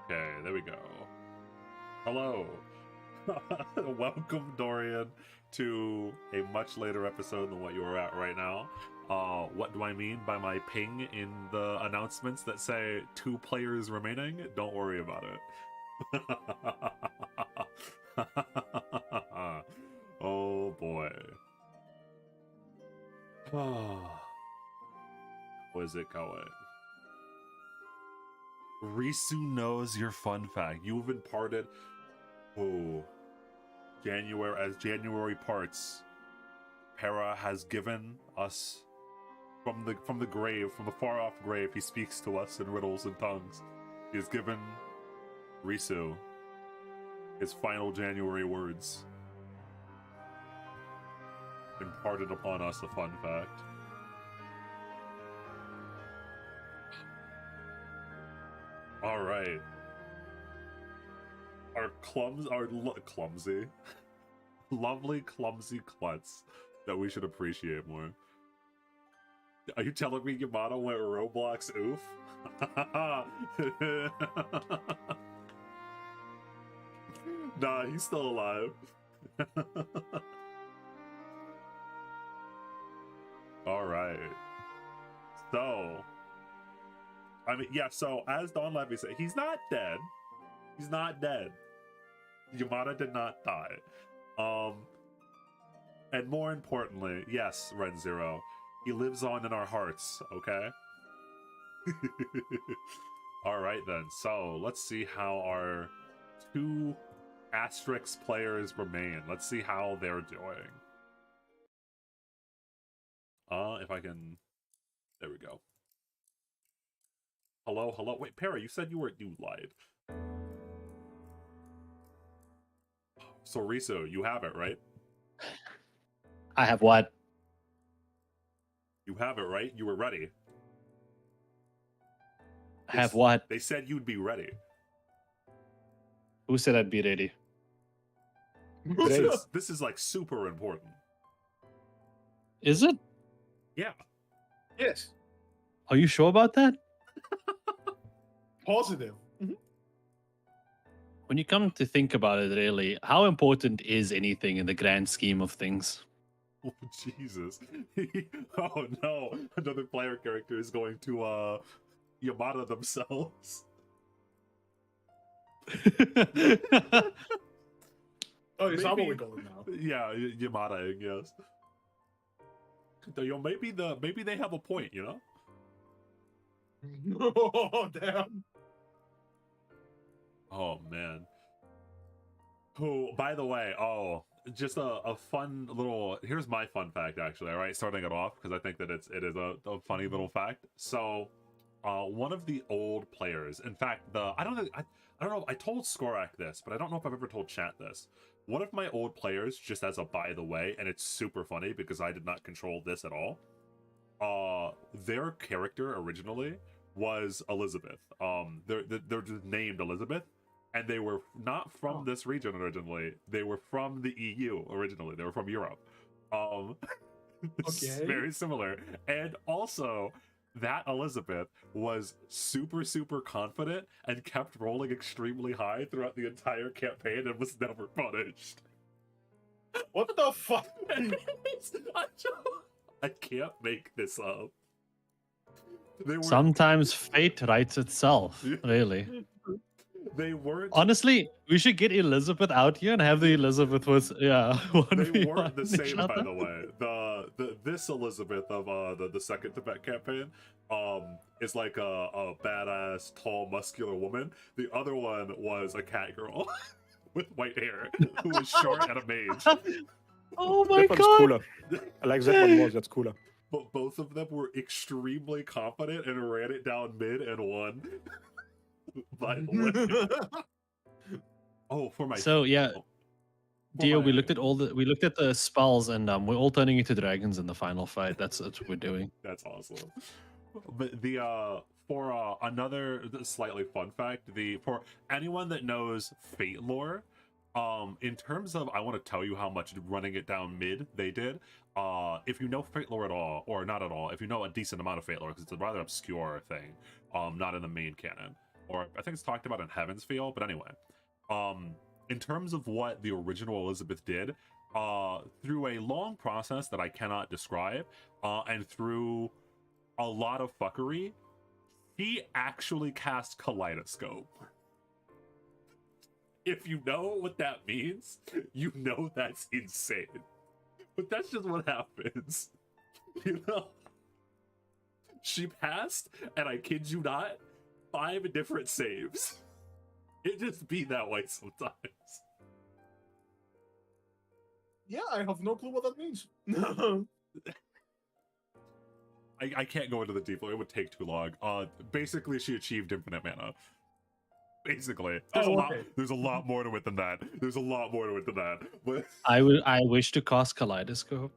Okay, there we go. Hello. Welcome, Dorian, to a much later episode than what you are at right now. What do I mean by my ping in the announcements that say 2 players remaining? Don't worry about it. Oh boy. How is it going? Risu knows your fun fact. You've been parted. Oh, January parts. Hera has given us from the grave, from the far off grave. He speaks to us in riddles and tongues. He has given Risu his final January words. Imparted upon us a fun fact. All right. Our clumsy, lovely clumsy klutz that we should appreciate more. Are you telling me Yamato went Roblox oof? Nah, he's still alive. All right. So, I mean, yeah, so as Don Levy said, he's not dead. He's not dead. Yamada did not die. And more importantly, yes, Ren Zero, he lives on in our hearts, okay? Alright then, so let's see how our 2 Asterix players remain. Let's see how they're doing. If I can... There we go. Hello, hello. Wait, Perry, you said you lied. So, Riso, you have it, right? I have what? You have it, right? You were ready. I have what? They said you'd be ready. Who said I'd be ready? This is like super important. Is it? Yeah. Yes. Are you sure about that? Positive. When you come to think about it, really, how important is anything in the grand scheme of things? Oh, Jesus. Oh, no. Another player character is going to, Yamada themselves. Oh, it's probably going now. Yeah, Yamada, yes. Yo, maybe they have a point, you know? Oh, damn. Oh, man. Oh, by the way, just a fun little... Here's my fun fact, actually, all right? Starting it off, because I think that it is a funny little fact. So, one of the old players... In fact, I don't know, I told Skorak this, but I don't know if I've ever told chat this. One of my old players, just as a by the way, and it's super funny because I did not control this at all, their character originally was Elizabeth. They're just named Elizabeth, and they were not from this region originally. They were from the EU originally. They were from Europe. Okay. Very similar. And also, that Elizabeth was super, super confident and kept rolling extremely high throughout the entire campaign and was never punished. What the fuck? I can't make this up. Sometimes fate writes itself, really. They weren't... Honestly, we should get Elizabeth out here and have the Elizabeth with, They weren't the same, by the way. This Elizabeth of the second Tibet campaign is like a badass, tall, muscular woman. The other one was a cat girl with white hair who was short and a mage. Oh my That god! one's cooler. I like that one more. That's cooler. But both of them were extremely confident and ran it down mid and won. By the way. Oh, for my... So yeah, Dio, my- we looked at the spells, and we're all turning into dragons in the final fight. That's what we're doing. That's awesome. But for another slightly fun fact, for anyone that knows Fate lore, in terms of, I want to tell you how much running it down mid they did. If you know Fate lore at all, or not at all, if you know a decent amount of Fate lore, because it's a rather obscure thing, not in the main canon, or I think it's talked about in Heaven's Feel. But anyway, in terms of what the original Elizabeth did, through a long process that I cannot describe, and through a lot of fuckery, he actually cast Kaleidoscope. If you know what that means, you know that's insane. But that's just what happens. You know? She passed, and I kid you not, 5 different saves. It just be that way sometimes. Yeah, I have no clue what that means. I can't go into the detail. It would take too long. Basically, she achieved infinite mana. Basically, there's a lot more to it than that. There's a lot more to it than that. But I wish to cast Kaleidoscope.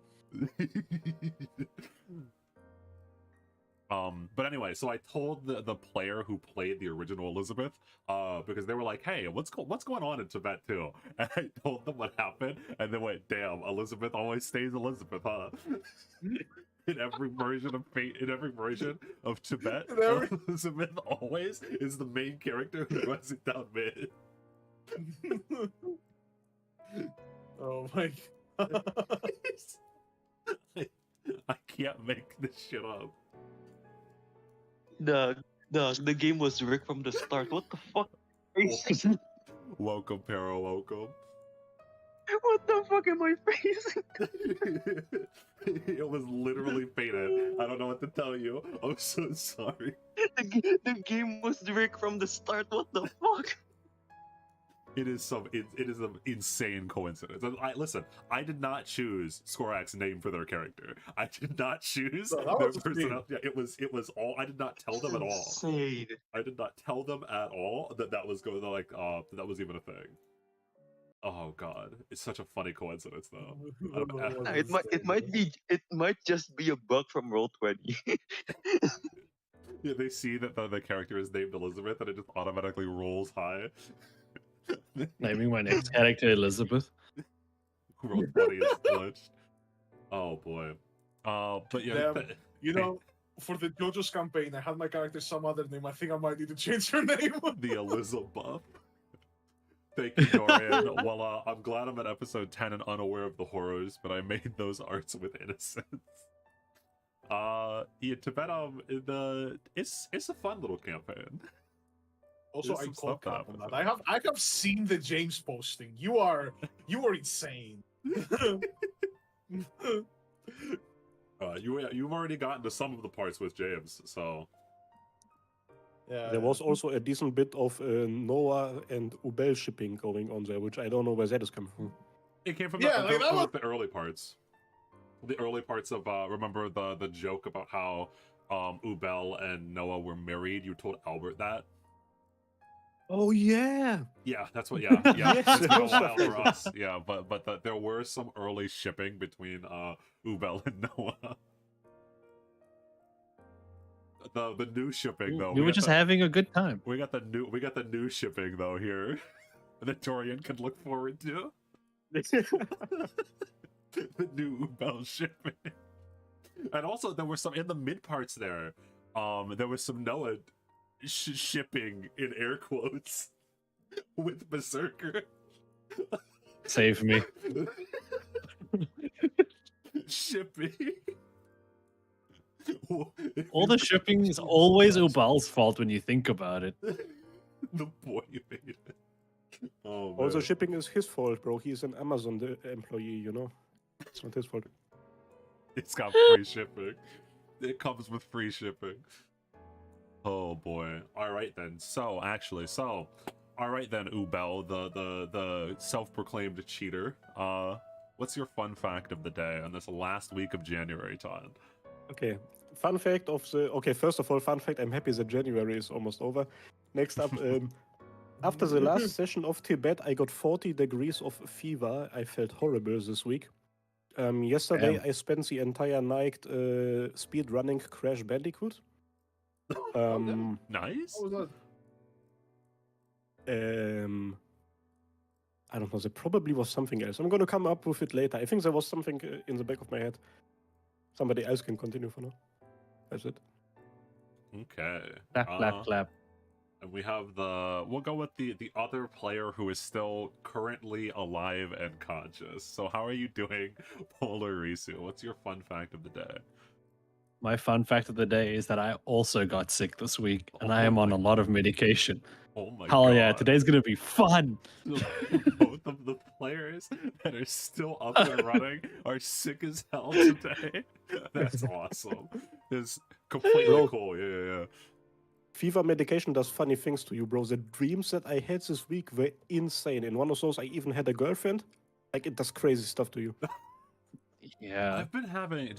But anyway, so I told the player who played the original Elizabeth, because they were like, "Hey, what's going on in Tibet too?" And I told them what happened, and they went, "Damn, Elizabeth always stays Elizabeth, huh?" In every version of Fate, in every version of Tibet, Elizabeth always is the main character who runs it down mid. Oh my god. I can't make this shit up. The game was rigged from the start. What the fuck? Welcome, Pero, welcome. What the fuck am I facing? It was literally fated. I don't know what to tell you. I'm so sorry. The game was rigged from the start. What the fuck? It is an insane coincidence. Listen, I did not choose Skorak's name for their character. I did not choose their personality. Yeah, it was all. I did not tell them at all. Insane. I did not tell them at all that was going that was even a thing. Oh god, it's such a funny coincidence though. It might just be a bug from Roll20. Yeah, they see that the character is named Elizabeth and it just automatically rolls high. Naming my next character Elizabeth. Roll20 is glitched. Oh boy. But yeah, you know, for the JoJo's campaign, I had my character some other name. I think I might need to change her name. The Elizabeth. Thank you, Dorian. Well, I'm glad I'm at episode 10 and unaware of the horrors, but I made those arts with innocence. Yeah, Tibet, it's a fun little campaign. Also, There's I some call stuff that cap on happens that. I have seen the James posting. You are insane. You've already gotten to some of the parts with James, so Yeah. There was also a decent bit of Noah and Ubel shipping going on there, which I don't know where that is coming from. it came from the early parts. The early parts of remember the joke about how Ubel and Noah were married. You told Albert that. Oh yeah. Yeah, that's what. Yeah. Yes. It's been a while for us. Yeah, but there were some early shipping between Ubel and Noah. The new shipping though. We were just having a good time. We got the new shipping though here that Dorian can look forward to. The new Ubel shipping. And also there were some in the mid parts there. There was some Noah shipping in air quotes with Berserker. Save me. Shipping. All the shipping is always Ubal's fault when you think about it. The boy made it. Oh, man. Also, shipping is his fault, bro. He's an Amazon employee, you know. It's not his fault. It's got free shipping. It comes with free shipping. Oh boy. All right then. So all right then, Ubel, the self-proclaimed cheater. What's your fun fact of the day on this last week of January, Todd? Okay. Fun fact of the. Okay, first of all, fun fact. I'm happy that January is almost over. Next up, after the last session of Tibet, I got 40 degrees of fever. I felt horrible this week. Yesterday, I spent the entire night speed running Crash Bandicoot. Nice. What was I don't know. There probably was something else. I'm going to come up with it later. I think there was something in the back of my head. Somebody else can continue for now. That's it. Okay. Clap, clap, clap. And we have we'll go with the other player who is still currently alive and conscious. So how are you doing, Polar Risu? What's your fun fact of the day? My fun fact of the day is that I also got sick this week, and I Oh am on my a lot of medication. Oh my Hell god. yeah, today's gonna be fun. Both of the players that are still up and running are sick as hell today. That's awesome. It's completely Bro. cool. Yeah. Fever medication does funny things to you, bro. The dreams that I had this week were insane. In one of those, I even had a girlfriend. Like, it does crazy stuff to you. Yeah. I've been having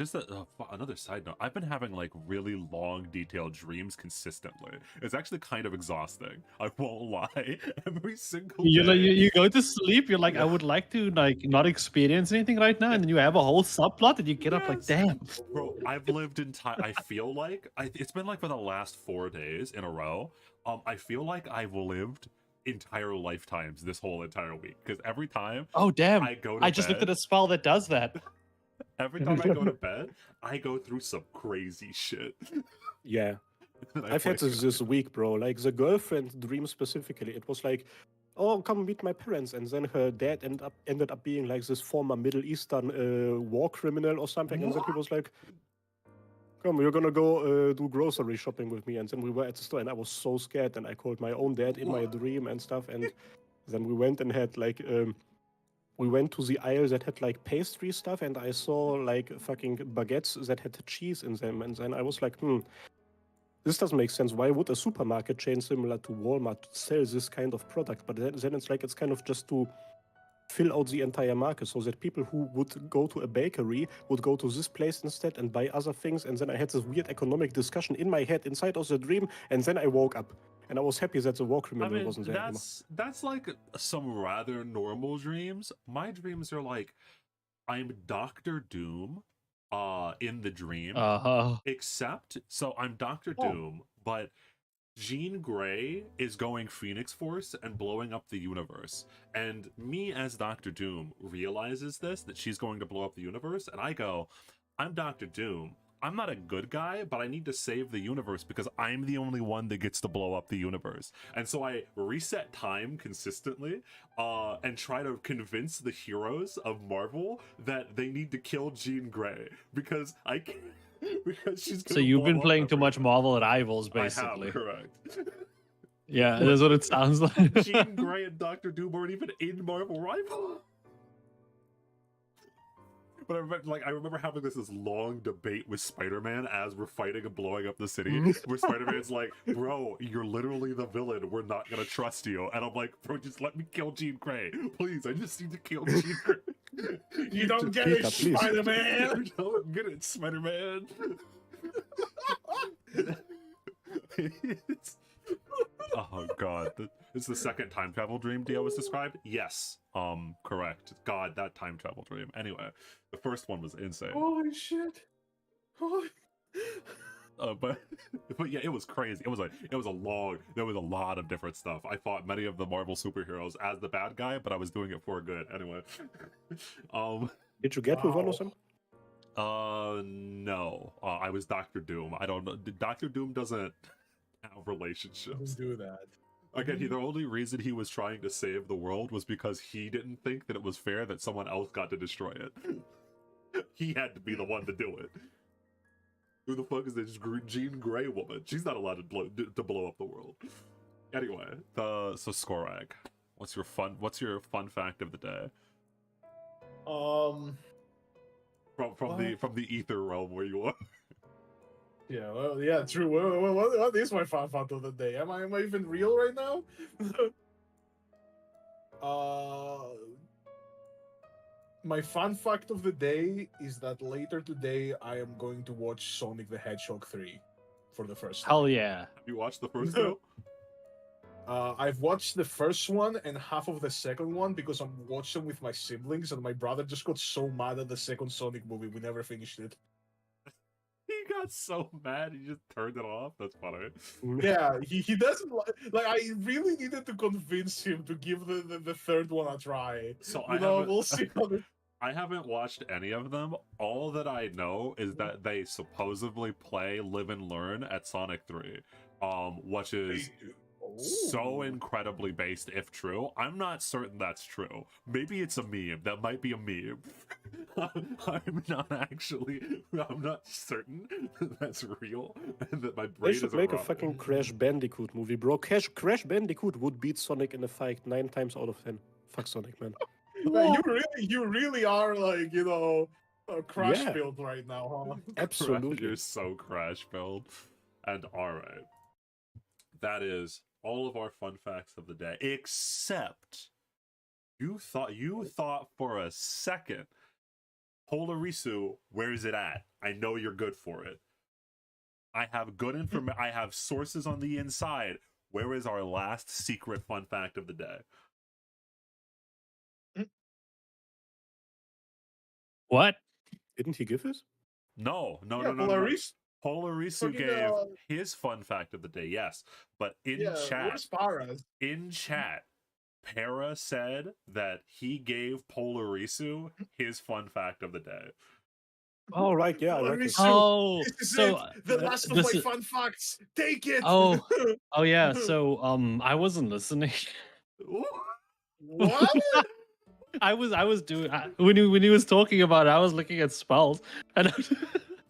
another side note. I've been having like really long, detailed dreams consistently. It's actually kind of exhausting. I won't lie. Every single You, day. you go to sleep, you're like, Yeah. I would like to like not experience anything right now, and then you have a whole subplot, and you get up like, Yes. damn. Bro, I've lived I feel like it's been like for the last 4 days in a row. I feel like I've lived entire lifetimes this whole entire week because every time Oh damn! I go to I just looked at bed, a spell that does that. every time I go to bed, I go through some crazy shit. Yeah. And I I've had wake this week, bro. Like, the girlfriend dream specifically, it was like, oh, come meet my parents. And then her dad ended up being like this former Middle Eastern war criminal or something. And then he was like, come, you're gonna go do grocery shopping with me. And then we were at the store, and I was so scared. And I called my own dad in my dream and stuff. And then we went and had like, we went to the aisle that had like pastry stuff, and I saw like fucking baguettes that had cheese in them. And then I was like, this doesn't make sense. Why would a supermarket chain similar to Walmart sell this kind of product? But then it's like, it's kind of just to fill out the entire market so that people who would go to a bakery would go to this place instead and buy other things. And then I had this weird economic discussion in my head inside of the dream. And then I woke up and I was happy that the war criminal wasn't there anymore. that's like some rather normal dreams. My dreams are like I'm Doctor Doom in the dream. Except so I'm Doctor Doom, but Jean Grey is going Phoenix Force and blowing up the universe. And me as Doctor Doom realizes this, that she's going to blow up the universe, and I go, I'm Doctor Doom. I'm not a good guy, but I need to save the universe because I'm the only one that gets to blow up the universe. And so I reset time consistently and try to convince the heroes of Marvel that they need to kill Jean Grey because I can't. Because she's So you've been playing too much Marvel Rivals, basically. I have, correct. Yeah, that's what it sounds like. Jean Grey and Doctor Doom aren't even in Marvel Rival. But I remember having this long debate with Spider-Man as we're fighting and blowing up the city, where Spider-Man's like, bro, you're literally the villain. We're not gonna trust you. And I'm like, bro, just let me kill Jean Grey. Please, I just need to kill Jean Grey. You don't get it, please. Spider-Man! You don't get it, Spider-Man. Oh god, it's the second time travel dream Dio was described. Yes, correct. God, that time travel dream. Anyway, the first one was insane. Holy shit! Holy... But yeah, it was crazy. It was a long. There was a lot of different stuff. I fought many of the Marvel superheroes as the bad guy, but I was doing it for good anyway. Did you get with one of them? No. I was Doctor Doom. I don't know. Doctor Doom doesn't have relationships. Don't do that. Again, the only reason he was trying to save the world was because he didn't think that it was fair that someone else got to destroy it. He had to be the one to do it. Who the fuck is this Jean Grey woman? She's not allowed to blow up the world. Anyway, so Skorag, what's your fun fact of the day? From the ether realm where you are. Yeah, well, yeah, true. What is my fun fact of the day? Am I even real right now? My fun fact of the day is that later today I am going to watch Sonic the Hedgehog 3 for the first time. Hell yeah. Have you watched the first two? I've watched the first one and half of the second one because I'm watching with my siblings, and my brother just got so mad at the second Sonic movie we never finished it. He got so mad he just turned it off. That's funny. Yeah, he doesn't like. I really needed to convince him to give the third one a try. So We'll see. I haven't watched any of them. All that I know is that they supposedly play Live and Learn at Sonic 3, which is so Ooh. incredibly based if true. I'm not certain that's true. Maybe it's a meme. That might be a meme. I'm not certain that that's real and that my They brain should isn't make a wrong. fucking Crash Bandicoot movie, bro. Crash Bandicoot would beat Sonic in a fight 9 times out of 10. Fuck Sonic, man. Man, you really are like, crash Yeah. build right now, huh? Absolutely. You're so crash build. And all right, that is all of our fun facts of the day, except you thought for a second, Polarisu, where is it at? I know you're good for it. I have good information. I have sources on the inside. Where is our last secret fun fact of the day? What? Didn't he give his? No. Yeah, Polaris. Polarisu Fucking, gave his fun fact of the day, yes. But in where's Paras? chat, Para said that he gave Polarisu his fun fact of the day. Oh, right, yeah, I reckon. Polarisu, Oh, this is so it. The last of this my is- fun facts. Take it. oh yeah. So I wasn't listening. What? I was doing when he was talking about it, I was looking at spells and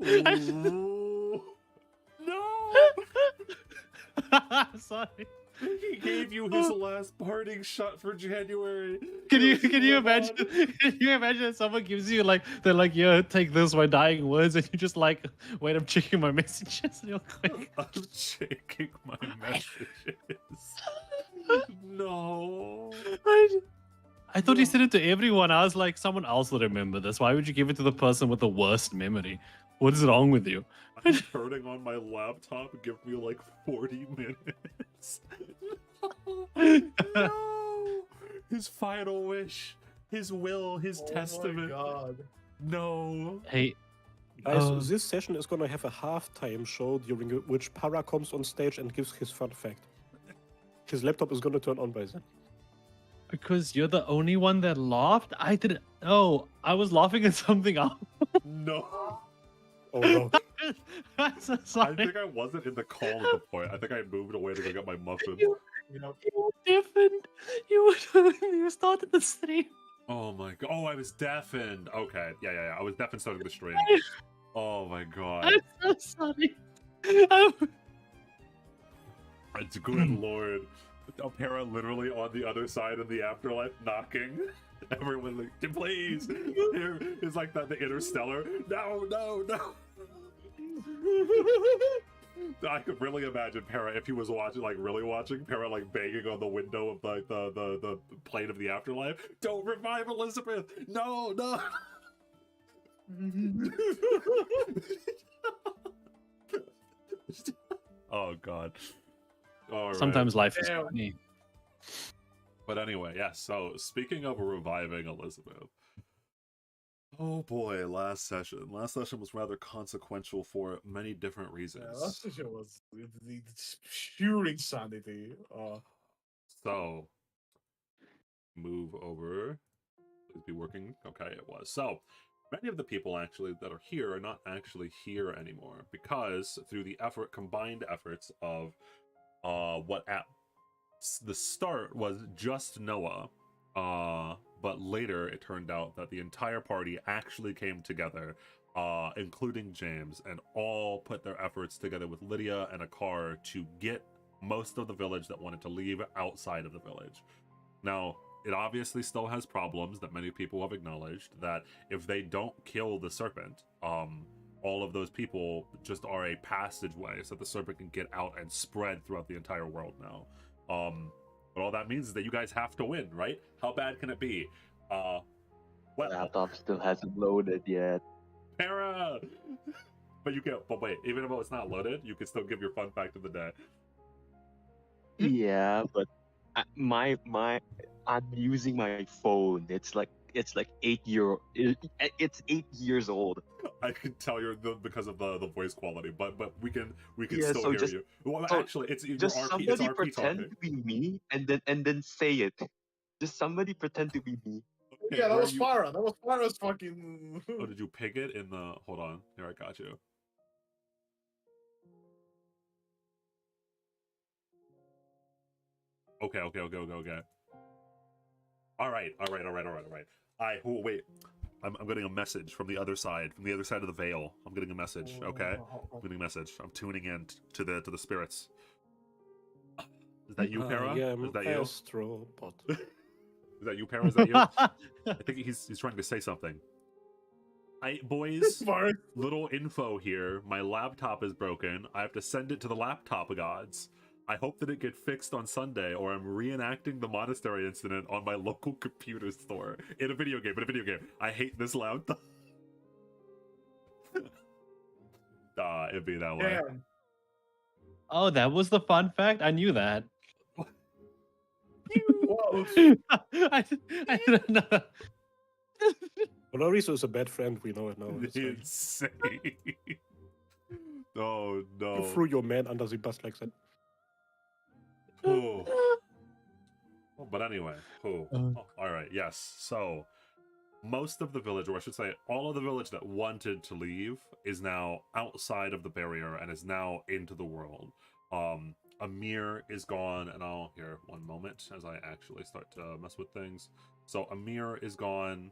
Ooh. No! sorry. He gave you his last parting shot for January. Can you Live on. imagine? Can you imagine if someone gives you like they're like, "Yeah, take this, my dying words," and you just like, "Wait, I'm checking my messages real quick." I'm checking my messages. No. I thought you said it to everyone. I was like, someone else will remember this. Why would you give it to the person with the worst memory? What is wrong with you? I'm turning on my laptop. Give me like 40 minutes. No. His final wish. His will. His testament. Oh my god. No. Hey, Guys, this session is gonna have a halftime show during which Para comes on stage and gives his fun fact. His laptop is gonna turn on by then. because you're the only one that laughed. I didn't. Oh, I was laughing at something else. No. Oh no. I'm so I sorry. think I wasn't in the call at the point. I think I moved away to go get my muffin. You were deafened. You started the stream. Oh my god. Oh, I was deafened. Okay. Yeah. I was deafened starting the stream. Oh my god. I'm so sorry. It's good lord. Para literally on the other side of the afterlife knocking. Everyone like, please. Here is like the interstellar. No. I could really imagine Para if he was watching, like really watching Para, like banging on the window of like the plane of the afterlife. Don't revive Elizabeth. No. Oh god. All right. Sometimes life is Damn. funny. But anyway, yes. So speaking of reviving Elizabeth, oh boy, last session was rather consequential for many different Yeah, reasons. last session was it's pure insanity. So move over. Please be working. Okay, it was. So many of the people actually that are here are not actually here anymore because through the combined efforts of what at the start was just Noah, but later it turned out that the entire party actually came together, including James, and all put their efforts together with Lydia and Akar to get most of the village that wanted to leave outside of the village. Now, it obviously still has problems that many people have acknowledged, that if they don't kill the serpent, all of those people just are a passageway so the serpent can get out and spread throughout the entire world now. But all that means is that you guys have to win, right? How bad can it be? Well, Laptop still hasn't loaded yet. Para! But wait, even if it's not loaded, you can still give your fun fact of the day. Yeah, but I'm using my phone. It's like 8 years old. I can tell you're because of the voice quality, but we can Yeah, still so hear just- you. Well, so actually, it's your Just RP. It's somebody RP pretend talking. to be me and then say it. Just somebody pretend to be me. Okay, Yeah, that where was are you- Farah. That was Farah's fucking. Oh, did you pig it in the? Hold on. Here, I got you. Okay. All right. Oh, wait. I'm getting a message from the other side of the veil. I'm getting a message. Okay, I'm getting a message. I'm tuning in to the spirits. Is that you, Para? I am Is that you? Astropod. Is that you, Para? Is that you? I think he's trying to say something. Boys, Bart. little info here. My laptop is broken. I have to send it to the laptop gods. I hope that it gets fixed on Sunday, or I'm reenacting the monastery incident on my local computer store in a video game. I hate this laptop. It'd be that way. Damn. Oh, that was the fun fact. I knew that. Well, I didn't know. that. Loris is a bad friend. We know it now. It's like, Insane. Oh you no. threw your man under the bus like that. Oh. But anyway, all right, yes. So most of the village, or I should say all of the village that wanted to leave, is now outside of the barrier and is now into the world. Amir is gone, and I'll here one moment as I actually start to mess with things. So Amir is gone.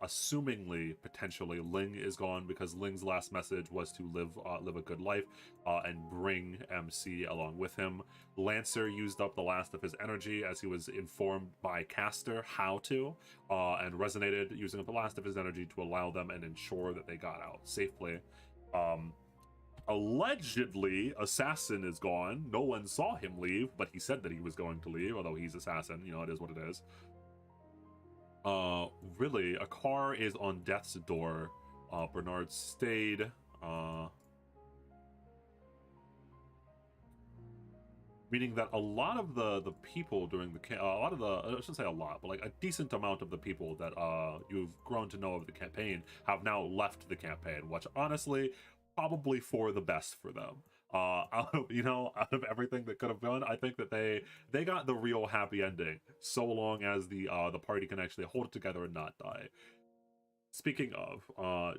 Assumingly, potentially, Ling is gone because Ling's last message was to live a good life and bring MC along with him. Lancer used up the last of his energy as he was informed by Caster how to, and resonated using up the last of his energy to allow them and ensure that they got out safely. Allegedly, Assassin is gone. No one saw him leave, but he said that he was going to leave, although he's Assassin. You know, it is what it is. Really, a car is on death's door. Bernard stayed. Meaning that a lot of the people during the I shouldn't say a lot, but like a decent amount of the people that you've grown to know of the campaign have now left the campaign, which honestly probably for the best for them. Out of everything that could have gone, I think that they got the real happy ending, so long as the party can actually hold it together and not die. Speaking of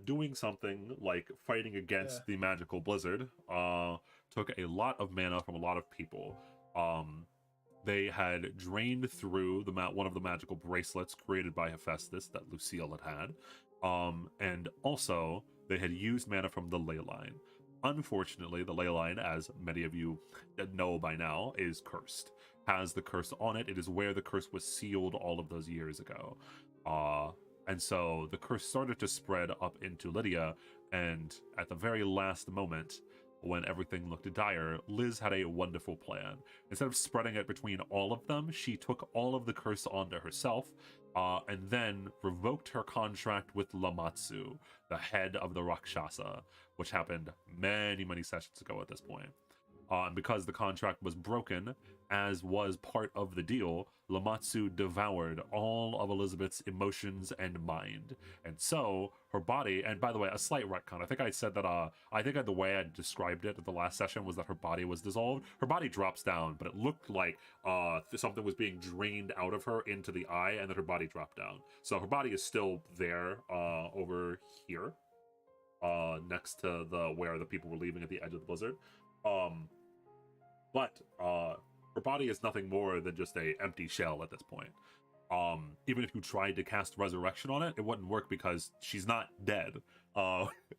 doing something like fighting against the magical blizzard, took a lot of mana from a lot of people. They had drained through one of the magical bracelets created by Hephaestus that Lucille had, and also they had used mana from the ley line. Unfortunately, the ley line, as many of you know by now, is cursed. Has the curse on it. It is where the curse was sealed all of those years ago. And so the curse started to spread up into Lydia, and at the very last moment, when everything looked dire, Liz had a wonderful plan. Instead of spreading it between all of them, she took all of the curse onto herself, and then revoked her contract with Lamatsu, the head of the Rakshasa, which happened many, many sessions ago at this point. And because the contract was broken, as was part of the deal, Lamatsu devoured all of Elizabeth's emotions and mind. And so her body, and by the way, a slight retcon. I think I said that, I think the way I described it at the last session was that her body was dissolved. Her body drops down, but it looked like something was being drained out of her into the eye, and that her body dropped down. So her body is still there, over here, next to where the people were leaving at the edge of the blizzard. But her body is nothing more than just a empty shell at this point. Even if you tried to cast resurrection on it, it wouldn't work because she's not dead.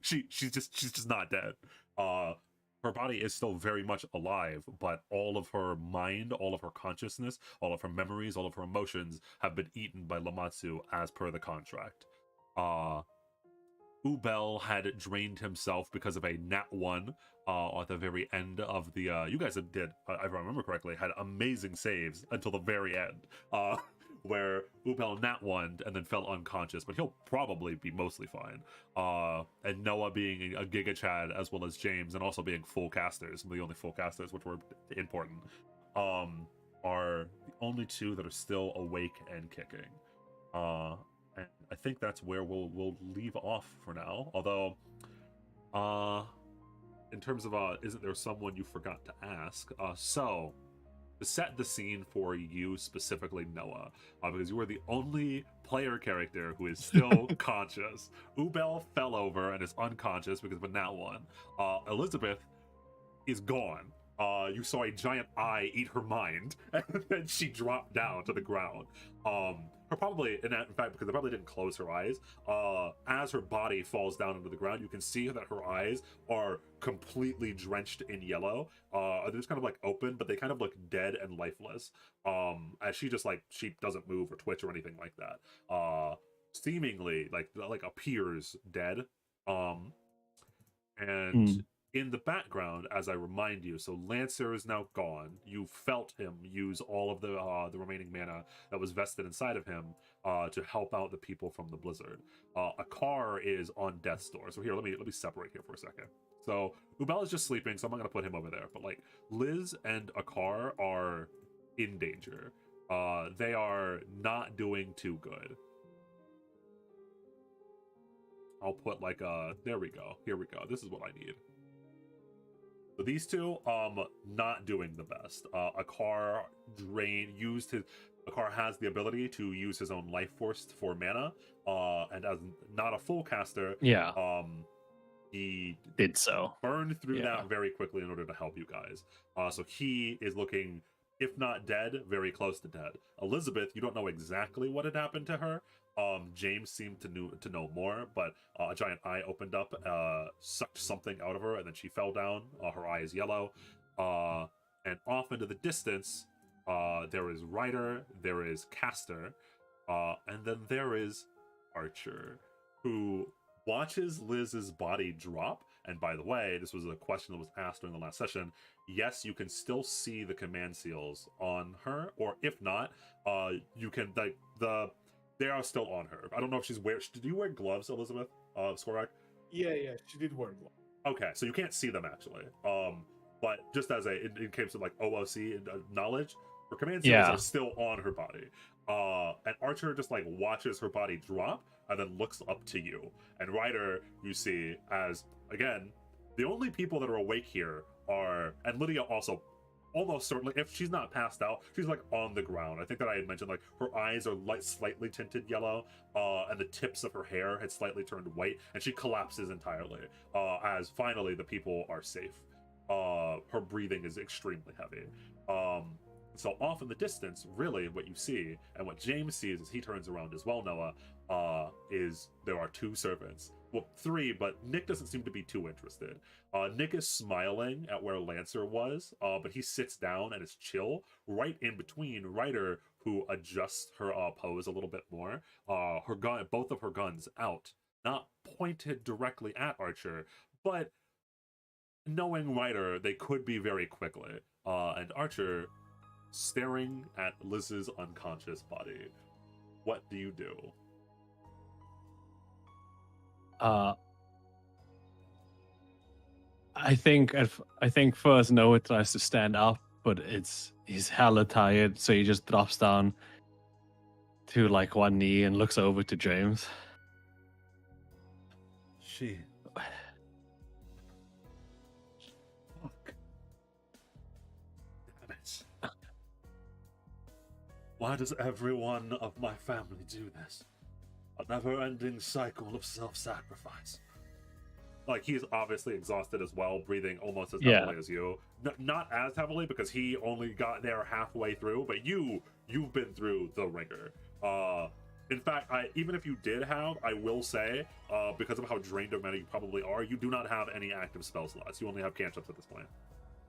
She's just not dead. Her body is still very much alive, but all of her mind, all of her consciousness, all of her memories, all of her emotions have been eaten by Lamatsu as per the contract. Ubel had drained himself because of a nat 1 at the very end of the you guys did, if I remember correctly, had amazing saves until the very end, where Ubel nat 1 and then fell unconscious, but he'll probably be mostly fine. And Noah being a Giga Chad, as well as James, and also being full casters, the only full casters which were important, are the only two that are still awake and kicking. And I think that's where we'll leave off for now. Although, in terms of isn't there someone you forgot to ask? So to set the scene for you specifically, Noah, because you are the only player character who is still conscious. Ubel fell over and is unconscious because of a nat 1. Elizabeth is gone. you saw a giant eye eat her mind, and then she dropped down to the ground. Her probably, in fact, because they probably didn't close her eyes, as her body falls down into the ground, you can see that her eyes are completely drenched in yellow. They're just kind of like open, but they kind of look dead and lifeless. As she just like, she doesn't move or twitch or anything like that. Seemingly like appears dead. And in the background, as I remind you, so Lancer is now gone. You felt him use all of the remaining mana that was vested inside of him to help out the people from the blizzard. Akar is on death's door. So here, let me separate here for a second. So Ubel is just sleeping, so I'm not gonna put him over there. But like Liz and Akar are in danger. They are not doing too good. I'll put like there we go. Here we go. This is what I need. So these two, not doing the best. Akar Akar has the ability to use his own life force for mana. And as not a full caster, he did so. Burned through that very quickly in order to help you guys. So he is looking, if not dead, very close to dead. Elizabeth, you don't know exactly what had happened to her. James seemed to know more, but a giant eye opened up, sucked something out of her, and then she fell down. Her eye is yellow. And off into the distance, there is Ryder, there is Caster, and then there is Archer, who watches Liz's body drop. And by the way, this was a question that was asked during the last session. Yes, you can still see the command seals on her, or if not, you can they are still on her. I don't know if she's did you wear gloves, Elizabeth? Skorak? Yeah, she did wear gloves. Okay, so you can't see them actually. But just as in case of like OOC knowledge, her command seals are still on her body. And Archer just like watches her body drop and then looks up to you. And Ryder, you see, as again, the only people that are awake here are, and Lydia also almost certainly, if she's not passed out, she's like on the ground. I think that I had mentioned like her eyes are like slightly tinted yellow, and the tips of her hair had slightly turned white, and she collapses entirely. As finally the people are safe. Her breathing is extremely heavy. So off in the distance, really what you see, and what James sees as he turns around as well, Noah, is there are two servants. Well, three, but Nick doesn't seem to be too interested. Nick is smiling at where Lancer was, but he sits down and is chill right in between Ryder, who adjusts her pose a little bit more. Her gun, both of her guns out, not pointed directly at Archer, but knowing Ryder, they could be very quickly. And Archer staring at Liz's unconscious body. What do you do? I think first Noah tries to stand up, but he's hella tired, so he just drops down to like one knee and looks over to James. She. Fuck. Damn it. Why does every one of my family do this? A never-ending cycle of self-sacrifice. Like, he's obviously exhausted as well, breathing almost as heavily as you. Not as heavily, because he only got there halfway through, but you've been through the ringer. In fact, even if you did have, I will say, because of how drained of mana you probably are, you do not have any active spell slots. You only have cantrips at this point.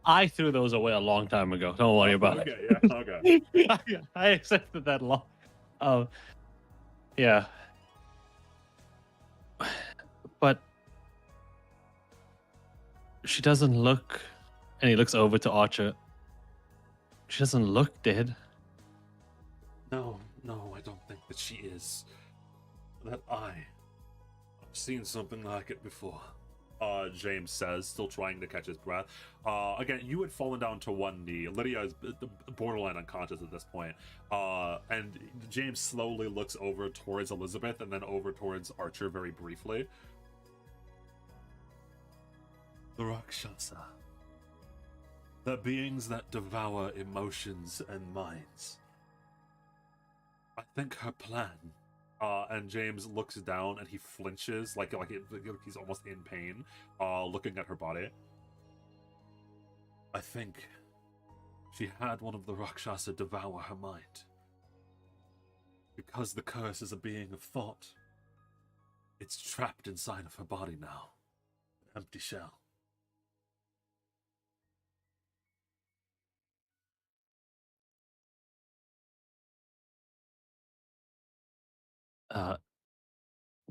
I threw those away a long time ago. Don't worry about it. Okay, yeah, okay. I accepted that long. Yeah. But she doesn't look, and he looks over to Archer. She doesn't look dead. No, I don't think that she is. I've seen something like it before. James says, still trying to catch his breath. Again, you had fallen down to one knee. Lydia is borderline unconscious at this point. And James slowly looks over towards Elizabeth and then over towards Archer very briefly. The Rakshasa. They're beings that devour emotions and minds. I think her plan. And James looks down and he flinches, like he's almost in pain, looking at her body. I think she had one of the Rakshasa devour her mind. Because the curse is a being of thought, it's trapped inside of her body now. An empty shell.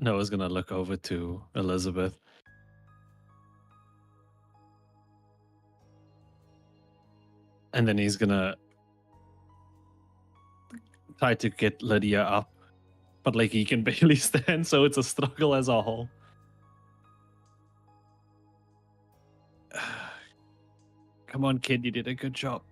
Noah's gonna look over to Elizabeth. And then he's gonna try to get Lydia up. But like he can barely stand, so it's a struggle as a whole. Come on, kid, you did a good job.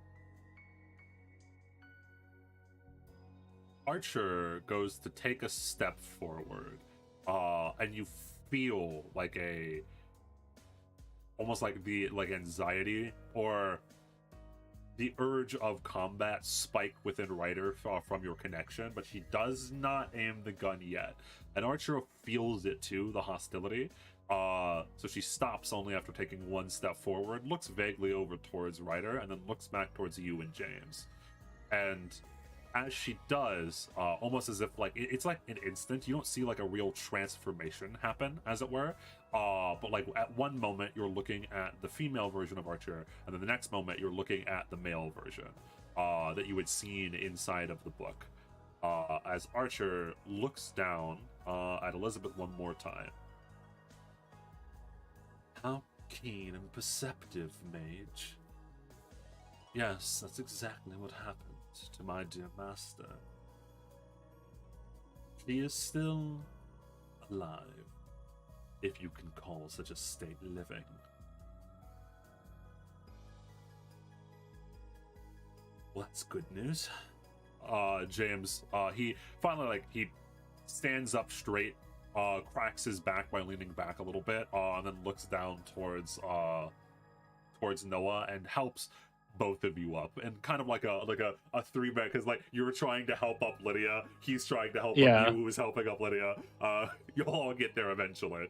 Archer goes to take a step forward, and you feel like almost like the anxiety or the urge of combat spike within Ryder from your connection, but he does not aim the gun yet. And Archer feels it too, the hostility. So she stops only after taking one step forward, looks vaguely over towards Ryder, and then looks back towards you and James. And as she does, almost as if like it's like an instant, you don't see like a real transformation happen, as it were. But like at one moment you're looking at the female version of Archer, and then the next moment you're looking at the male version that you had seen inside of the book. As Archer looks down at Elizabeth one more time. How keen and perceptive, mage. Yes, that's exactly what happened to my dear master. She is still alive, if you can call such a state living. Well, that's good news. James, he finally he stands up straight, cracks his back by leaning back a little bit, and then looks down towards Noah and helps both of you up, and kind of like a three-man, because like you're trying to help up Lydia, he's trying to help up you, who is helping up Lydia. You'll all get there eventually.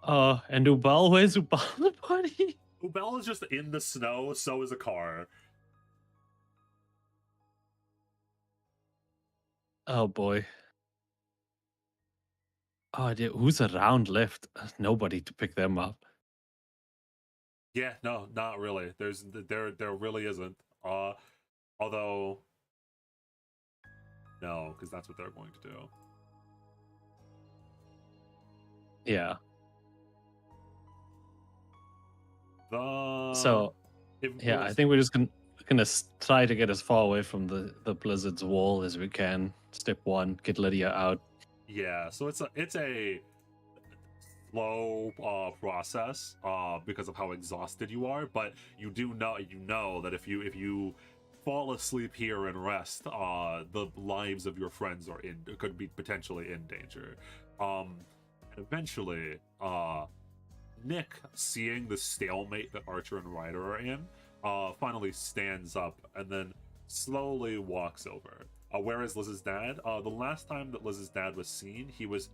And Ubal, where's Ubal, buddy? Ubel is just in the snow, so is a car. Oh boy. Oh, dude, who's around left? Nobody to pick them up. Yeah, no, not really. There really isn't. Although no, because that's what they're going to do. Yeah. So yeah, I think we're just gonna try to get as far away from the blizzard's wall as we can. Step one, get Lydia out. Yeah, so it's a slow process because of how exhausted you are, but you know that if you fall asleep here and rest, the lives of your friends could be potentially in danger. And eventually, Nick, seeing the stalemate that Archer and Ryder are in, finally stands up and then slowly walks over. Where is Liz's dad? The last time that Liz's dad was seen, he was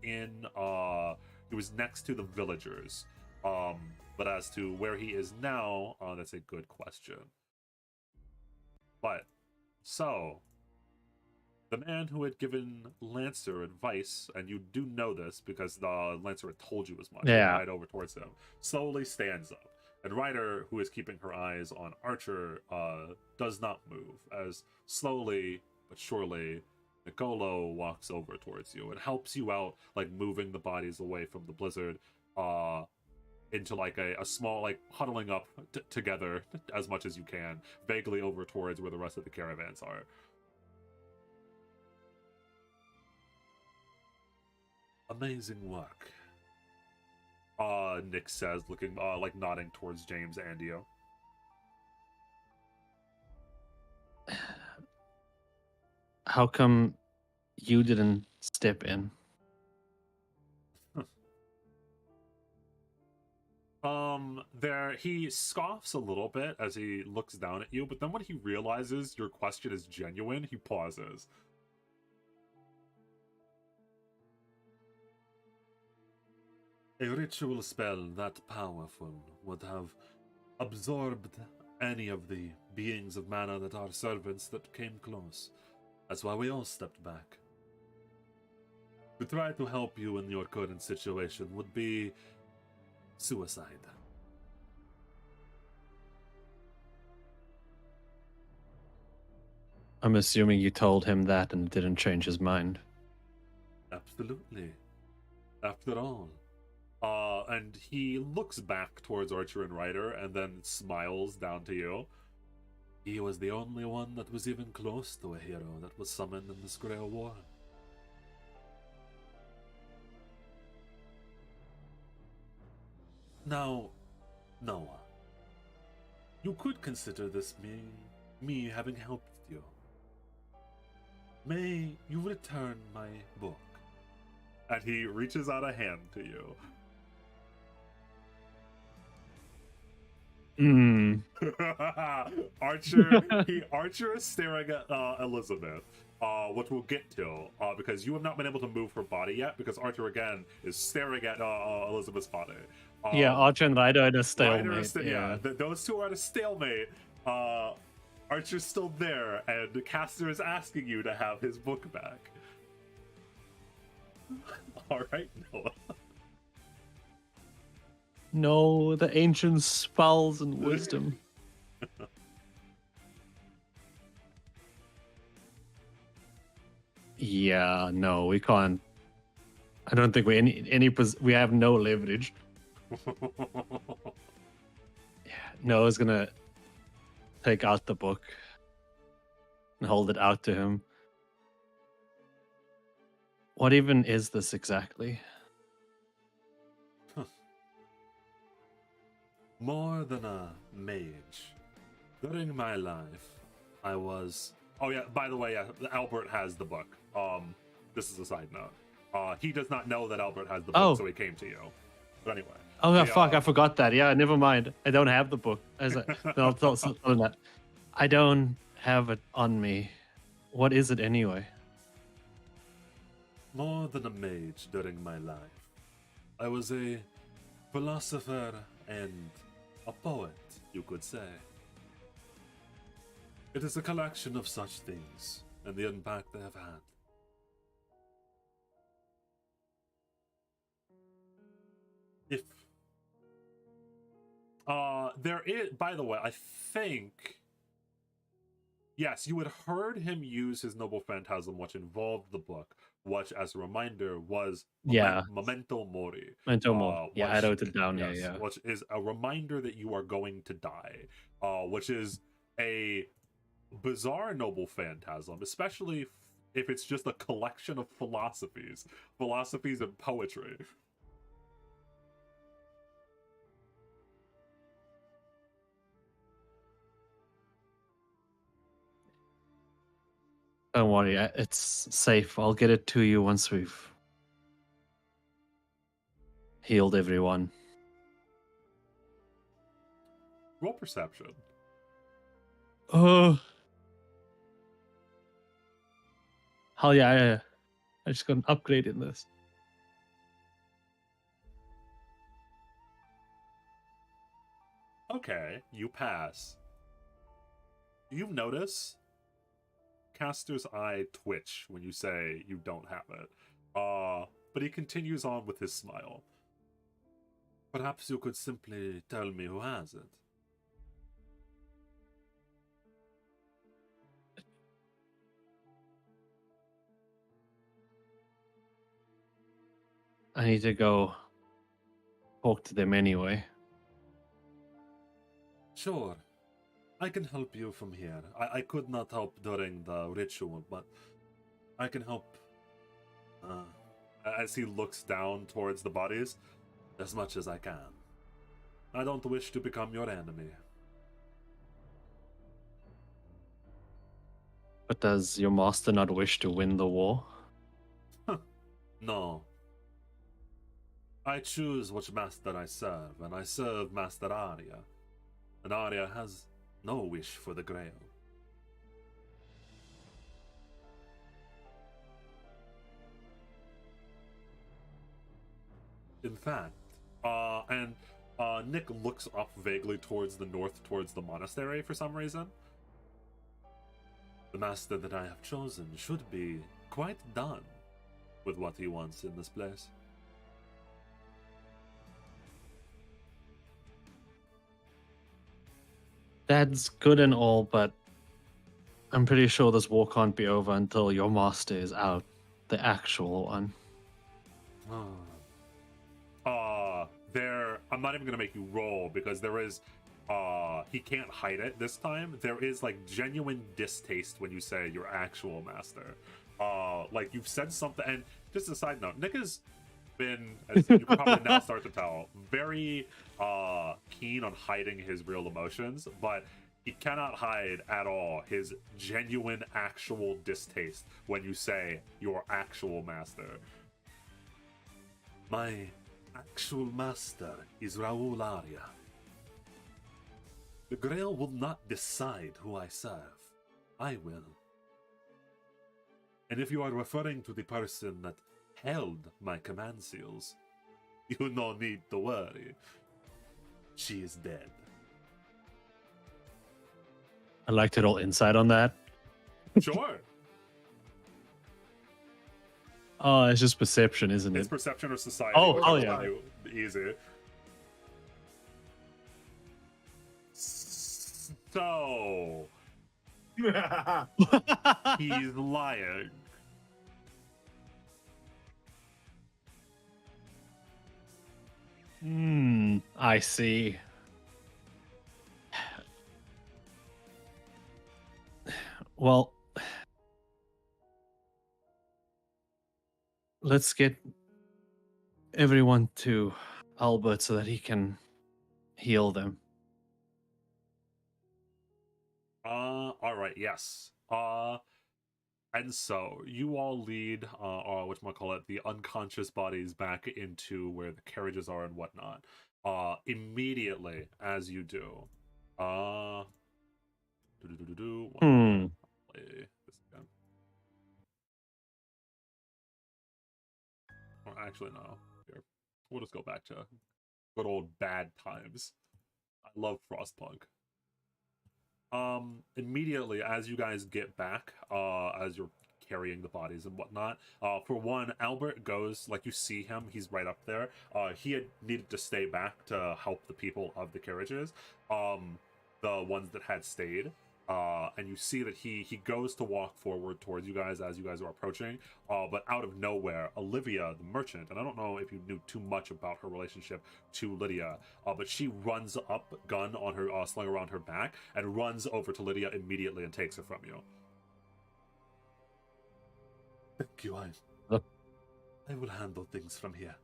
next to the villagers. But as to where he is now, that's a good question. But so the man who had given Lancer advice, and you do know this because the Lancer had told you as much, right over towards him, slowly stands up. And Ryder, who is keeping her eyes on Archer, does not move, as slowly but surely Nicolo walks over towards you and helps you out, like moving the bodies away from the blizzard, into like a small, like huddling up together as much as you can, vaguely over towards where the rest of the caravans are. Amazing work, Nick says, looking like nodding towards James and you. How come you didn't step in? He scoffs a little bit as he looks down at you, but then when he realizes your question is genuine, he pauses. A ritual spell that powerful would have absorbed any of the beings of mana that are servants that came close. That's why we all stepped back. To try to help you in your current situation would be suicide. I'm assuming you told him that and it didn't change his mind. Absolutely. After all. And he looks back towards Archer and Ryder and then smiles down to you. He was the only one that was even close to a hero that was summoned in this Grail War. Now, Noah, you could consider this being me having helped you. May you return my book? And he reaches out a hand to you. Archer is staring at Elizabeth, which we'll get to, because you have not been able to move her body yet, because Archer again is staring at Elizabeth's body. Yeah, Archer and Ryder at a stalemate. Those two are at a stalemate. Archer's still there, and the caster is asking you to have his book back. All right, Noah. No, the ancient spells and wisdom. Yeah, no, we can't. I don't think we have no leverage. Noah's gonna take out the book and hold it out to him. What even is this exactly? More than a mage. During my life, I was... Oh yeah, by the way, yeah, Albert has the book. This is a side note. He does not know that Albert has the book, so he came to you. But anyway. Oh, yeah, fuck, I forgot that. Yeah, never mind. I don't have the book. I don't have it on me. What is it anyway? More than a mage during my life. I was a philosopher and a poet, you could say. It is a collection of such things and the impact they have had. If there is, by the way, I think, yes, you had heard him use his noble phantasm, which involved the book, which, as a reminder, was Memento Mori. Memento Mori. Yeah, I wrote it down. Yes, yeah. Which is a reminder that you are going to die, which is a bizarre noble phantasm, especially if it's just a collection of philosophies and poetry. Don't worry, it's safe. I'll get it to you once we've healed everyone. Roll perception. Oh. Hell yeah, I just got an upgrade in this. Okay, you pass. You notice Caster's eye twitch when you say you don't have it. But he continues on with his smile. Perhaps you could simply tell me who has it. I need to go talk to them anyway. Sure. I can help you from here. I could not help during the ritual, but I can help as he looks down towards the bodies as much as I can. I don't wish to become your enemy. But does your master not wish to win the war? No. I choose which master I serve, and I serve Master Arya. And Arya has no wish for the Grail. In fact, and Nick looks up vaguely towards the north, towards the monastery for some reason. The master that I have chosen should be quite done with what he wants in this place. That's good and all, but I'm pretty sure this war can't be over until your master is out, the actual one. I'm not even gonna make you roll because there is he can't hide it this time. There is like genuine distaste when you say your actual master. Like you've said something, and just a side note, Nick has been, as you can probably now start to tell, very keen on hiding his real emotions, but he cannot hide at all his genuine actual distaste when you say your actual master. My actual master is Raul Arya. The Grail will not decide who I serve. I will. And if you are referring to the person that held my command seals, you no need to worry. She is dead. I'd like to roll insight on that. Sure. Oh, it's just perception, isn't It's it? perception or society. Oh, whichever yeah. one easy. So he's lying. I see. Well, let's get everyone to Albert so that he can heal them. All right, yes. And so you all lead, whatchamacallit, the unconscious bodies back into where the carriages are and whatnot. Immediately as you do, play this again. Or actually, no. Here, we'll just go back to good old bad times. I love Frostpunk. Immediately as you guys get back, as you're carrying the bodies and whatnot, for one, Albert goes, like you see him, he's right up there. He had needed to stay back to help the people of the carriages, the ones that had stayed. And you see that he goes to walk forward towards you guys as you guys are approaching, but out of nowhere, Olivia, the merchant, and I don't know if you knew too much about her relationship to Lydia, but she runs up, gun on her, slung around her back, and runs over to Lydia immediately and takes her from you. Thank you, I will handle things from here.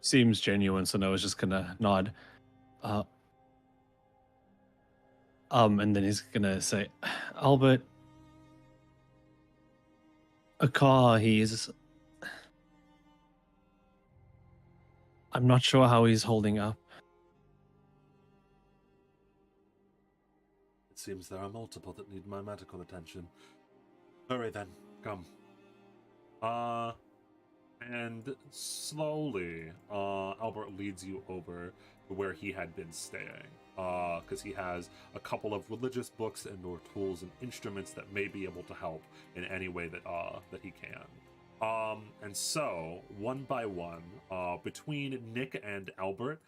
Seems genuine, so Noah's just gonna nod. And then he's gonna say, Albert, a car, I'm not sure how he's holding up. It seems there are multiple that need my medical attention. Hurry then, come. And slowly, Albert leads you over to where he had been staying. Because he has a couple of religious books and or tools and instruments that may be able to help in any way that he can. And so, one by one, between Nick and Albert,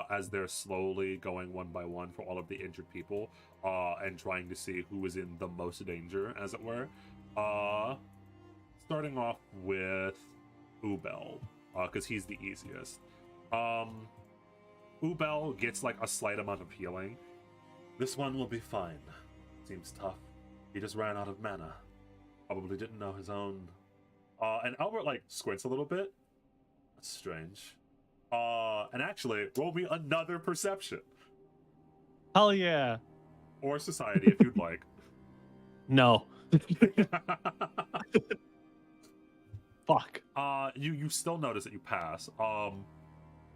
as they're slowly going one by one for all of the injured people, and trying to see who is in the most danger, as it were. Starting off with Ubel, because he's the easiest. Ubel gets like a slight amount of healing. This one will be fine. Seems tough. He just ran out of mana. Probably didn't know his own. And Albert like squints a little bit. That's strange. And actually, roll me another perception. Hell yeah. Or society if you'd like. No. Fuck. You still notice that you pass.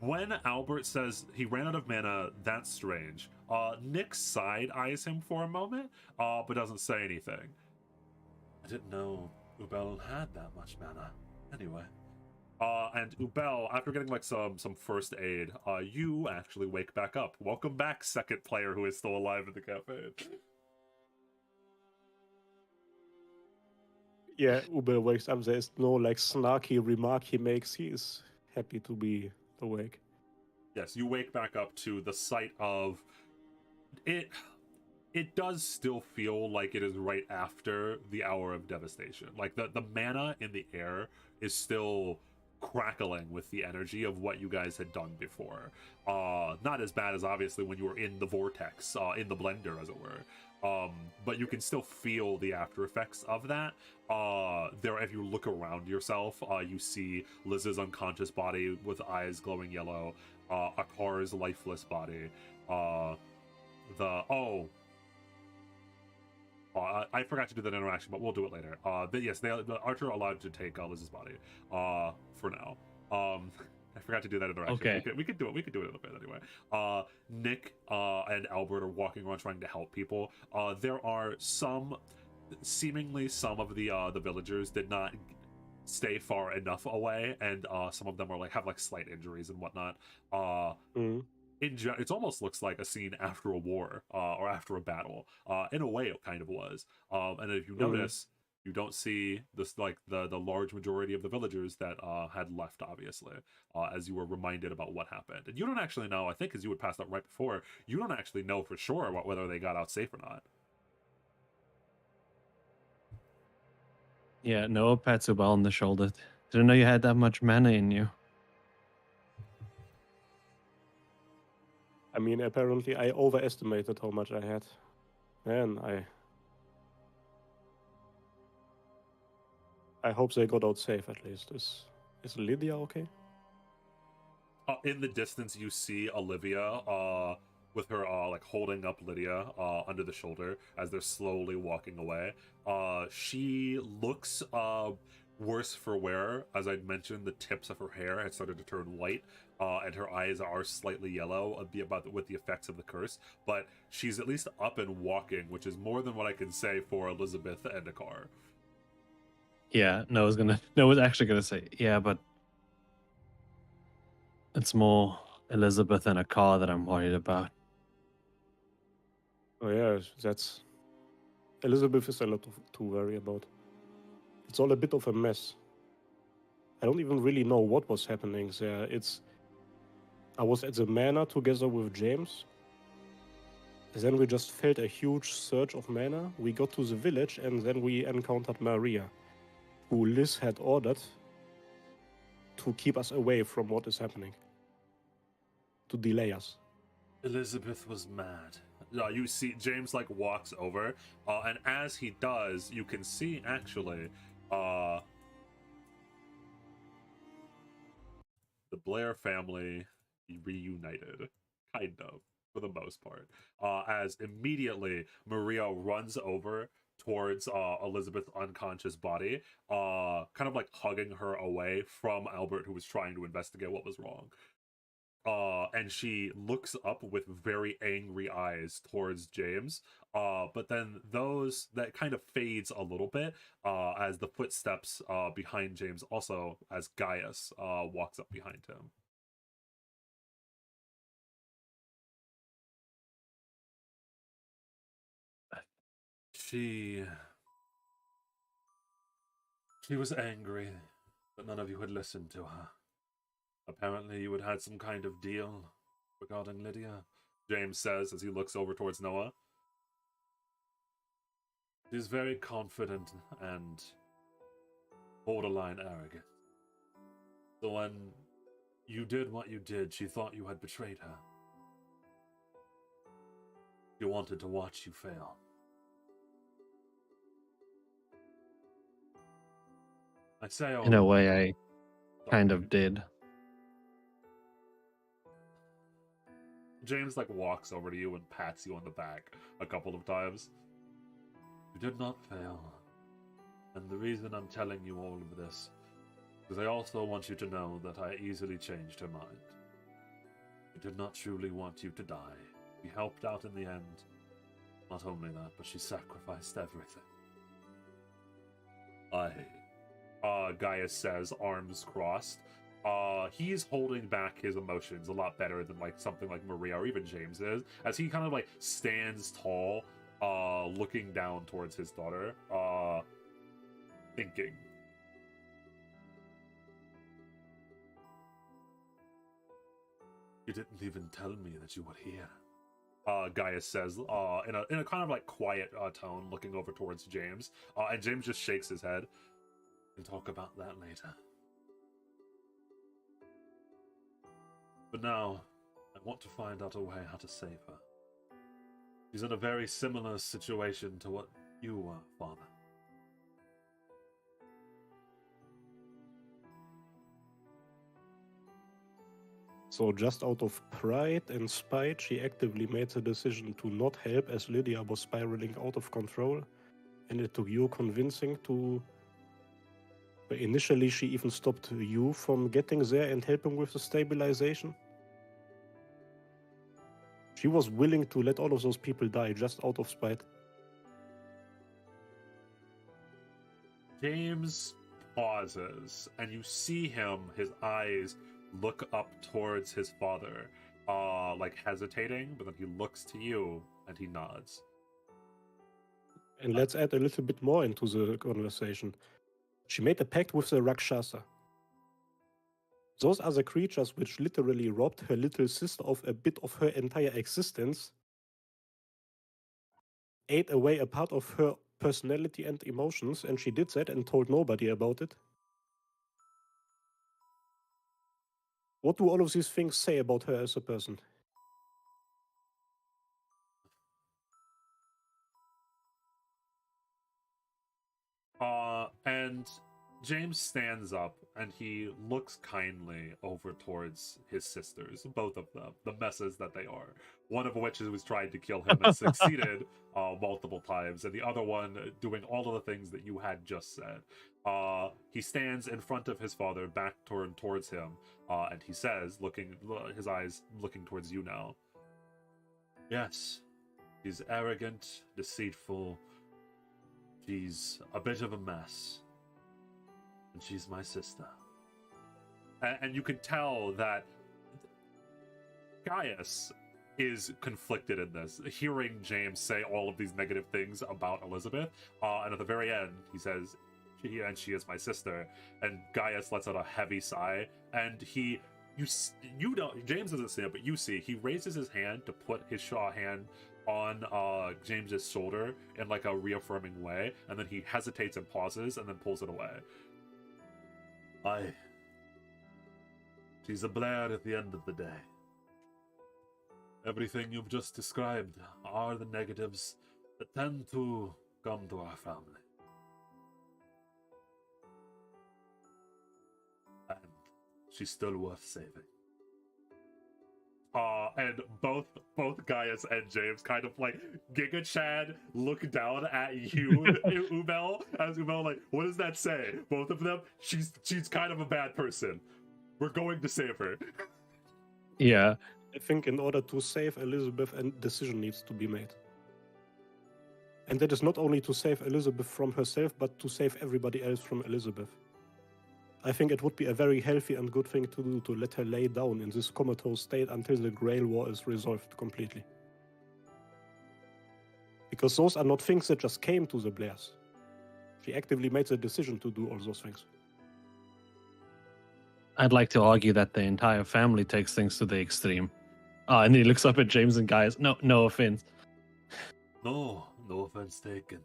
When Albert says he ran out of mana, that's strange. Nick side eyes him for a moment, but doesn't say anything. I didn't know Ubel had that much mana. Anyway. And Ubel, after getting like some first aid, you actually wake back up. Welcome back, second player who is still alive in the cafe. Yeah, Uber wakes up. There's no like snarky remark he makes. He is happy to be awake. Yes, you wake back up to the sight of it. It does still feel like it is right after the hour of devastation. Like the mana in the air is still crackling with the energy of what you guys had done before. Not as bad as obviously when you were in the vortex, in the blender, as it were. But you can still feel the after effects of that. There, if you look around yourself, you see Liz's unconscious body with eyes glowing yellow, Akar's lifeless body, I forgot to do that interaction, but we'll do it later. Yes, the Archer allowed to take Liz's body. For now. I forgot to do that interaction. Okay. We could do it. We could do it in a bit anyway. Nick and Albert are walking around trying to help people. There are seemingly some of the villagers did not stay far enough away, and some of them are have slight injuries and whatnot. It almost looks like a scene after a war or after a battle. In a way, it kind of was. And if you notice, you don't see this the large majority of the villagers that had left, obviously, as you were reminded about what happened. And you don't actually know. I think because you had passed out right before, you don't actually know for sure whether they got out safe or not. Yeah, Noah pats Ubal on the shoulder. Didn't know you had that much mana in you. I mean, apparently I overestimated how much I had. Man, I hope they got out safe at least. Is Lydia okay? In the distance, you see Olivia with her holding up Lydia under the shoulder as they're slowly walking away. She looks worse for wear. As I'd mentioned, the tips of her hair had started to turn white, and her eyes are slightly yellow with the effects of the curse. But she's at least up and walking, which is more than what I can say for Elizabeth and Akar. Yeah, Noah's actually gonna say, yeah, but it's more Elizabeth and Akar that I'm worried about. Oh yeah, that's Elizabeth is a lot to worry about. It's all a bit of a mess. I don't even really know what was happening there. I was at the manor together with James. Then we just felt a huge surge of mana. We got to the village and then we encountered Maria, who Liz had ordered to keep us away from what is happening. To delay us. Elizabeth was mad. You see James walks over, and as he does, you can see actually the Blair family reunited, kind of, for the most part. As immediately Maria runs over towards Elizabeth's unconscious body, kind of hugging her away from Albert, who was trying to investigate what was wrong. And she looks up with very angry eyes towards James. But then that kind of fades a little bit as the footsteps behind James, also as Gaius walks up behind him. She was angry that none of you had listened to her. Apparently you had had some kind of deal regarding Lydia, James says as he looks over towards Noah. She's very confident and borderline arrogant. So when you did what you did, she thought you had betrayed her. She wanted to watch you fail. I say In a way, I kind of did. James walks over to you and pats you on the back a couple of times. You did not fail. And the reason I'm telling you all of this is I also want you to know that I easily changed her mind. She did not truly want you to die. She helped out in the end. Not only that, but she sacrificed everything. Gaius says, arms crossed. He's holding back his emotions a lot better than like something like Maria or even James is, as he kind of like stands tall, looking down towards his daughter, thinking. You didn't even tell me that you were here. Gaius says, in a kind of like quiet tone, looking over towards James, and James just shakes his head. We'll talk about that later. But now, I want to find out a way how to save her. She's in a very similar situation to what you were, Father. So just out of pride and spite, she actively made the decision to not help as Lydia was spiraling out of control. And it took you convincing to... But initially she even stopped you from getting there and helping with the stabilization. She was willing to let all of those people die just out of spite. James pauses, and you see him, his eyes look up towards his father, like hesitating, but then he looks to you and he nods. And let's add a little bit more into the conversation. She made a pact with the Rakshasa. Those are the creatures which literally robbed her little sister of a bit of her entire existence, ate away a part of her personality and emotions, and she did that and told nobody about it. What do all of these things say about her as a person? And James stands up and he looks kindly over towards his sisters, both of them, the messes that they are. One of which was trying to kill him and succeeded multiple times, and the other one doing all of the things that you had just said. He stands in front of his father, back towards him, and he says, his eyes looking towards you now. Yes, he's arrogant, deceitful. She's a bit of a mess. And she's my sister. And you can tell that Gaius is conflicted in this, hearing James say all of these negative things about Elizabeth. And at the very end, he says, she is my sister. And Gaius lets out a heavy sigh. And you don't, James doesn't see it, but you see, he raises his hand to put his hand on James's shoulder in like a reaffirming way, and then he hesitates and pauses and then pulls it away. She's a Blair at the end of the day. Everything you've just described are the negatives that tend to come to our family. And she's still worth saving. And both Gaius and James kind of like Giga Chad look down at you, Umel, as Umel like, what does that say? Both of them, she's kind of a bad person. We're going to save her. Yeah. I think in order to save Elizabeth, a decision needs to be made. And that is not only to save Elizabeth from herself, but to save everybody else from Elizabeth. I think it would be a very healthy and good thing to do, to let her lay down in this comatose state until the Grail War is resolved completely. Because those are not things that just came to the Blairs. She actively made the decision to do all those things. I'd like to argue that the entire family takes things to the extreme. And he looks up at James and Gaius. No offense. No offense taken.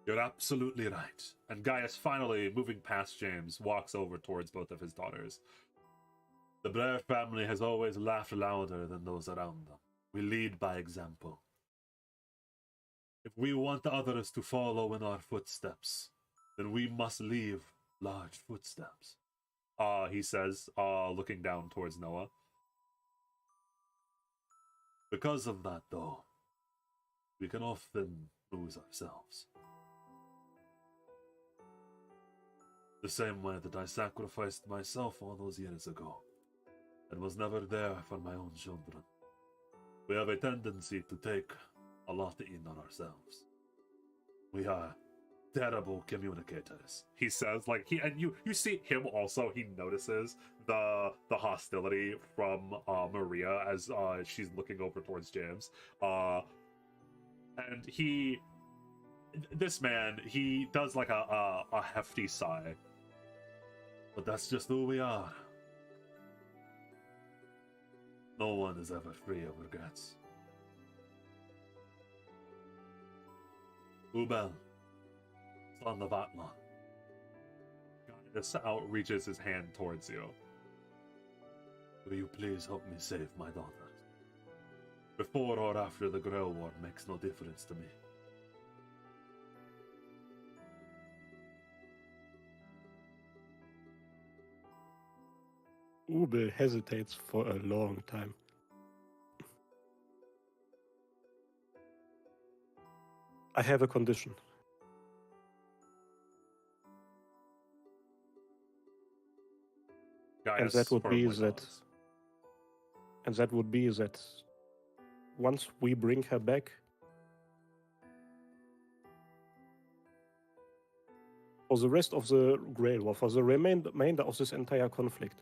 You're absolutely right. And Gaius, finally moving past James, walks over towards both of his daughters. The Blair family has always laughed louder than those around them. We lead by example. If we want others to follow in our footsteps, then we must leave large footsteps. He says, looking down towards Noah. Because of that, though, we can often lose ourselves. The same way that I sacrificed myself all those years ago, and was never there for my own children. We have a tendency to take a lot in on ourselves. We are terrible communicators. He says, like you see him also. He notices the hostility from Maria as she's looking over towards James. And this man, he does like a hefty sigh. But that's just who we are. No one is ever free of regrets. Ubel, son of Atlan. Gaius outreaches his hand towards you. Will you please help me save my daughter? Before or after the Grail War makes no difference to me. Ubel hesitates for a long time. I have a condition. Gaius that would be firmly that- nods. And that would be that once we bring her back, for the rest of the Grail War, for the remainder of this entire conflict,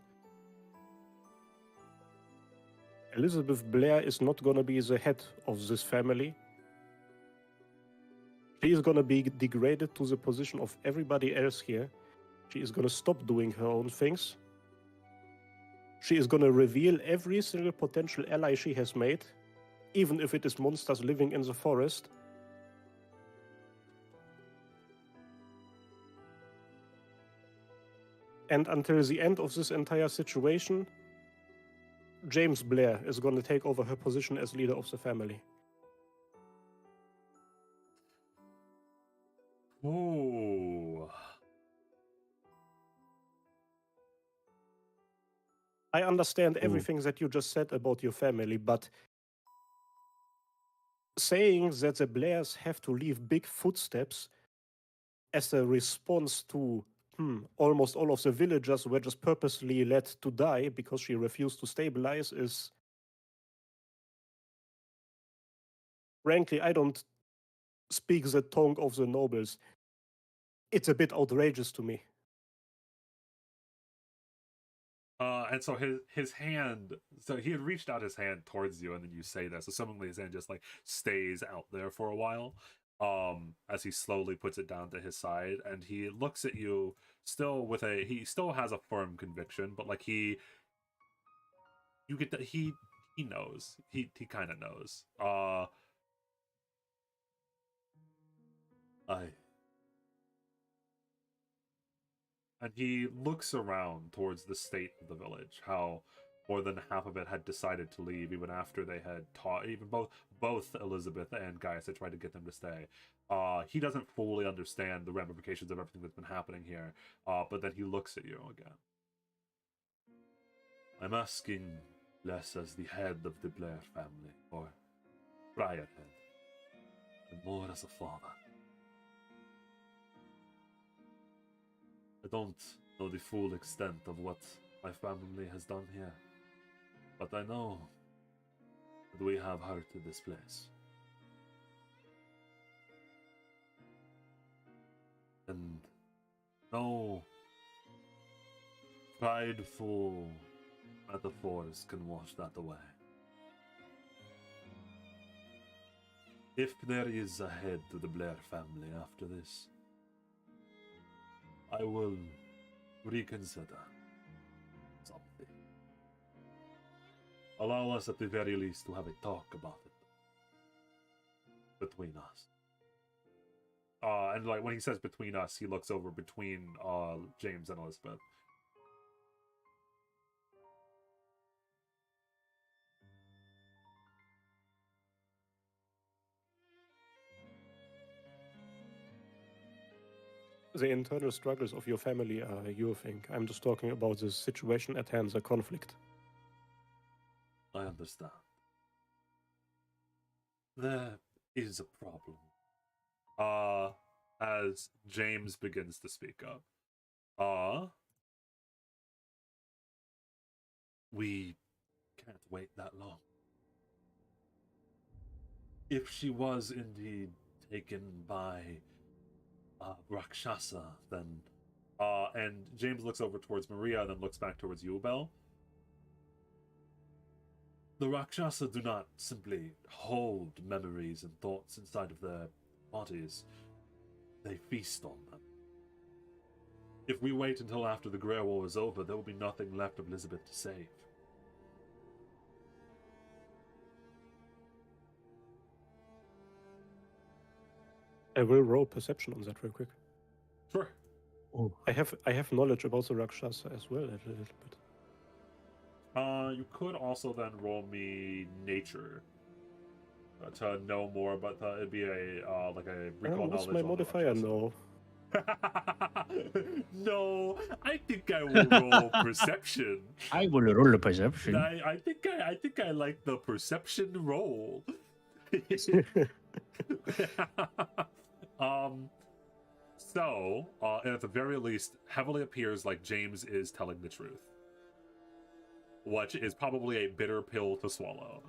Elizabeth Blair is not going to be the head of this family. She is going to be degraded to the position of everybody else here. She is going to stop doing her own things. She is going to reveal every single potential ally she has made, even if it is monsters living in the forest. And until the end of this entire situation, James Blair is going to take over her position as leader of the family. Ooh. I understand everything that you just said about your family, but saying that the Blairs have to leave big footsteps as a response to almost all of the villagers were just purposely let to die because she refused to stabilize is... Frankly, I don't speak the tongue of the nobles. It's a bit outrageous to me. And so his hand, so he had reached out his hand towards you, and then you say this. So suddenly his hand just like stays out there for a while, as he slowly puts it down to his side, and he looks at you still with he still has a firm conviction, but like you get that he knows, he kind of knows. And he looks around towards the state of the village, how more than half of it had decided to leave even after they had taught, even both Elizabeth and Gaius had tried to get them to stay. He doesn't fully understand the ramifications of everything that's been happening here, but then he looks at you again. I'm asking less as the head of the Blair family, or prior head, and more as a father. I don't know the full extent of what my family has done here, but I know that we have hurted this place. And no prideful metaphors can wash that away. If there is a head to the Blair family after this, I will reconsider something. Allow us at the very least to have a talk about it between us. And like when he says between us, he looks over between James and Elizabeth. The internal struggles of your family are your thing. I'm just talking about the situation at hand, the conflict. I understand. There is a problem. As James begins to speak up. We can't wait that long. If she was indeed taken by Rakshasa, then. And James looks over towards Maria, then looks back towards you, Bell. The Rakshasa do not simply hold memories and thoughts inside of their bodies. They feast on them. If we wait until after the Grey War is over, there will be nothing left of Elizabeth to save. I will roll perception on that real quick. Sure. Oh. I have knowledge about the Rakshasa as well a little bit. You could also then roll me nature to know more about the. It'd be a like a recall What's knowledge. my on the modifier? Rakshasa. No. No, I think I will roll perception. I will roll a perception. I think I like the perception roll. So, and at the very least, heavily appears like James is telling the truth, which is probably a bitter pill to swallow.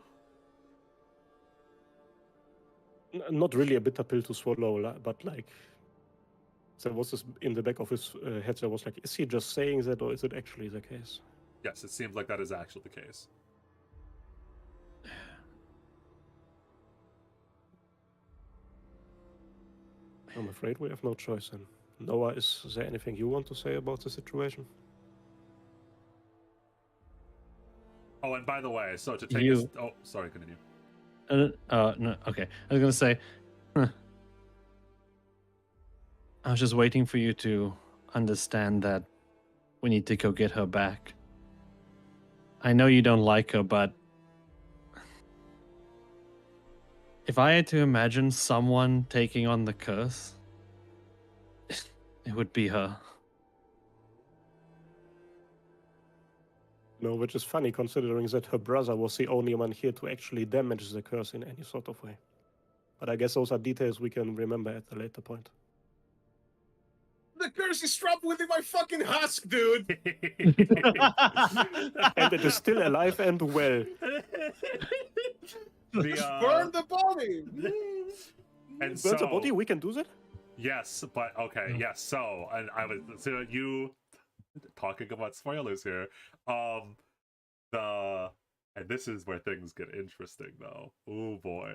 Not really a bitter pill to swallow, but like there was this in the back of his head. There was like, is he just saying that, or is it actually the case? Yes, it seems like that is actually the case. I'm afraid we have no choice. And Noah, is there anything you want to say about the situation? Oh, and by the way, so to take You- oh, sorry, continue. No, okay. I was gonna say, I was just waiting for you to understand that we need to go get her back. I know you don't like her, but if I had to imagine someone taking on the curse, it would be her. No, which is funny considering that her brother was the only one here to actually damage the curse in any sort of way. But I guess those are details we can remember at a later point. The curse is trapped within my fucking husk, dude. And it is still alive and well. Burn the body. And Burn so, the body, we can do that? yes, but okay, yes. So, and I was so you talking about spoilers here. And this is where things get interesting, though. Oh boy.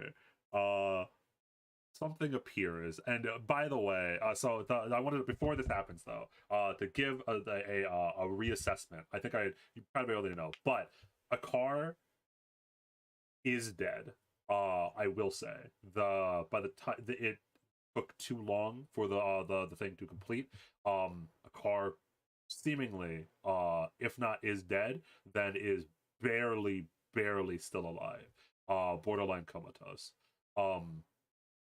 Something appears, and by the way, so I wanted before this happens though, to give a reassessment. I think you probably already know, but a car is dead. I will say by the time it took too long for the thing to complete. A car seemingly, if not is dead, then is barely still alive. Borderline comatose.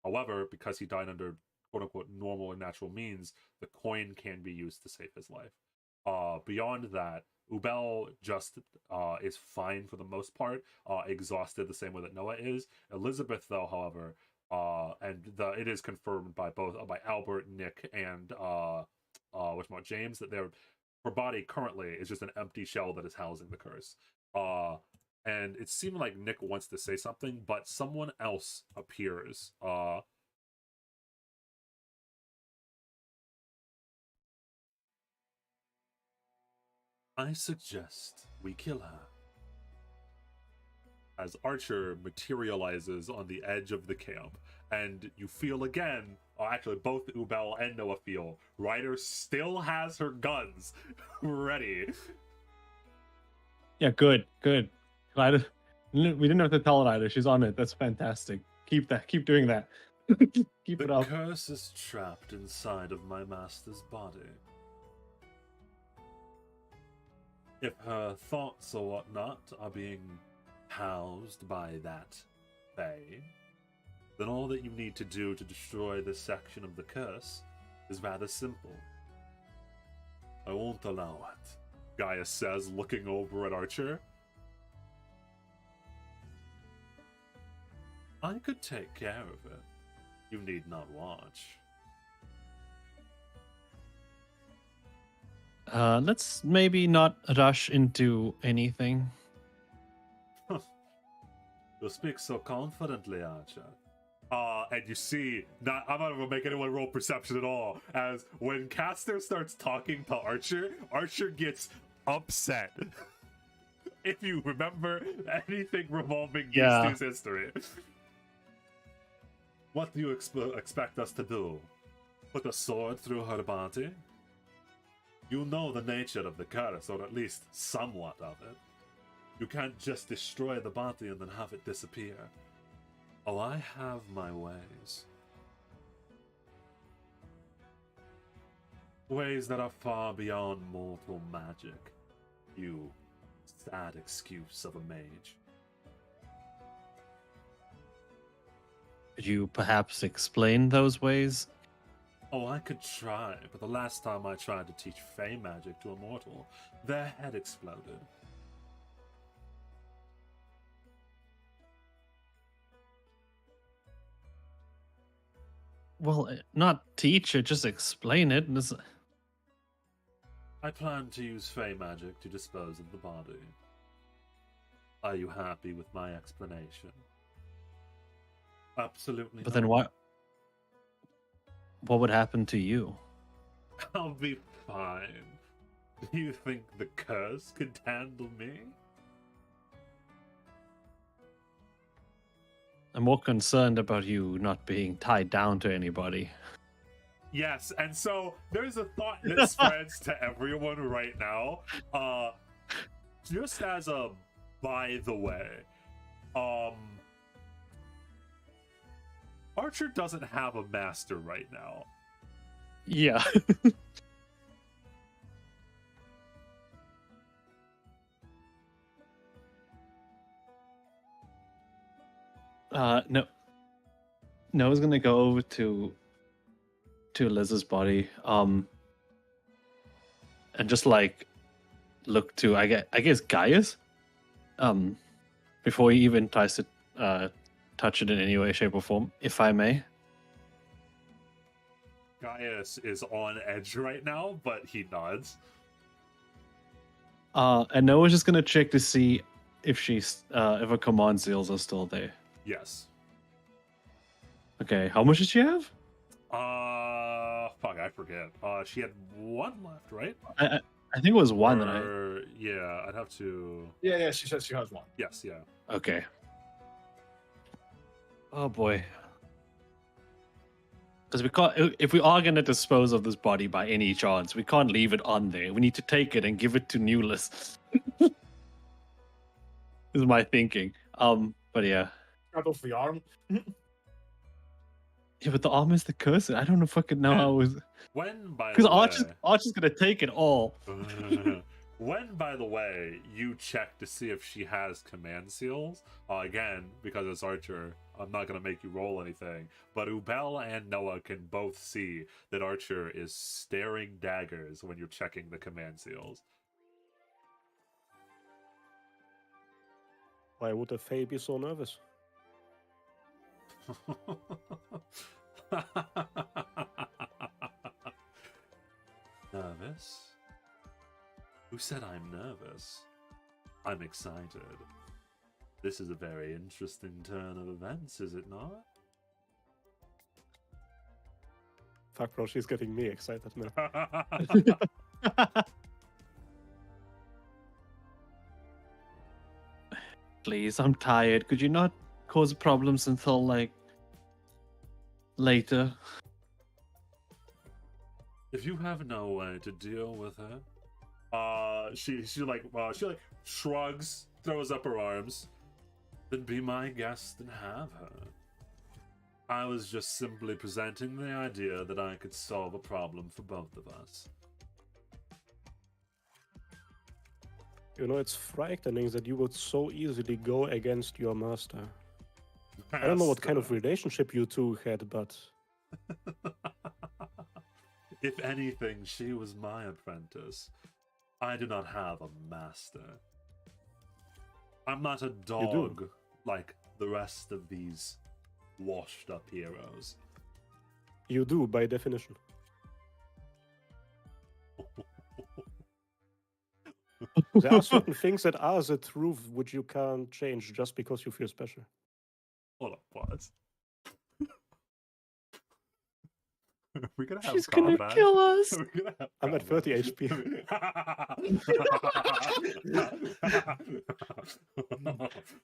However, because he died under quote-unquote normal and natural means, the coin can be used to save his life. Beyond that, Ubel just is fine for the most part, exhausted the same way that Noah is. Elizabeth, though, however, it is confirmed by both by Albert, Nick, and James that her body currently is just an empty shell that is housing the curse. And it seemed like Nick wants to say something, but someone else appears. I suggest we kill her. As Archer materializes on the edge of the camp, and you feel again, actually both Ubel and Noah feel, Ryder still has her guns ready. Yeah, good. Ryder, we didn't have to tell Ryder. She's on it. That's fantastic. Keep doing that. Keep it The up. curse is trapped inside of my master's body. If her thoughts or whatnot are being housed by that Fae, then all that you need to do to destroy this section of the curse is rather simple. I won't allow it, Gaia says, looking over at Archer. I could take care of it. You need not watch. Let's maybe not rush into anything. You speak so confidently, Archer. And you see, I'm not gonna make anyone roll perception at all. As when Caster starts talking to Archer, Archer gets upset. If you remember anything revolving Yeah. these two's history. What do you expect us to do? Put a sword through her body? You know the nature of the curse, or at least somewhat of it. You can't just destroy the body and then have it disappear. Oh, I have my ways. Ways that are far beyond mortal magic. You sad excuse of a mage. Could you perhaps explain those ways? Oh, I could try, but the last time I tried to teach Fey magic to a mortal, their head exploded. Well, not teach it, just explain it. I plan to use Fey magic to dispose of the body. Are you happy with my explanation? Absolutely But not. then what would happen to you? I'll be fine. Do you think the curse could handle me? I'm more concerned about you not being tied down to anybody. Yes, and so there's a thought that spreads to everyone right now. Just as a by the way, Archer doesn't have a master right now. Yeah. No. Noah's gonna go over to Liz's body, and just like look to I guess Gaius, before he even tries to touch it in any way, shape, or form, if I may. Gaius is on edge right now, but he nods. And Noah's just gonna check to see if she's if her command seals are still there. Yes. Okay, how much does she have? Fuck, I forget. She had one left, right? I think it was one. Yeah, I'd have to. Yeah, she says she has one. Yes, yeah. Okay. Oh boy. Because we can't. If we are going to dispose of this body by any chance, we can't leave it on there. We need to take it and give it to Newless. Is my thinking. But yeah. Cut off the arm. Yeah, but the arm is the curse. I don't fucking know how it was. When, by Because the way, Archer's gonna take it all. when, by the way, you check to see if she has command seals, again, because it's Archer, I'm not going to make you roll anything, but Ubel and Noah can both see that Archer is staring daggers when you're checking the command seals. Why would a Fae be so nervous? Nervous? Who said I'm nervous? I'm excited. This is a very interesting turn of events, is it not? Fuck, bro, she's getting me excited, man. Please, I'm tired. Could you not cause problems until like later? If you have no way to deal with her, she shrugs, throws up her arms. Then be my guest and have her. I was just simply presenting the idea that I could solve a problem for both of us. You know, it's frightening that you would so easily go against your master. I don't know what kind of relationship you two had, but... If anything, she was my apprentice. I do not have a master. I'm not a dog like the rest of these washed-up heroes. You do, by definition. There are certain things that are the truth which you can't change just because you feel special. Hold up, pause. We're gonna have She's gonna combat. kill us. We're gonna have I'm at combat. 30 HP.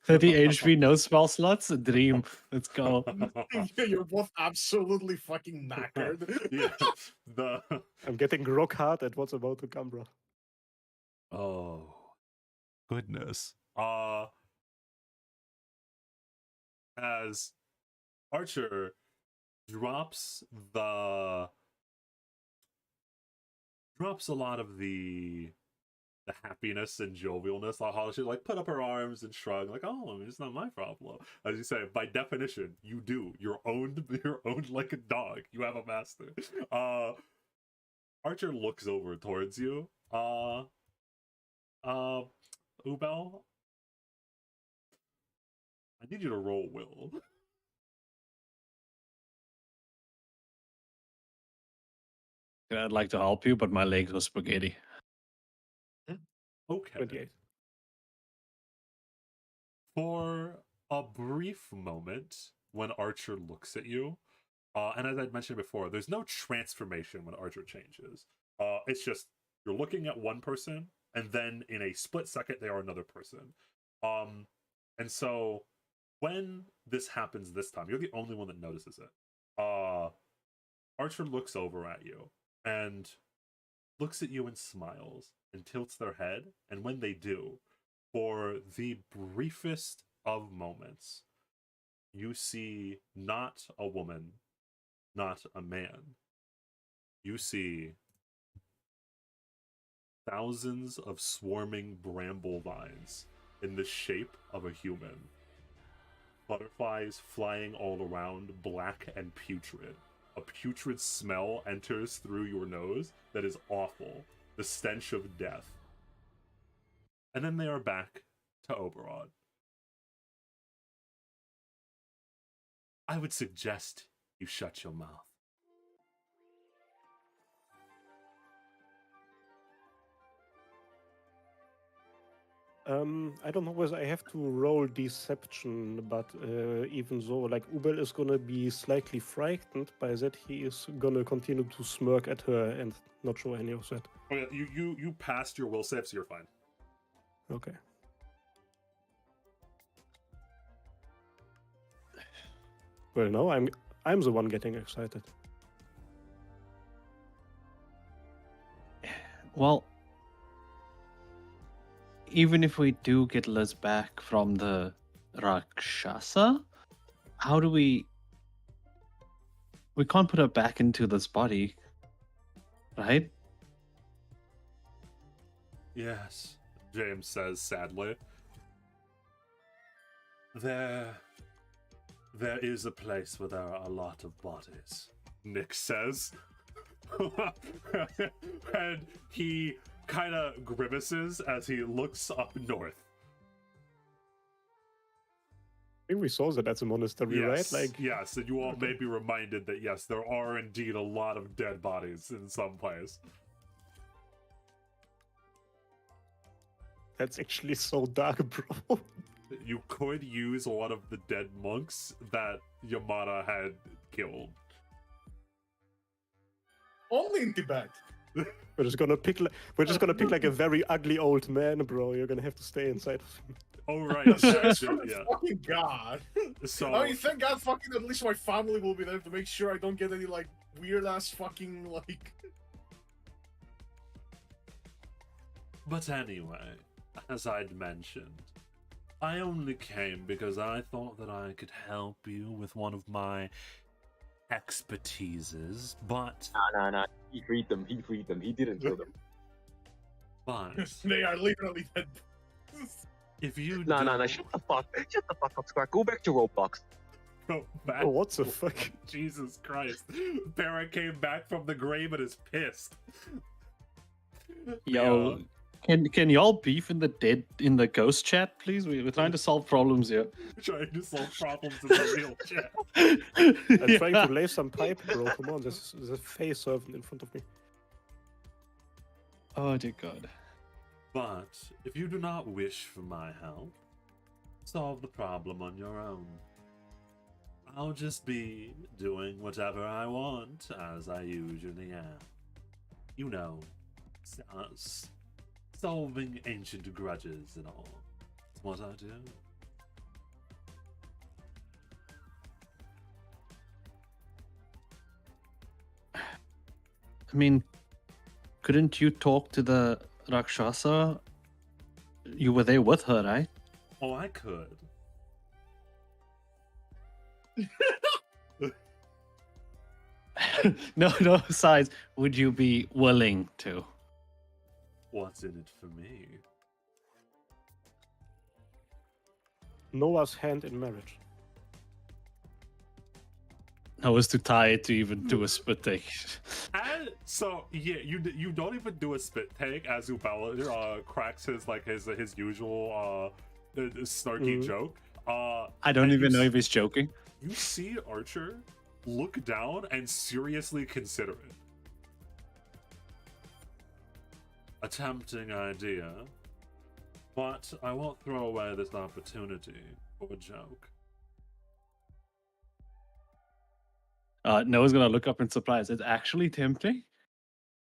30 HP, no spell slots, a dream. Let's go. You're both absolutely fucking knackered. Yeah. The I'm getting rock hard at what's about to come, bro. oh goodness. As Archer drops a lot of the happiness and jovialness. How she like put up her arms and shrug, like, "Oh, it's not my problem." As you say, by definition, you do. You're owned. You're owned like a dog. You have a master. Archer looks over towards you. Ubel, I need you to roll will. I'd like to help you, but my legs are spaghetti. Okay. 28. For a brief moment, when Archer looks at you, and as I'd mentioned before, there's no transformation when Archer changes. It's just you're looking at one person, and then in a split second, they are another person. And so when this happens this time, you're the only one that notices it. Archer looks over at you and looks at you and smiles and tilts their head. And when they do, for the briefest of moments, you see not a woman, not a man. You see thousands of swarming bramble vines in the shape of a human. Butterflies flying all around, black and putrid. A putrid smell enters through your nose that is awful. The stench of death. And then they are back to Oberod. I would suggest you shut your mouth. I don't know whether I have to roll deception, but even so, like Ubel is gonna be slightly frightened by that. He is gonna continue to smirk at her and not show any of that. Oh yeah, you passed your will save, so you're fine. Okay. Well, no, I'm the one getting excited. Well, even if we do get Liz back from the Rakshasa, how do we can't put her back into this body, right? Yes, James says sadly. There is a place where there are a lot of bodies, Nick says. And he kind of grimaces as he looks up north. I think we saw that at the monastery, Yes, right? Like, yes, and you all Okay. may be reminded that yes, there are indeed a lot of dead bodies in some place. that's actually so dark, bro. You could use one of the dead monks that Yamada had killed. Only in Tibet. We're just gonna pick like a very ugly old man, bro. You're gonna have to stay inside of him. Oh right, yeah, yeah. Fucking God. So I mean, thank God fucking at least my family will be there to make sure I don't get any, like, weird-ass fucking, like... But anyway, as I'd mentioned, I only came because I thought that I could help you with one of my expertises, but Nah. He freed them. He didn't kill them. They are literally dead. If you Nah. Shut the fuck up, Square. Go back to Roblox. go back, Oh, what the fuck? Jesus Christ! Barrett came back from the grave and is pissed. Yo, can y'all beef in the ghost chat, please? We're trying to solve problems here. Trying to solve problems in the real chat. I'm trying to lay some pipe, bro. Come on, there's a face servant in front of me. Oh dear God. But if you do not wish for my help, solve the problem on your own. I'll just be doing whatever I want, as I usually am. You know, solving ancient grudges and all. It's what I do. I mean, couldn't you talk to the Rakshasa? You were there with her, right? Oh, I could. No, besides, would you be willing to? What's in it for me? Noah's hand in marriage. I was too tired to even do a spit take. And so yeah, you don't even do a spit take as Ubella cracks his usual snarky joke. I don't and even you know s- if he's joking. You see Archer look down and seriously consider it. A tempting idea, but I won't throw away this opportunity for a joke. Noah's gonna look up in surprise. It's actually tempting.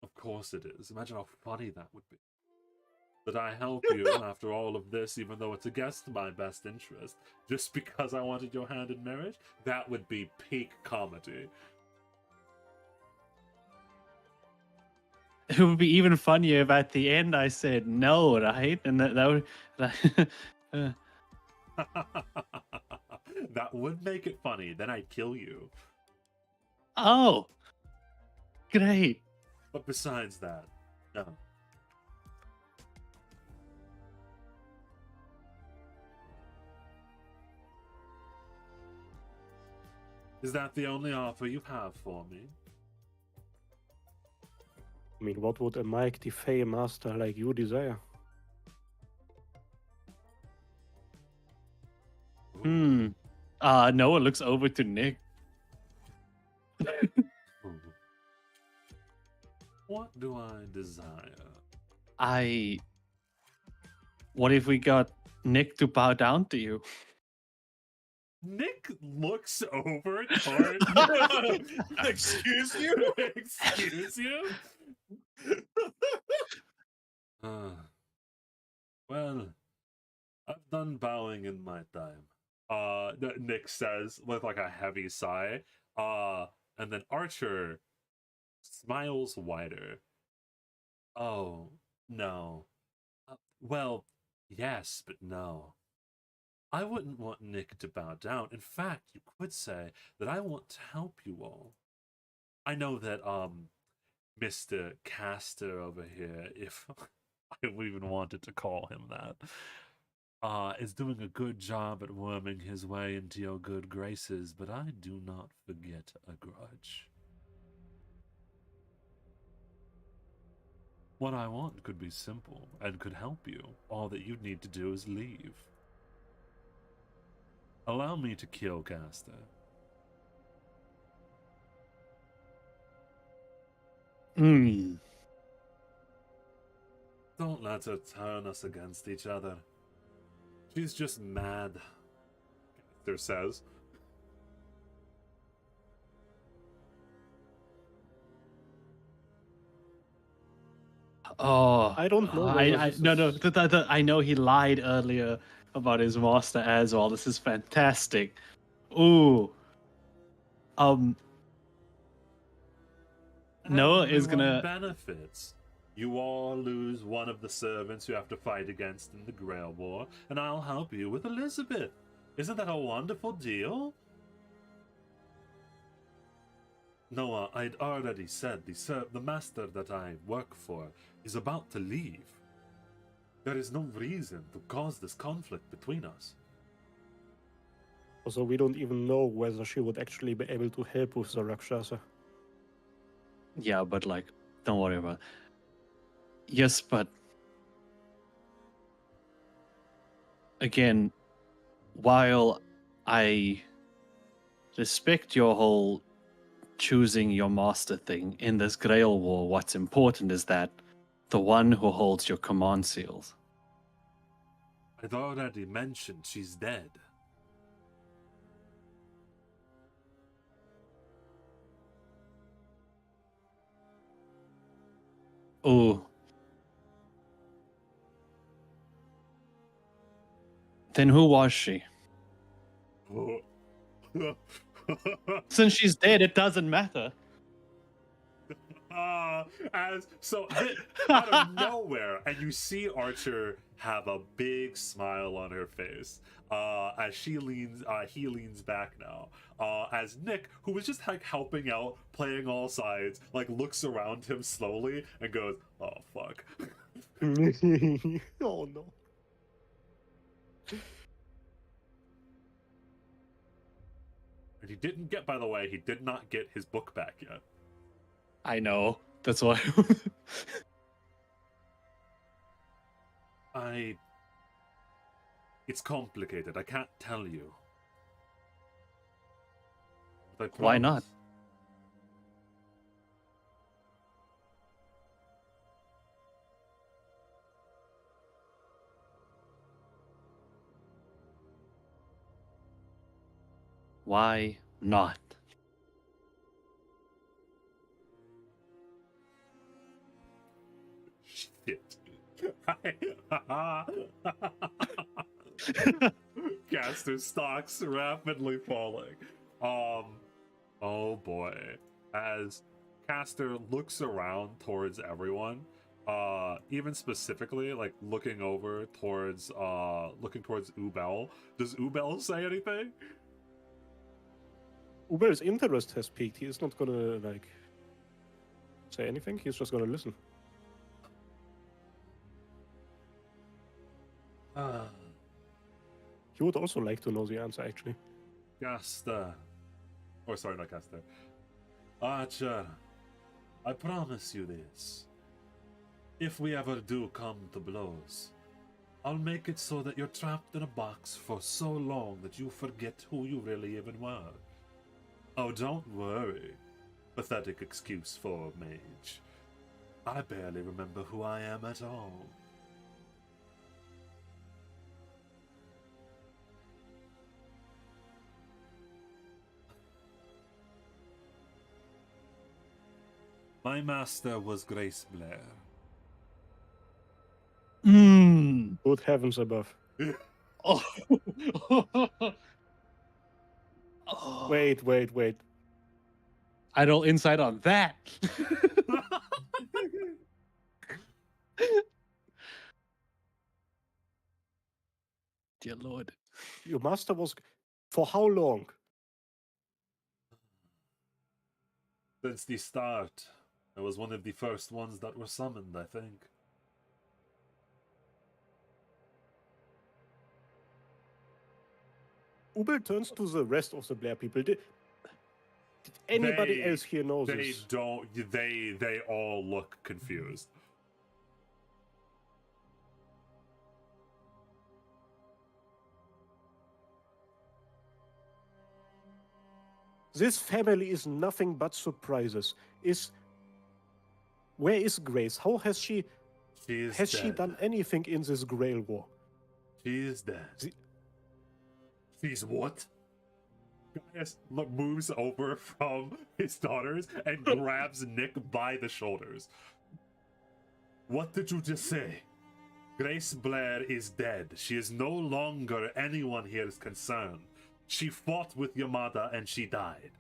Of course it is. Imagine how funny that would be. That I help you after all of this, even though it's against my best interest, just because I wanted your hand in marriage? That would be peak comedy. It would be even funnier if at the end I said no, right? And that would. That would make it funny. Then I'd kill you. Oh, great. But besides that, no. Is that the only offer you have for me? I mean, what would a mighty Fey master like you desire? Hmm. Noah looks over to Nick. Ooh. What do I desire? What if we got Nick to bow down to you? Nick looks over toward. Excuse you? Excuse you? Well, I've done bowing in my time. Nick says with like a heavy sigh. And then Archer smiles wider. Oh, no. Well, yes, but no. I wouldn't want Nick to bow down. In fact, you could say that I want to help you all. I know that Mr. Caster over here, if I even wanted to call him that, is doing a good job at worming his way into your good graces, but I do not forget a grudge. What I want could be simple and could help you. All that you'd need to do is leave. Allow me to kill Caster. Hmm. Don't let her turn us against each other. She's just mad, Caster says. Oh, I don't know whether I this no no. is- I know he lied earlier about his master as well. This is fantastic. Ooh. Noah is Everyone gonna. benefits. You all lose one of the servants you have to fight against in the Grail War, and I'll help you with Elizabeth. Isn't that a wonderful deal? Noah, I'd already said the master that I work for is about to leave. There is no reason to cause this conflict between us. So we don't even know whether she would actually be able to help with the Rakshasa. Yeah, but like, don't worry about it. Yes, but again, while I respect your whole choosing your master thing in this Grail War, what's important is that the one who holds your command seals. I'd already mentioned she's dead. Oh. Then who was she? Since she's dead, it doesn't matter. Out of nowhere, and you see Archer have a big smile on her face as he leans back now. As Nick, who was just like helping out, playing all sides, like looks around him slowly and goes, "Oh fuck." Oh no. And he didn't get, by the way, he did not get his book back yet. I know. That's why. It's complicated. I can't tell you. But I Why not? promise. Why not? Shit. Caster stocks rapidly falling. Oh boy. As Caster looks around towards everyone, even specifically like looking towards Ubel. Does Ubel say anything? Uber's interest has peaked. He is not gonna like say anything. He's just gonna listen. He would also like to know the answer, actually. Caster. Or sorry, not Caster. Archer, I promise you this. If we ever do come to blows, I'll make it so that you're trapped in a box for so long that you forget who you really even were. Oh, don't worry. Pathetic excuse for a mage. I barely remember who I am at all. My master was Grace Blair. Mm. Good heavens above. Oh. Wait. I don't insight on that. Dear Lord. Your master was... For how long? Since the start, I was one of the first ones that were summoned, I think. Ubel turns to the rest of the Blair people. Did anybody else here know They this? don't. They all look confused. This family is nothing but surprises. Where is Grace? How has she... Has she done anything in this Grail War? She is dead. She's what? Gaius moves over from his daughters and grabs Nick by the shoulders. What did you just say? Grace Blair is dead. She is no longer anyone here's concern. She fought with Yamada and she died.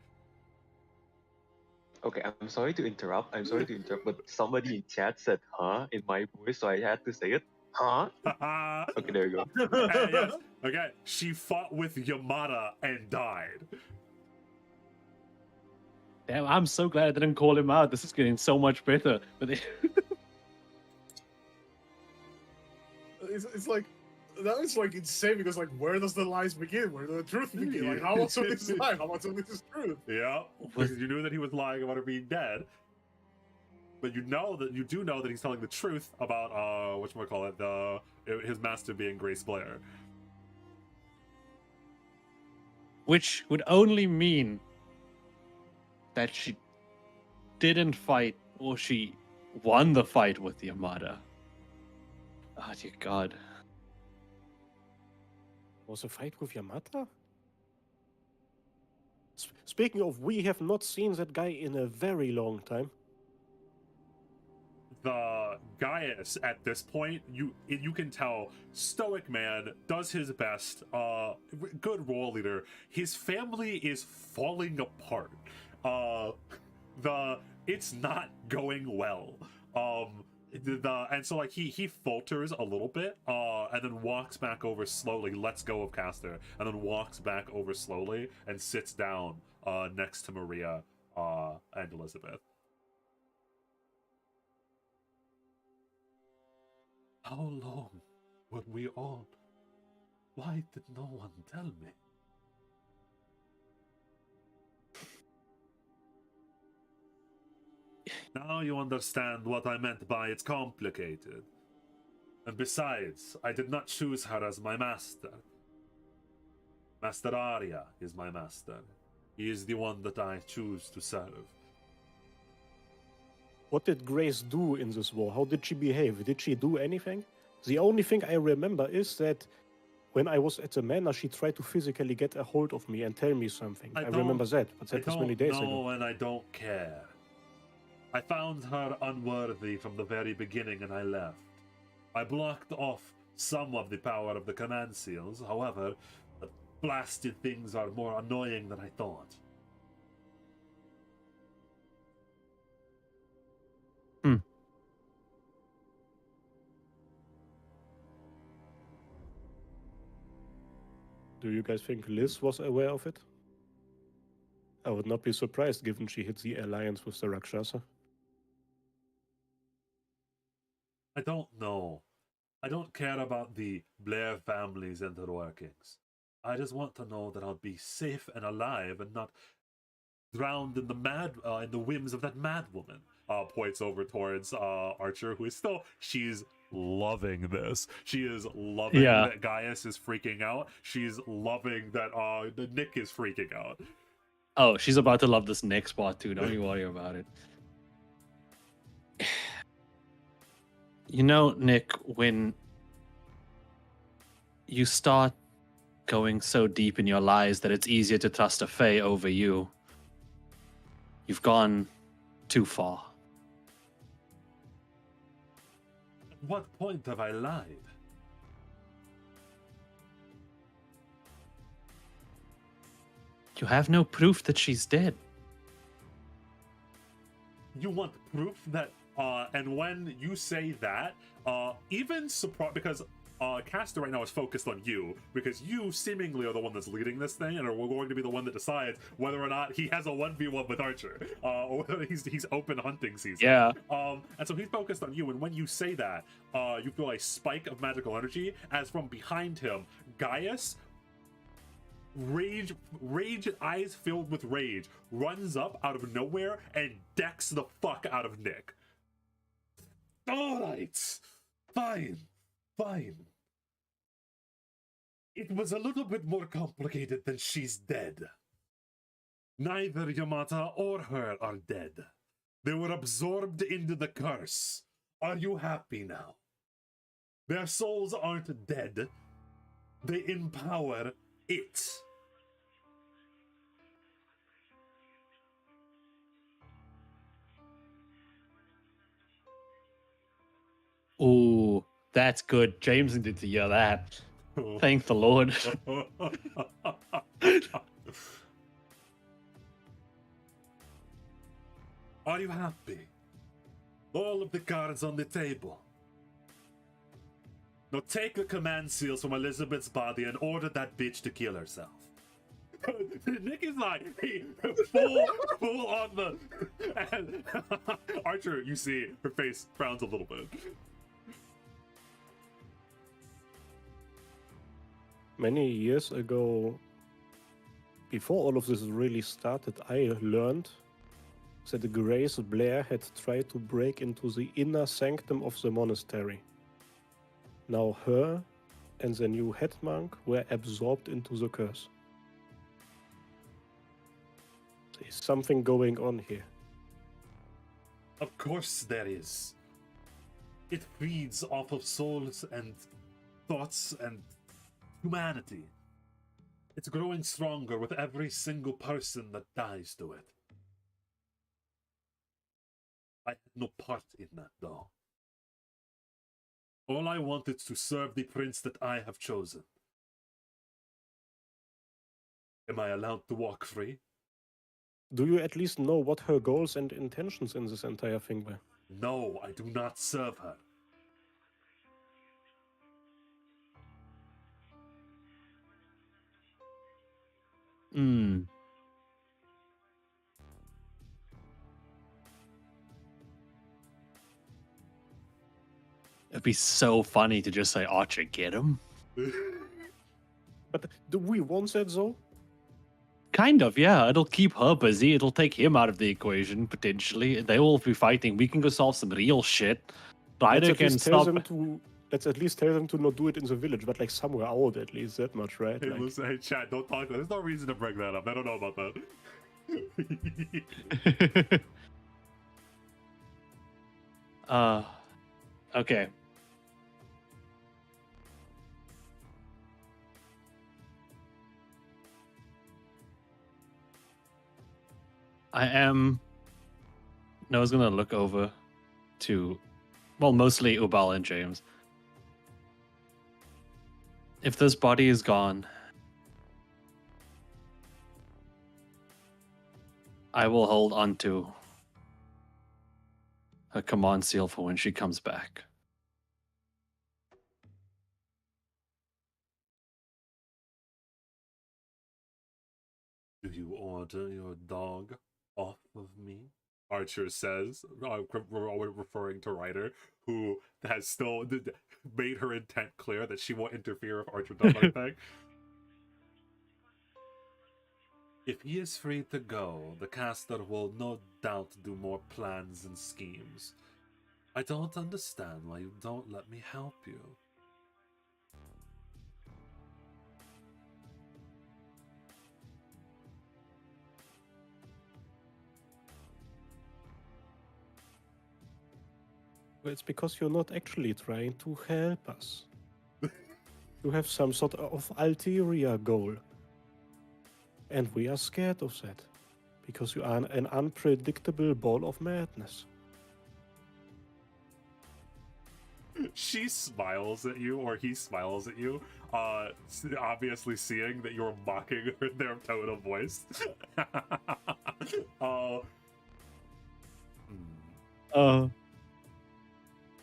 Okay, I'm sorry to interrupt. But somebody in chat said "huh" in my voice, so I had to say it. Huh? Okay, there you go. Yes. Okay, she fought with Yamada and died. Damn, I'm so glad I didn't call him out. This is getting so much better. But It's like that is like insane because like where does the lies begin? Where does the truth begin? Like how much of this is lie? How much of this is truth? Yeah, because you knew that he was lying about her being dead, but you do know that he's telling the truth about whatchamacallit, his master being Grace Blair. which would only mean that she didn't fight or she won the fight with Yamada. Oh dear God. Was a fight with Yamada? Speaking of, we have not seen that guy in a very long time. the Gaius at this point, you can tell, stoic man, does his best, good role leader. His family is falling apart. It's not going well. And so like he falters a little bit, and then walks back over slowly, lets go of Castor, and then walks back over slowly and sits down next to Maria and Elizabeth. How long were we on? Why did no one tell me? Now you understand what I meant by it's complicated. And besides, I did not choose her as my master. Master Arya is my master. He is the one that I choose to serve. What did Grace do in this war? How did she behave? Did she do anything? The only thing I remember is that when I was at the manor, she tried to physically get a hold of me and tell me something. I remember that, but that was many days ago. I don't know, and I don't care. I found her unworthy from the very beginning and I left. I blocked off some of the power of the command seals. However, the blasted things are more annoying than I thought. Do you guys think Liz was aware of it? I would not be surprised given she hit the alliance with the Rakshasa. I don't know. I don't care about the Blair families and their workings. I just want to know that I'll be safe and alive and not drowned in the whims of that mad woman. Points over towards Archer, who is still, she's loving this. She is loving that Gaius is freaking out. She's loving that Nick is freaking out. Oh, she's about to love this next spot too. Don't you worry about it. You know, Nick, when you start going so deep in your lies that it's easier to trust a Fae over you, you've gone too far. At what point have I lied? You have no proof that she's dead. You want proof that, and when you say that, even surprise, because Castor right now is focused on you, because you seemingly are the one that's leading this thing, and are going to be the one that decides whether or not he has a 1v1 with Archer, or whether he's open hunting season. Yeah. And so he's focused on you, and when you say that, you feel a spike of magical energy, as from behind him, Gaius, rage, eyes filled with rage, runs up out of nowhere and decks the fuck out of Nick. Alright, fine. It was a little bit more complicated than she's dead. Neither Yamata or her are dead. They were absorbed into the curse. Are you happy now? Their souls aren't dead. They empower it. Ooh, that's good. James needed to hear that. Thank the Lord. Are you happy? All of the cards on the table. Now take the command seals from Elizabeth's body and order that bitch to kill herself. Nick is like, full on the... And Archer, you see, her face frowns a little bit. Many years ago, before all of this really started, I learned that Grace Blair had tried to break into the inner sanctum of the monastery. Now her and the new head monk were absorbed into the curse. There's something going on here. Of course there is. It feeds off of souls and thoughts and humanity. It's growing stronger with every single person that dies to it. I had no part in that, though. All I want is to serve the prince that I have chosen. Am I allowed to walk free? Do you at least know what her goals and intentions in this entire thing were? No, I do not serve her. Hmm. It'd be so funny to just say, Archer, get him. But do we want that though? Kind of, yeah. It'll keep her busy. It'll take him out of the equation, potentially. They will be fighting. We can go solve some real shit. Ryder Let's at can least tell stop. them to. Let's at least tell them to not do it in the village, but like somewhere out at least. That much, right? Hey, Like, listen, hey, chat, don't talk. There's no reason to bring that up. I don't know about that. Okay. Noah's gonna look over to, well, mostly Ubal and James. If this body is gone, I will hold on to her command seal for when she comes back. Do you order your dog off of me? Archer says, referring to Ryder, who has still made her intent clear that she won't interfere if Archer does anything. If he is free to go, the caster will no doubt do more plans and schemes. I don't understand why you don't let me help you. well, it's because you're not actually trying to help us. You have some sort of ulterior goal. And we are scared of that. Because you are an unpredictable ball of madness. She smiles at you, or he smiles at you, obviously seeing that you're mocking their tone of voice.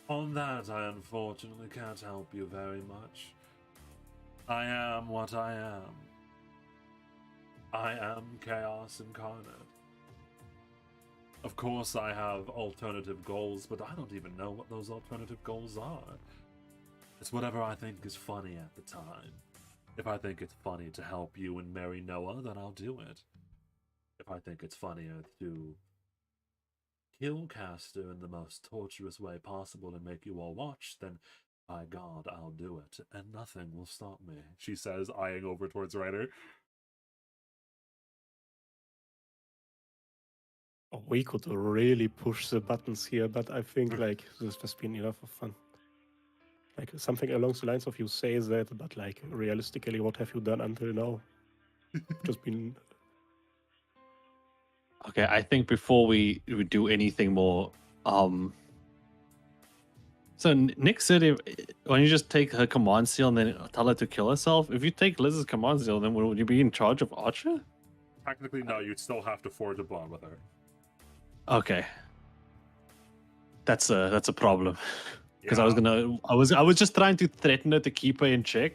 On that, I unfortunately can't help you very much. I am what I am. I am chaos incarnate. Of course, I have alternative goals, but I don't even know what those alternative goals are. It's whatever I think is funny at the time. If I think it's funny to help you and marry Noah, then I'll do it. If I think it's funnier to kill Castor in the most torturous way possible and make you all watch, then by God, I'll do it, and nothing will stop me, she says, eyeing over towards Ryder. We could really push the buttons here, but I think like this has been enough of fun. Like something along the lines of you say that, but like realistically, what have you done until now? Just been. Okay, I think before we do anything more, so Nick said, why don't you just take her command seal and then tell her to kill herself? If you take Liz's command seal, then would you be in charge of Archer? Technically, no, you'd still have to forge a bond with her. Okay, that's a problem. Because Yeah. I was just trying to threaten her to keep her in check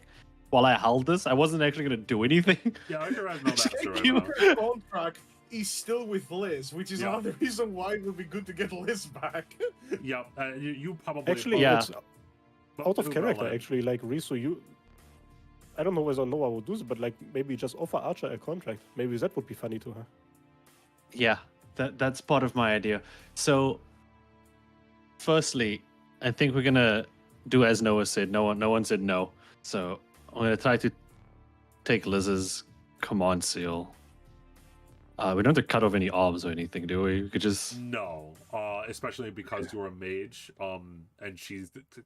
while I held this. I wasn't actually gonna do anything. Yeah, Archer has no master right You- now. Her contract is still with Liz, which is Yeah. another reason why it would be good to get Liz back. Yeah, you probably... Actually, Yeah. it's out of character, actually. Like, Risu, you. I don't know whether Noah would do this, but like maybe just offer Archer a contract. Maybe that would be funny to her. Yeah, that's part of my idea. So, firstly, I think we're gonna do as Noah said. No one said no. So I'm gonna try to take Liz's command seal. We don't have to cut off any arms or anything, do we? We could just. No, especially because you're a mage, and she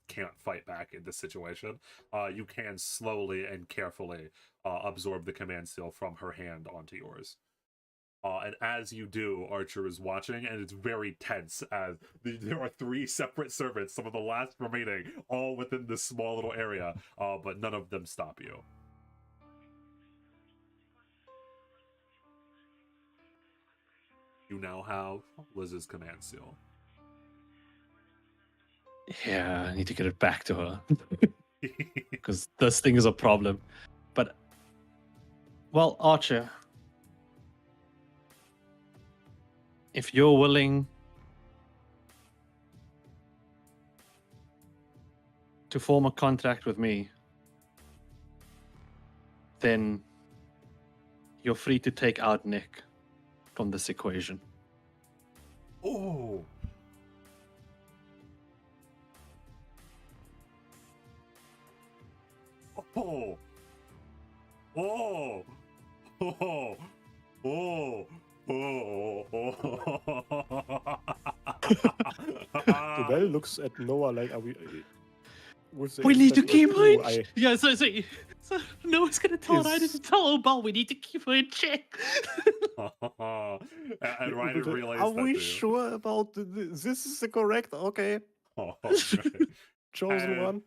can't fight back in this situation. You can slowly and carefully absorb the command seal from her hand onto yours. And as you do, Archer is watching, and it's very tense as there are 3 separate servants, some of the last remaining, all within this small little area, but none of them stop you. You now have Liz's command seal. Yeah, I need to get it back to her. Because this thing is a problem. But, well, Archer, if you're willing to form a contract with me, then you're free to take out Nick from this equation. Oh! Oh! Oh! Oh! Oh! Duvel looks at Noah like, are we... with the We need to impact keep of, her "Ooh, in check. Yeah, so Noah's gonna tell her I Is- didn't tell Obal we need to keep her in check. And Ryder realized Are that we too. sure about this is the correct? Okay, Oh, chosen And- one.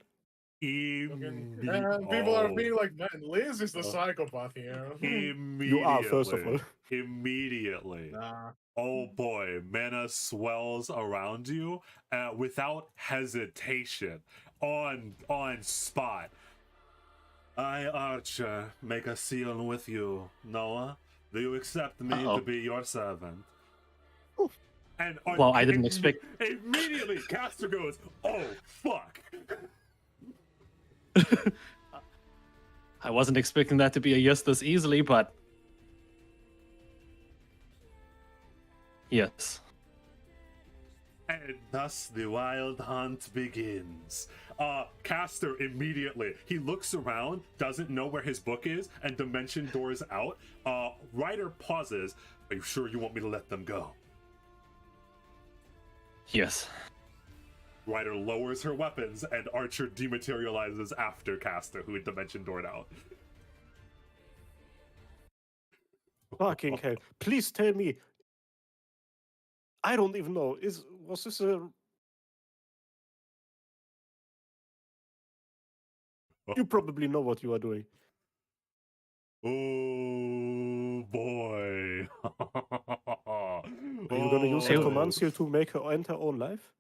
And people are being like, man, Liz is the psychopath here. Immediately. You are, first of all. Immediately. Nah. Oh boy, mana swells around you without hesitation. On spot. I, Archer, make a seal with you. Noah, do you accept me to be your servant? And Well, I didn't expect- Immediately, Caster goes, oh, fuck. I wasn't expecting that to be a yes this easily, but yes. And thus the wild hunt begins. Caster immediately, he looks around, doesn't know where his book is, and dimension doors out. Ryder pauses. Are you sure you want me to let them go? Yes. Ryder lowers her weapons, and Archer dematerializes after Caster, who had dimension doored out. Fucking hell! Please tell me. I don't even know. Was this a? You probably know what you are doing. Oh boy. Are you gonna use that Oh. command seal to make her end her own life?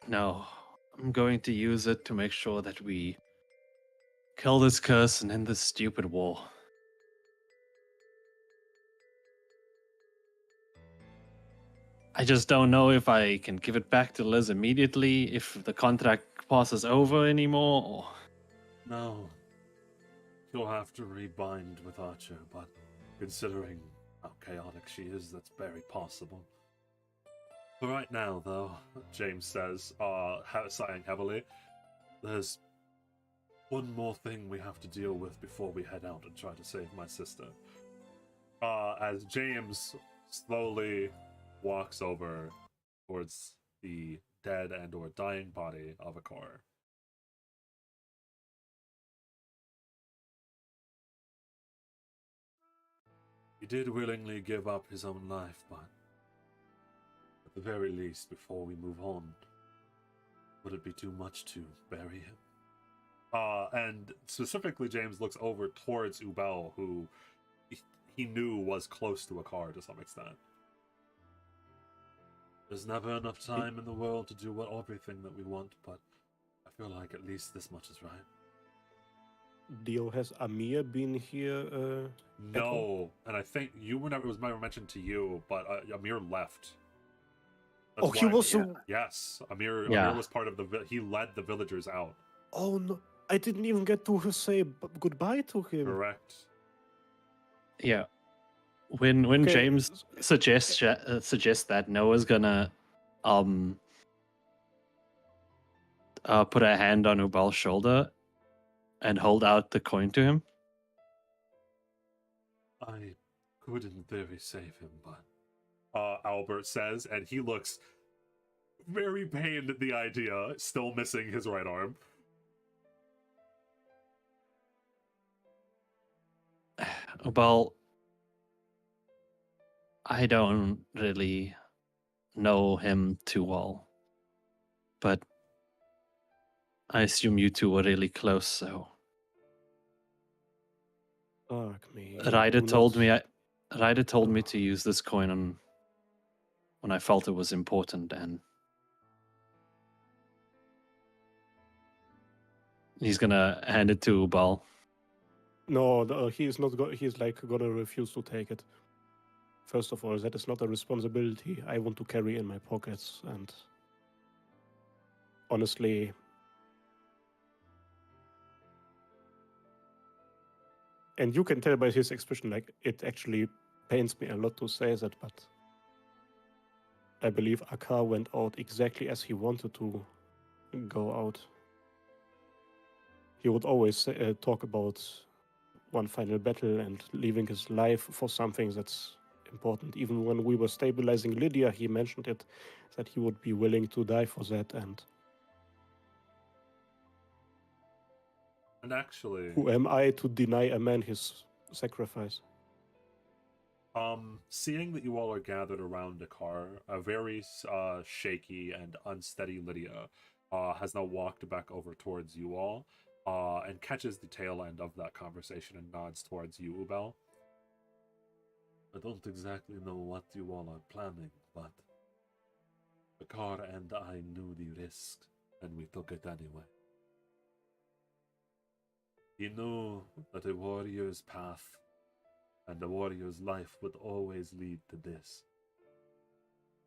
No. I'm going to use it to make sure that we kill this curse and end this stupid war. I just don't know if I can give it back to Liz immediately, if the contract passes over anymore, or... No. You'll have to rebind with Archer, but considering how chaotic she is, that's very possible. For right now, though, James says, sighing heavily, there's one more thing we have to deal with before we head out and try to save my sister. As James slowly walks over towards the dead and or dying body of a car. He did willingly give up his own life, but at the very least, before we move on, would it be too much to bury him? And specifically, James looks over towards Ubel, who he knew was close to a car to some extent. There's never enough time in the world to do everything that we want, but I feel like at least this much is right. Dio, has Amir been here? At all? No, and I think it was never mentioned to you, but Amir left. Oh, he why- was. Yes, Amir Yeah. was part of he led the villagers out. Oh no! I didn't even get to say goodbye to him. Correct. Yeah. When Okay, James suggests that Noah's gonna put a hand on Ubal's shoulder and hold out the coin to him. I could in theory save him, but Albert says, and he looks very pained at the idea, still missing his right arm. Well, I don't really know him too well, but I assume you two were really close, so Fuck me. Ryder Do told not- me Ryder told me to use this coin on when I felt it was important, and he's gonna hand it to Ubal. No, he is not. He's like gonna refuse to take it. First of all, that is not a responsibility I want to carry in my pockets, and honestly, and you can tell by his expression, like it actually pains me a lot to say that, but I believe Akar went out exactly as he wanted to go out. He would always talk about one final battle and leaving his life for something that's important. Even when we were stabilizing Lydia, he mentioned it, that he would be willing to die for that. And And actually, who am I to deny a man his sacrifice? seeing that you all are gathered around a car, a very shaky and unsteady Lydia has now walked back over towards you all and catches the tail end of that conversation and nods towards you, Ubel. I don't exactly know what you all are planning, but the car and I knew the risk, and we took it anyway. He knew that a warrior's path and a warrior's life would always lead to this,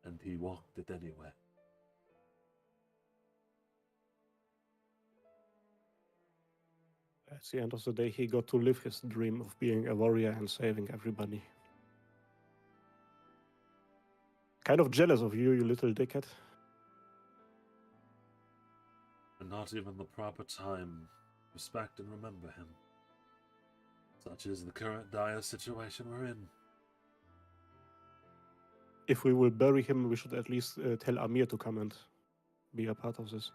and he walked it anyway. At the end of the day, he got to live his dream of being a warrior and saving everybody. Kind of jealous of you, you little dickhead. And not even the proper time to respect and remember him. Such is the current dire situation we're in. If we will bury him, we should at least tell Amir to come and be a part of this.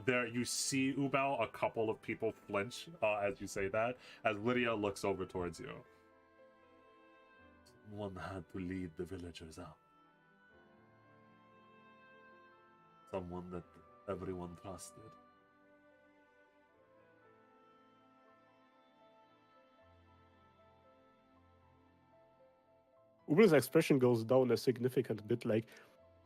There you see, Ubal, a couple of people flinch as you say that, as Lydia looks over towards you. Someone had to lead the villagers out. Someone that everyone trusted. Uber's expression goes down a significant bit. Like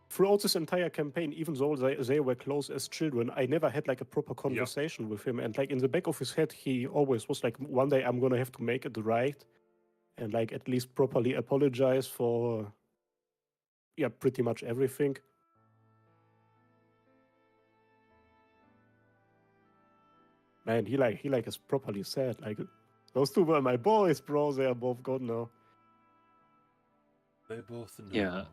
throughout this entire campaign, even though they were close as children, I never had like a proper conversation with him. And like in the back of his head, he always was like, one day I'm gonna have to make it right, and like at least properly apologize for, yeah, pretty much everything. Man, he like is properly sad. Like those two were my boys, bro. They are both gone now. They both knew, Yeah.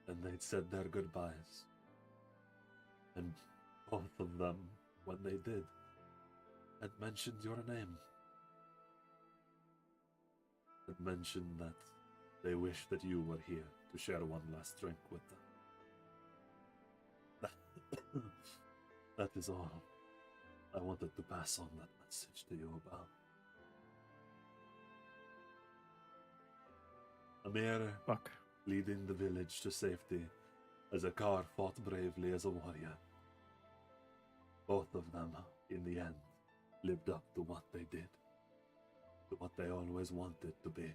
and they'd said their goodbyes. And both of them, when they did, had mentioned your name. Had mentioned that they wished that you were here to share one last drink with them. That is all. I wanted to pass on that message to you about. Amir Fuck. leading the village to safety as Akar fought bravely as a warrior. Both of them, in the end, lived up to what they did, to what they always wanted to be.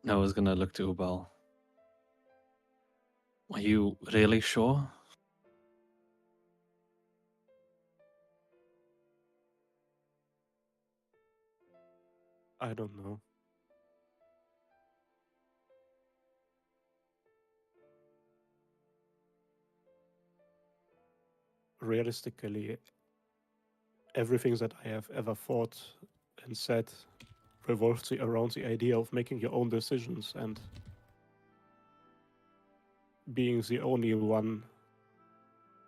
Noah's gonna look to Ubal. Are you really sure? I don't know. Realistically, everything that I have ever thought and said revolves around the idea of making your own decisions and being the only one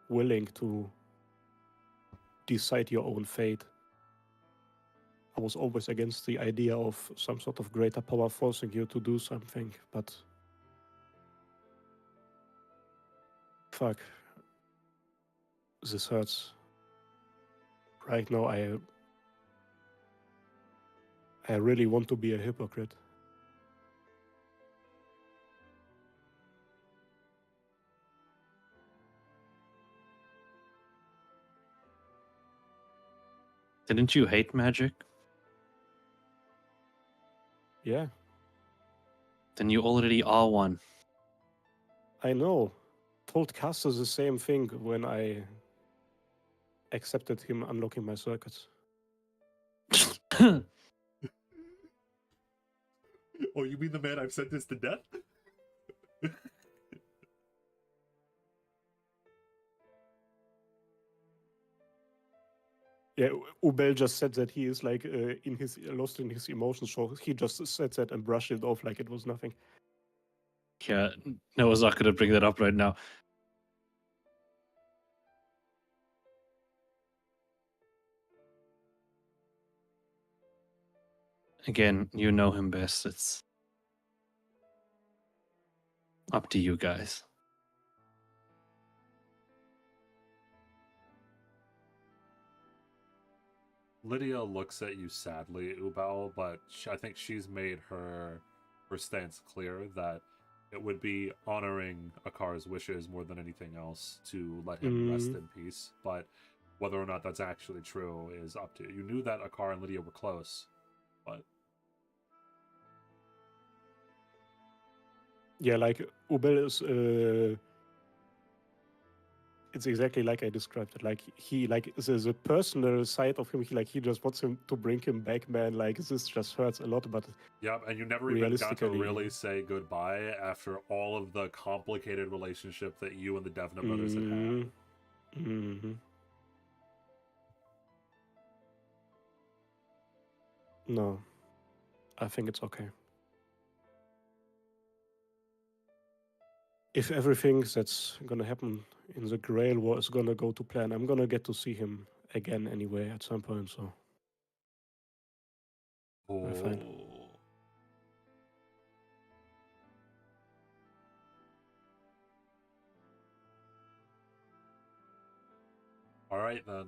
willing to decide your own fate. I was always against the idea of some sort of greater power forcing you to do something, but fuck, this hurts. Right now, I really want to be a hypocrite. Didn't you hate magic? Yeah, Then you already are one. I know. Told Caster the same thing when I accepted him unlocking my circuits. Oh, you mean the man I've sentenced to death? Yeah, Ubel just said that he is like in his lost in his emotions, so he just said that and brushed it off like it was nothing. Yeah, Noah's not going to bring that up right now. Again, you know him best. It's up to you guys. Lydia looks at you sadly, Ubal, but I think she's made her stance clear that it would be honoring Akar's wishes more than anything else to let him rest in peace. But whether or not that's actually true is up to you. You knew that Akar and Lydia were close, but Yeah, like Ubel is it's exactly like I described it. Like he like the personal side of him, he just wants him to bring him back, man. Like this just hurts a lot, but yep, and you never even got to realistically- really say goodbye after all of the complicated relationship that you and the Devna brothers had had. Mm-hmm. No, I think it's okay. If everything that's gonna happen in the Grail War is gonna go to plan, I'm gonna get to see him again anyway at some point, so we're fine. Oh. All right then.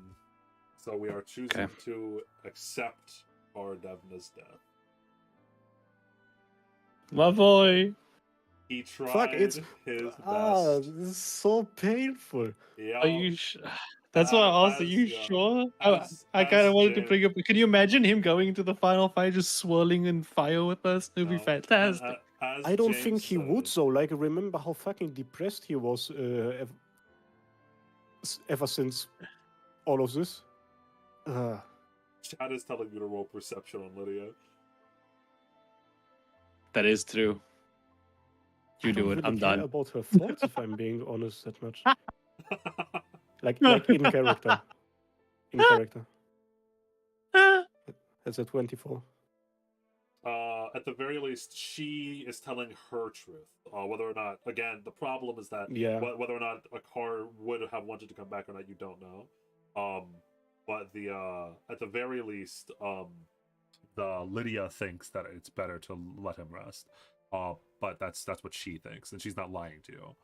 So we are choosing Okay. to accept our Devna's death. My boy. He tried Fuck, it's his best. this is so painful. Yeah. Are you? That's why I asked. Are you sure? I kind of wanted to bring up. Can you imagine him going into the final fight, just swirling in fire with us? It'd be fantastic. I don't think he would though. Like, remember how fucking depressed he was ever since all of this. Chad is telling you to roll perception on Lydia. That is true. You I do don't it. really I'm care done. about her thoughts, if I'm being honest, that much. Like in character. In character. That's a 24. At the very least, she is telling her truth. Whether or not, again, the problem is that whether or not Akar would have wanted to come back or not, you don't know. But at the very least, the Lydia thinks that it's better to let him rest. But that's what she thinks, and she's not lying to you.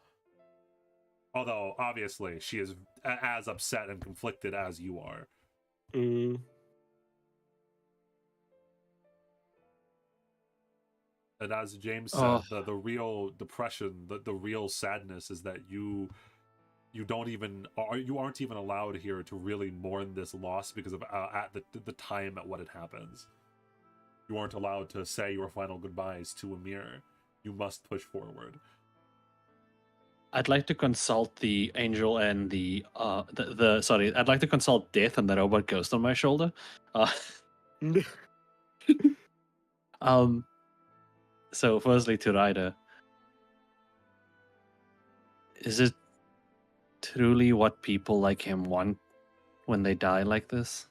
Although obviously she is as upset and conflicted as you are. And as James said, the real depression, the real sadness is that you aren't even allowed here to really mourn this loss because of at the time at what it happens. You aren't allowed to say your final goodbyes to Amir. You must push forward. I'd like to consult the angel and sorry. I'd like to consult Death and the robot ghost on my shoulder. So firstly to Ryder, is it truly what people like him want when they die like this?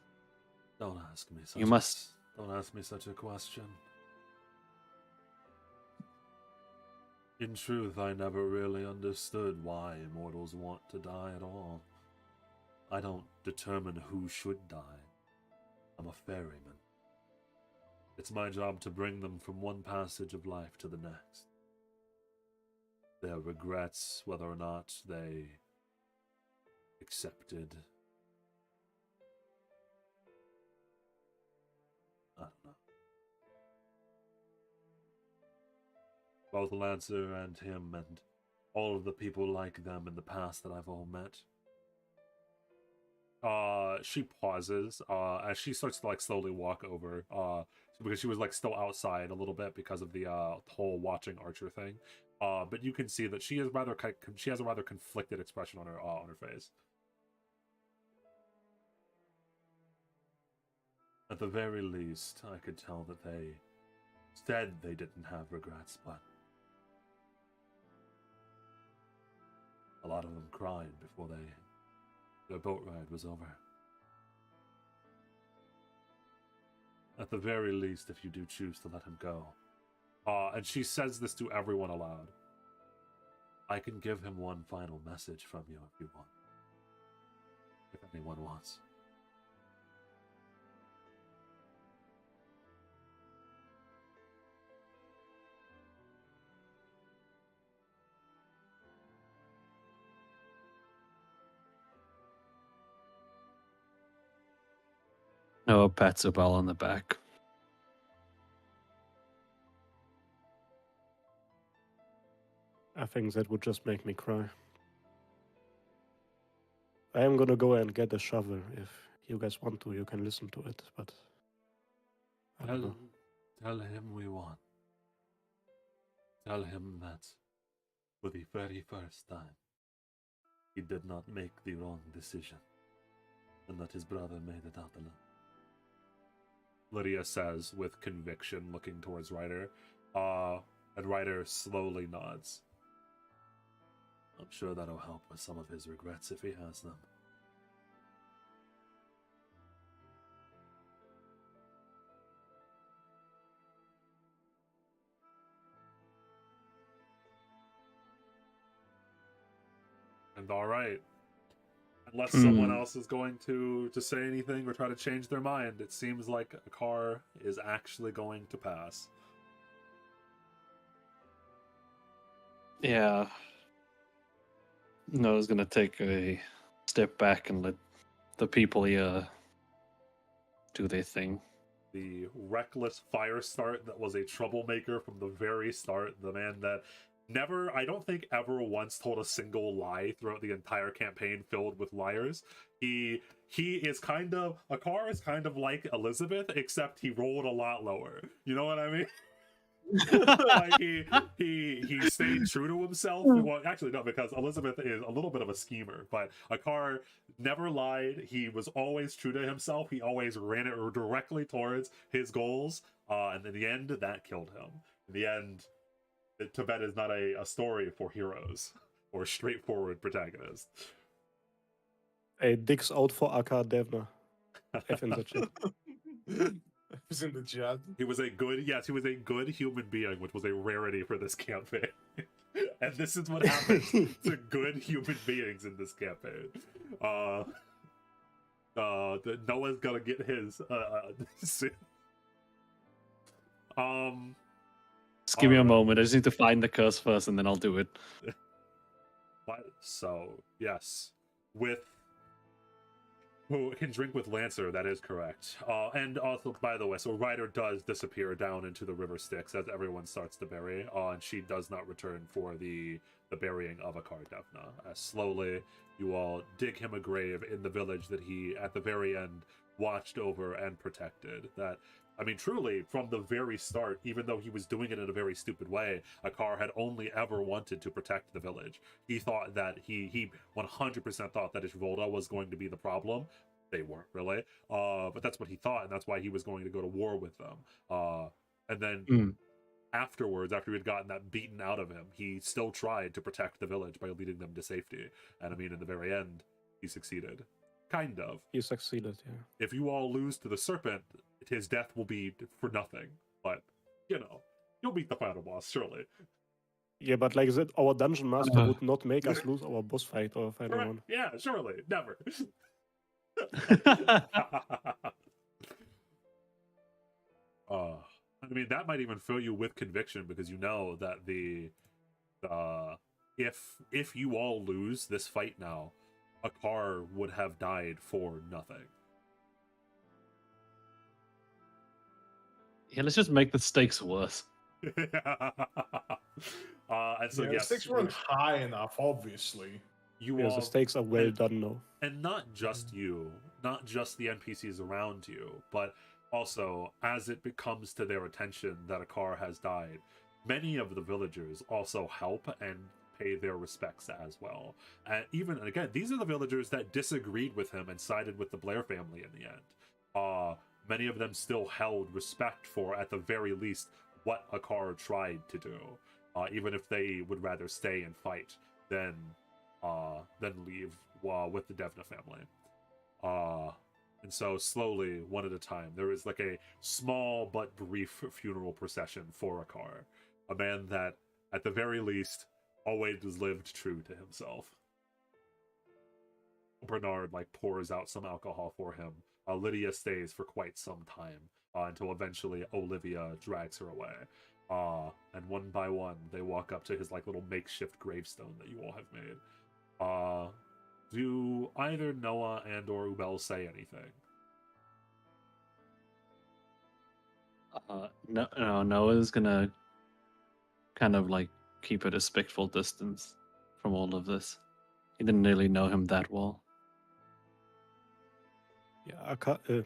Don't ask me such. Don't ask me such a question. In truth, I never really understood why immortals want to die at all. I don't determine who should die. I'm a ferryman. It's my job to bring them from one passage of life to the next. Their regrets, whether or not they accepted. I don't know. Both Lancer and him and all of the people like them in the past that I've all met. She pauses, as she starts to like slowly walk over, because she was like still outside a little bit because of the whole watching Archer thing. But you can see that she is she has a rather conflicted expression on her face. At the very least, I could tell that they said they didn't have regrets, but a lot of them cried before their boat ride was over. At the very least, if you do choose to let him go. And she says this to everyone aloud. I can give him one final message from you if you want. If anyone wants. Noah pats Abel on the back. I think that would just make me cry. I am gonna go and get a shovel. If you guys want to, you can listen to it, but I don't know. Tell him we won. Tell him that for the very first time, he did not make the wrong decision, and that his brother made it out alone. Lydia says with conviction, looking towards Ryder, and Ryder slowly nods. I'm sure that'll help with some of his regrets if he has them. And all right. Unless someone else is going to say anything or try to change their mind, it seems like a car is actually going to pass. Yeah. Noah's gonna take a step back and let the people here do their thing. The reckless fire start that was a troublemaker from the very start, the man that I don't think ever once told a single lie throughout the entire campaign filled with liars. He is Akar is kind of like Elizabeth, except he rolled a lot lower. You know what I mean? Like he stayed true to himself. Well, actually no, because Elizabeth is a little bit of a schemer, but Akar never lied. He was always true to himself. He always ran it directly towards his goals, and in the end, that killed him. In the end, Tibet is not a story for heroes or straightforward protagonists. Hey, Dick's out for Akar Devna. F in the chat. It's in the chat. He was a good human being, which was a rarity for this campaign. And this is what happens to good human beings in this campaign. Noah's gonna get his soon. Just give me a moment. I just need to find the curse first, and then I'll do it. So yes, with who can drink with Lancer, that is correct. And also, by the way, so Ryder does disappear down into the river Styx as everyone starts to bury, and she does not return for the burying of Akar Devna. As slowly, you all dig him a grave in the village that he, at the very end, watched over and protected. That, I mean, truly, from the very start, even though he was doing it in a very stupid way, Akar had only ever wanted to protect the village. He thought that he 100% thought that Ishvolda was going to be the problem. They weren't really, but that's what he thought, and that's why he was going to go to war with them. And then afterwards, after he had gotten that beaten out of him, he still tried to protect the village by leading them to safety. And I mean, in the very end, he succeeded. Kind of. He succeeded, yeah. If you all lose to the serpent, his death will be for nothing. But, you know, you'll beat the final boss, surely. Yeah, but like that, our dungeon master would not make us lose our boss fight or final Right. one. Yeah, surely. Never. I mean, that might even fill you with conviction because you know that if you all lose this fight now, a car would have died for nothing. Yeah, let's just make the stakes worse. And so Yeah, the yes, stakes weren't high enough, obviously. you Yeah, all, the stakes are well and, done now. and not just you, not just the NPCs around you, but also as it becomes to their attention that a car has died, many of the villagers also help and pay their respects as well. And even again, these are the villagers that disagreed with him and sided with the Blair family in the end. Many of them still held respect for, at the very least, what Akar tried to do, even if they would rather stay and fight than leave with the Devna family. And so slowly, one at a time, there is like a small but brief funeral procession for Akar, a man that, at the very least, always lived true to himself. Bernard pours out some alcohol for him. Lydia stays for quite some time until eventually Olivia drags her away. And one by one, they walk up to his little makeshift gravestone that you all have made. Do either Noah and or Ubel say anything? No, Noah's gonna kind of keep a respectful distance from all of this. He didn't really know him that well. Yeah, Aka.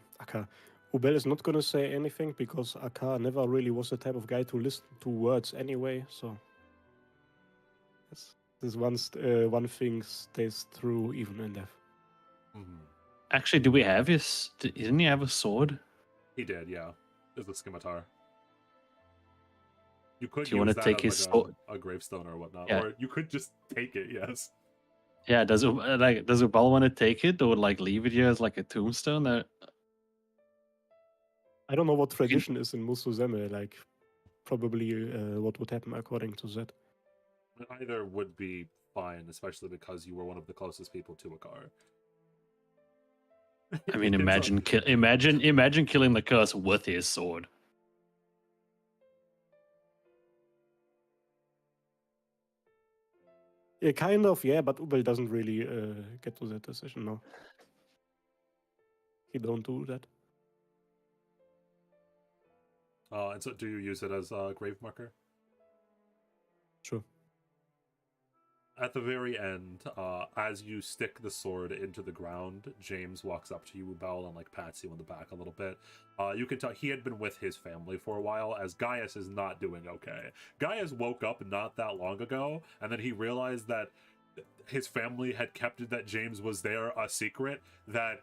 Ubel is not gonna say anything because Aka never really was the type of guy to listen to words anyway. So this one thing stays true even in death. Mm-hmm. Actually, do we have his? Didn't he have a sword? He did, yeah. There's a scimitar. You could Do you want use to that take as his sword? a gravestone or whatnot, Yeah. or you could just take it. Yes. Yeah. Does Ubal want to take it or leave it here as a tombstone? I don't know what tradition is in Musuzeme, probably what would happen according to that. Either would be fine, especially because you were one of the closest people to Akar. I mean, imagine killing the curse with his sword. Yeah, kind of, yeah, but Ubel doesn't really get to that decision now. He don't do that. And so do you use it as a grave marker? Sure. At the very end, as you stick the sword into the ground, James walks up to you, Ubel, and pats you on the back a little bit. You can tell he had been with his family for a while, as Gaius is not doing okay. Gaius woke up not that long ago, and then he realized that his family had kept that James was there a secret, that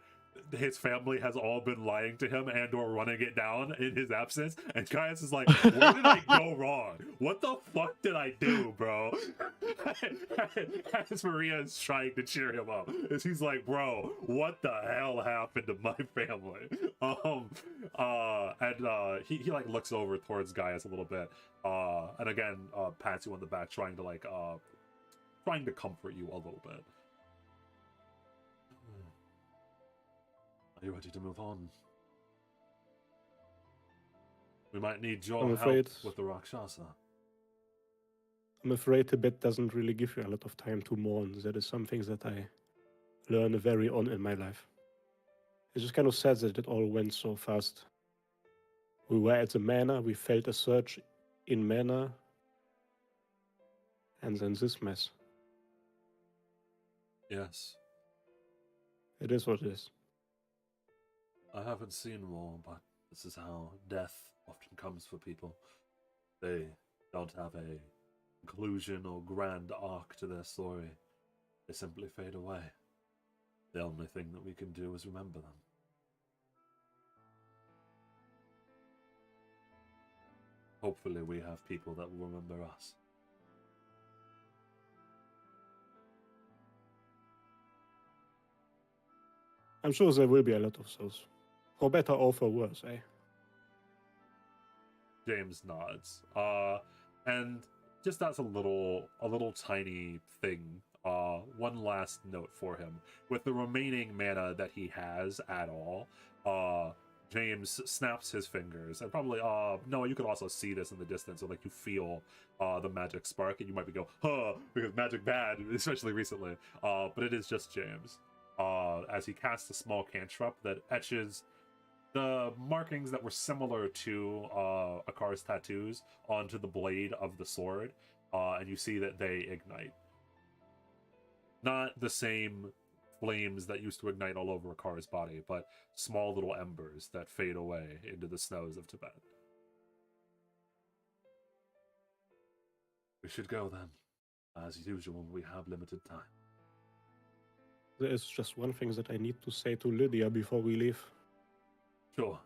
his family has all been lying to him and or running it down in his absence, and Gaius is like, where did I go wrong? What the fuck did I do, bro? As Maria is trying to cheer him up, as he's like, bro, what the hell happened to my family? He looks over towards Gaius a little bit, and again pats you on the back, trying to comfort you a little bit. Are you ready to move on? We might need your help with the Rakshasa. I'm afraid Tibet doesn't really give you a lot of time to mourn. That is some things that I learned very on in my life. It's just kind of sad that it all went so fast. We were at the manor, we felt a surge in manor, and then this mess. Yes. It is what it is. I haven't seen war, but this is how death often comes for people. They don't have a conclusion or grand arc to their story. They simply fade away. The only thing that we can do is remember them. Hopefully we have people that will remember us. I'm sure there will be a lot of those. For better or for worse, eh? James nods. And just as a little tiny thing, one last note for him. With the remaining mana that he has at all, James snaps his fingers, and probably no, you could also see this in the distance, so like you feel the magic spark, and you might be go, huh, because magic bad, especially recently. But it is just James. As he casts a small cantrip that etches the markings that were similar to Akar's tattoos onto the blade of the sword, and you see that they ignite. Not the same flames that used to ignite all over Akar's body, but small little embers that fade away into the snows of Tibet. We should go then. As usual, we have limited time. There is just one thing that I need to say to Lydia before we leave. Sure.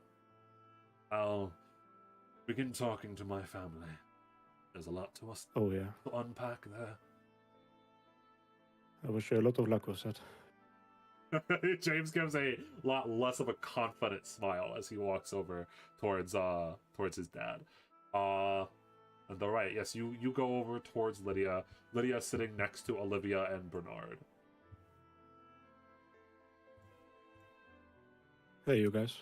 I'll begin talking to my family. There's a lot to us Oh yeah, to unpack there. I wish you a lot of luck with that. James gives a lot less of a confident smile as he walks over towards his dad. And all right, yes, you go over towards Lydia. Lydia sitting next to Olivia and Bernard. Hey, you guys.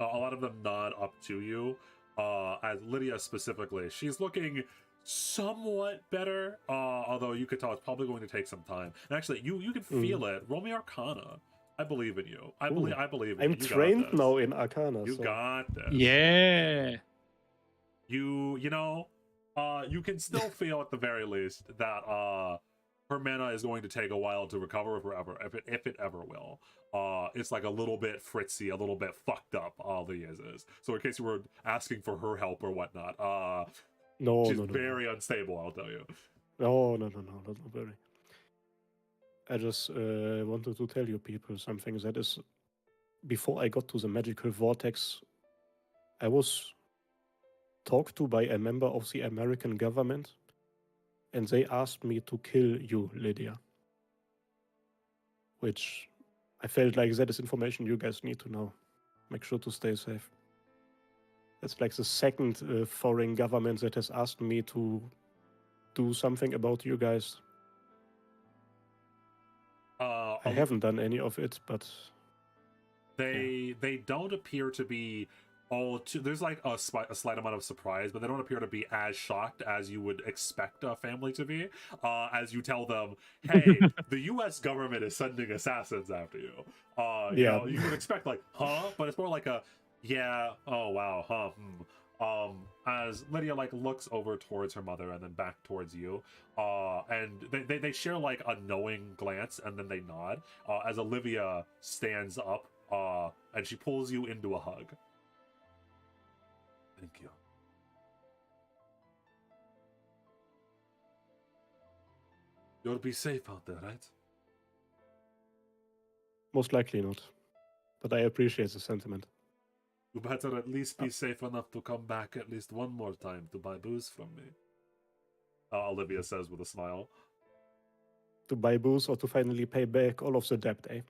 A lot of them nod up to you. As Lydia specifically, she's looking somewhat better, although you could tell it's probably going to take some time. And actually, you can feel it. Roll me Arcana. I believe in you. I believe in I'm you. You got trained this. now in Arcana. You so. got this. Yeah. You know, you can still feel at the very least that her mana is going to take a while to recover if it ever will. It's like a little bit fritzy, a little bit fucked up, all the is. So in case you were asking for her help or whatnot, she's No. very unstable, I'll tell you. No, not very. I just wanted to tell you people something that is, before I got to the magical vortex, I was talked to by a member of the American government, and they asked me to kill you, Lydia. Which I felt like that is information you guys need to know. Make sure to stay safe. That's like the second foreign government that has asked me to do something about you guys. I haven't done any of it, but they don't appear to be all too. There's like a slight amount of surprise, but they don't appear to be as shocked as you would expect a family to be. As you tell them, "Hey, the U.S. government is sending assassins after you." You know, you would expect like, "Huh?" But it's more like a, "Yeah, oh wow, huh." As Lydia like looks over towards her mother and then back towards you, and they share like a knowing glance and then they nod. As Olivia stands up, and she pulls you into a hug. Thank you. You'll be safe out there, right? most likely not. But I appreciate the sentiment. You better at least be safe enough to come back at least one more time to buy booze from me. Olivia says with a smile. To buy booze or to finally pay back all of the debt, eh?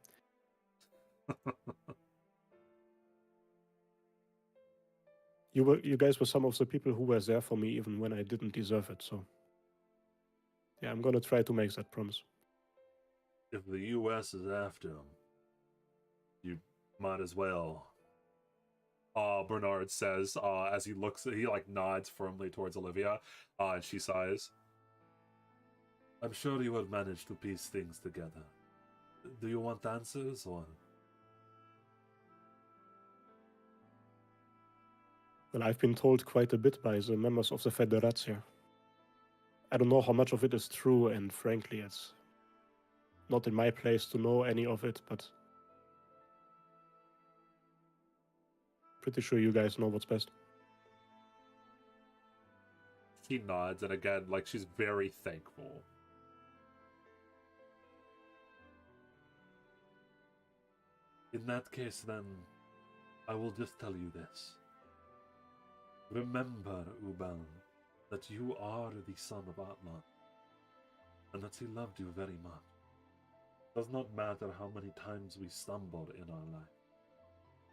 You guys were some of the people who were there for me even when I didn't deserve it, so yeah, I'm gonna try to make that promise. If the U.S. is after him, you might as well. Bernard says, as he like nods firmly towards Olivia, and she sighs. I'm sure you will manage to piece things together. Do you want answers, or? Well, I've been told quite a bit by the members of the Federatia. I don't know how much of it is true, and frankly, it's not in my place to know any of it, but pretty sure you guys know what's best. She nods, and again, like, she's very thankful. In that case, then, I will just tell you this. Remember, Ubal, that you are the son of Atlan, and that he loved you very much. It does not matter how many times we stumble in our life,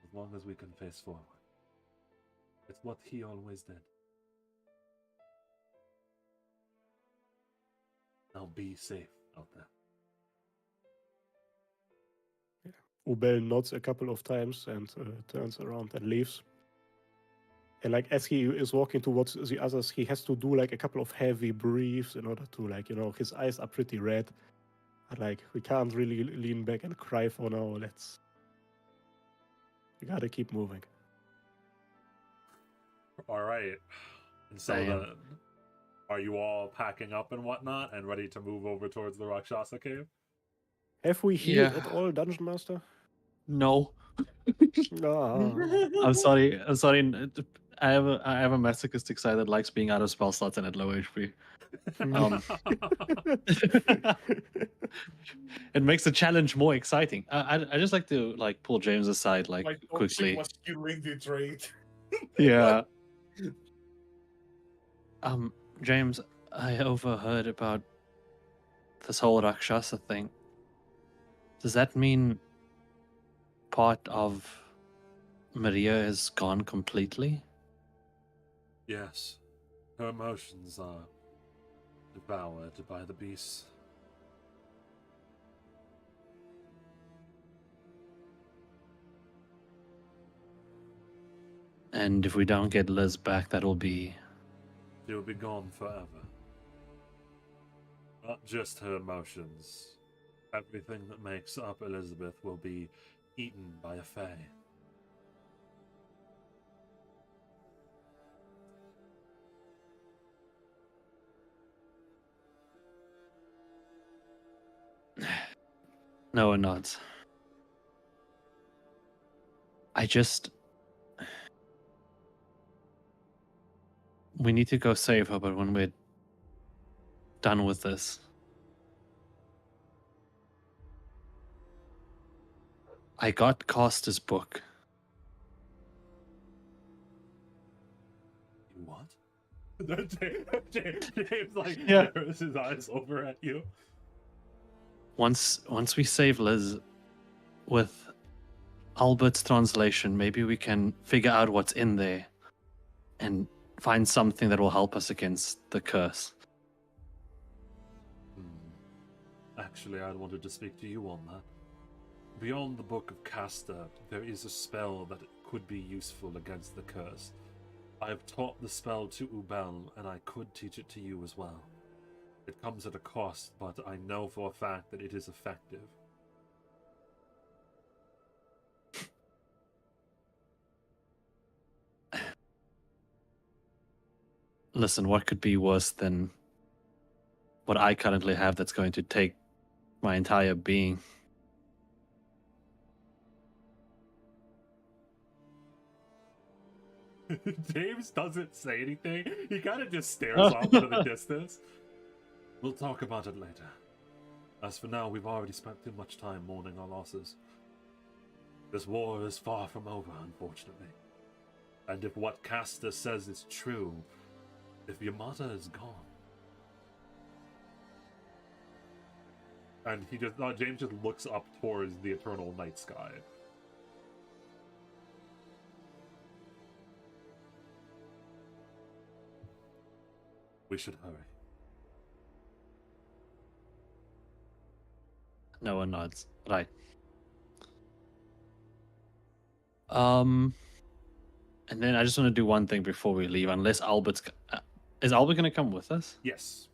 as long as we can face forward. It's what he always did. Now be safe out there. Ubel nods a couple of times and turns around and leaves. And like as he is walking towards the others, he has to do like a couple of heavy breaths in order to like, his eyes are pretty red. But like we can't really lean back and cry for now. We gotta keep moving. All right. And so Damn. then, are you all packing up and whatnot and ready to move over towards the Rakshasa cave? Have we healed Yeah. at all, Dungeon Master? No. Ah. I'm sorry. I'm sorry. I have a masochistic side that likes being out of spell slots and at low HP. Um, it makes the challenge more exciting. I just like to like pull James aside like My dog quickly. was killing the trait. Yeah. James, I overheard about this whole Rakshasa thing. Does that mean part of Maria is gone completely? Yes. Her emotions are devoured by the beast. And if we don't get Liz back, that'll be... She will be gone forever. Not just her emotions. Everything that makes up Elizabeth will be eaten by a fae. No, we're not. We need to go save her, but when we're done with this, I got Costa's book. You what? James like Yeah. stares his eyes over at you. Once we save Liz with Albert's translation, maybe we can figure out what's in there and find something that will help us against the curse. Actually, I wanted to speak to you on that. Beyond the Book of Casta, there is a spell that could be useful against the curse. I have taught the spell to Ubel, and I could teach it to you as well. It comes at a cost, but I know for a fact that it is effective. Listen, what could be worse than what I currently have that's going to take my entire being? James doesn't say anything. He kind of just stares off into the distance. We'll talk about it later. As for now, we've already spent too much time mourning our losses. This war is far from over, unfortunately. And if what Casta says is true, if Yamata is gone... And James just looks up towards the eternal night sky. We should hurry. No one nods. Right. And then I just want to do one thing before we leave, unless Albert's... is Albert going to come with us? Yes.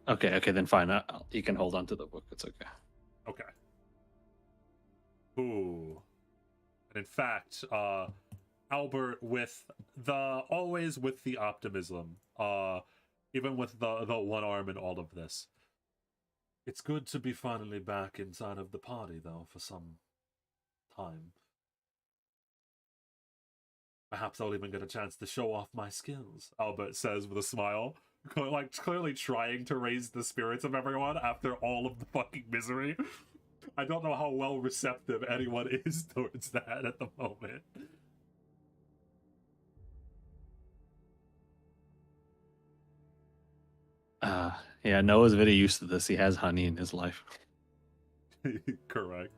Okay, then fine. You can hold on to the book. It's okay. Okay. Ooh. And in fact, Albert always with the optimism, even with the one arm in all of this. It's good to be finally back inside of the party, though, for some time. Perhaps I'll even get a chance to show off my skills, Albert says with a smile. Like, clearly trying to raise the spirits of everyone after all of the fucking misery. I don't know how well receptive anyone is towards that at the moment. Yeah, Noah's very used to this. He has honey in his life. Correct.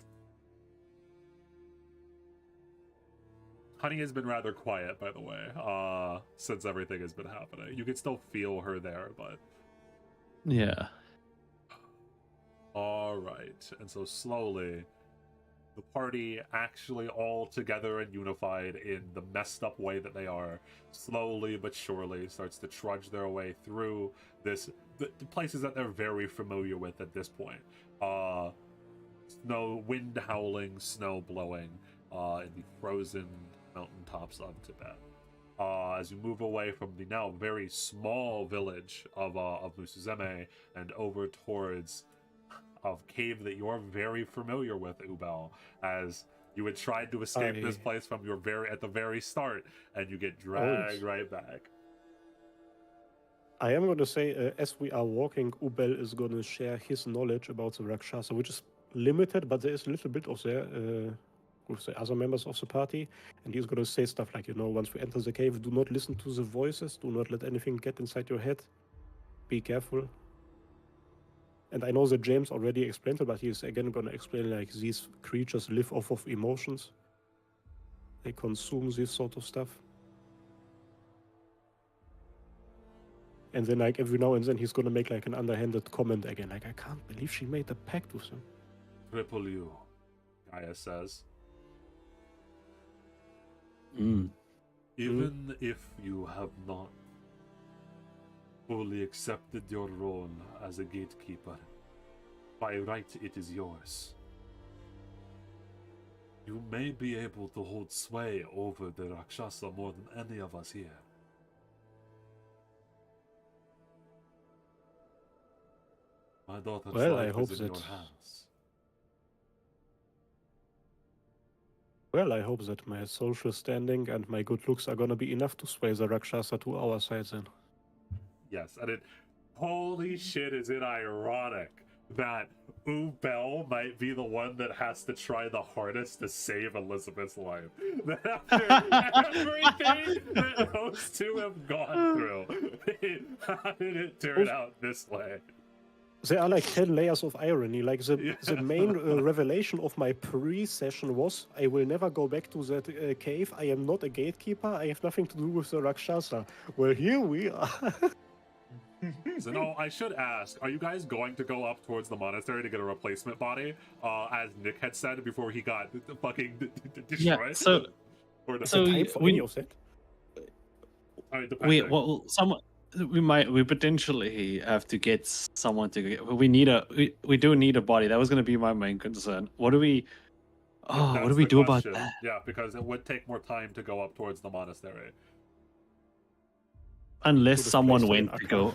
Honey has been rather quiet, by the way, since everything has been happening. You can still feel her there, but... Yeah. Alright, and so slowly, the party actually all together and unified in the messed up way that they are, slowly but surely starts to trudge their way through the places that they're very familiar with at this point. Snow, wind howling, snow blowing in the frozen mountaintops of Tibet. As you move away from the now very small village of Musuzeme and over towards a cave that you're very familiar with, Ubel, as you had tried to escape this place from your at the very start, and you get dragged right back. I am going to say, as we are walking, Ubel is going to share his knowledge about the Rakshasa, which is limited, but there is a little bit of their with the other members of the party, and he's going to say stuff like, once we enter the cave, do not listen to the voices, do not let anything get inside your head, be careful. And I know that James already explained it, but he's again going to explain, like, these creatures live off of emotions. They consume this sort of stuff. And then, like, every now and then he's going to make, like, an underhanded comment again, like, I can't believe she made a pact with him. Triple you, Gaia says. Even if you have not fully accepted your role as a gatekeeper, by right it is yours. You may be able to hold sway over the Rakshasa more than any of us here. My daughter's life is in your hands. Well, I hope that my social standing and my good looks are gonna be enough to sway the Rakshasa to our side then. Yes, and holy shit, is it ironic that Ubel might be the one that has to try the hardest to save Elizabeth's life. After everything that those two have gone through, how did it turn out this way? There are like 10 layers of irony. Like the main revelation of my pre-session was, I will never go back to that cave. I am not a gatekeeper. I have nothing to do with the Rakshasa. Well, here we are. So no, I should ask, are you guys going to go up towards the monastery to get a replacement body? As Nick had said before he got fucking destroyed? Yeah, so... Or so time for any of that? We potentially have to get someone to get. We do need a body. That was going to be my main concern. What do we? Oh, what do we do about that? Yeah, because it would take more time to go up towards the monastery. Unless someone went to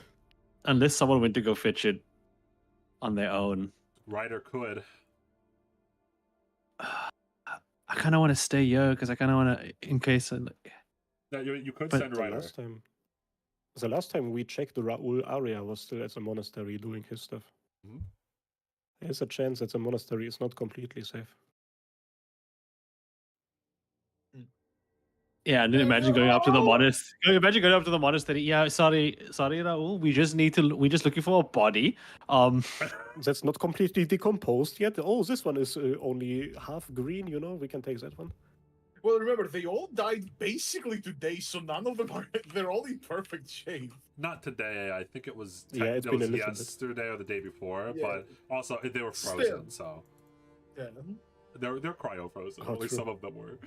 go fetch it on their own. Ryder could. I kind of want to stay here because I kind of want to, in case. No, you could send Ryder. The last time we checked, the Raul Arya was still at the monastery doing his stuff. Mm-hmm. There's a chance that the monastery is not completely safe. Yeah, and imagine going up to the monastery. Imagine going up to the monastery. Yeah, sorry, Raul. We're just looking for a body. That's not completely decomposed yet. Oh, this one is only half green. We can take that one. Well, remember, they all died basically today, so none of them are. They're all in perfect shape. Not today. I think it was. It's been a little yesterday or the day before, Yeah. but also they were frozen. So yeah, they're cryo frozen. At least some of them were.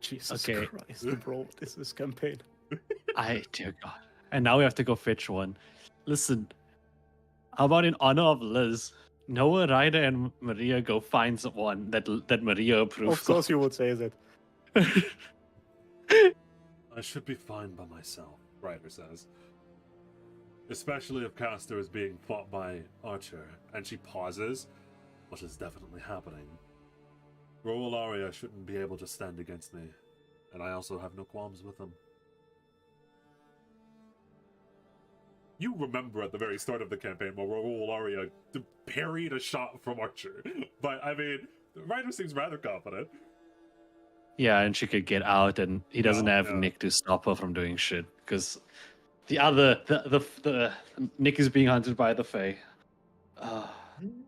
Jesus Christ, bro! This campaign. Dear God. And now we have to go fetch one. Listen, how about in honor of Liz, Noah, Ryder, and Maria go find someone that Maria approves. Of course, you would say that. I should be fine by myself, Ryder says. Especially if Castor is being fought by Archer. And she pauses, what is definitely happening. Raul Arya shouldn't be able to stand against me, and I also have no qualms with him. You remember at the very start of the campaign where Raul Arya parried a shot from Archer, but I mean, Ryder seems rather confident. Yeah, and she could get out, and he doesn't have Nick to stop her from doing shit because the Nick is being hunted by the Fae.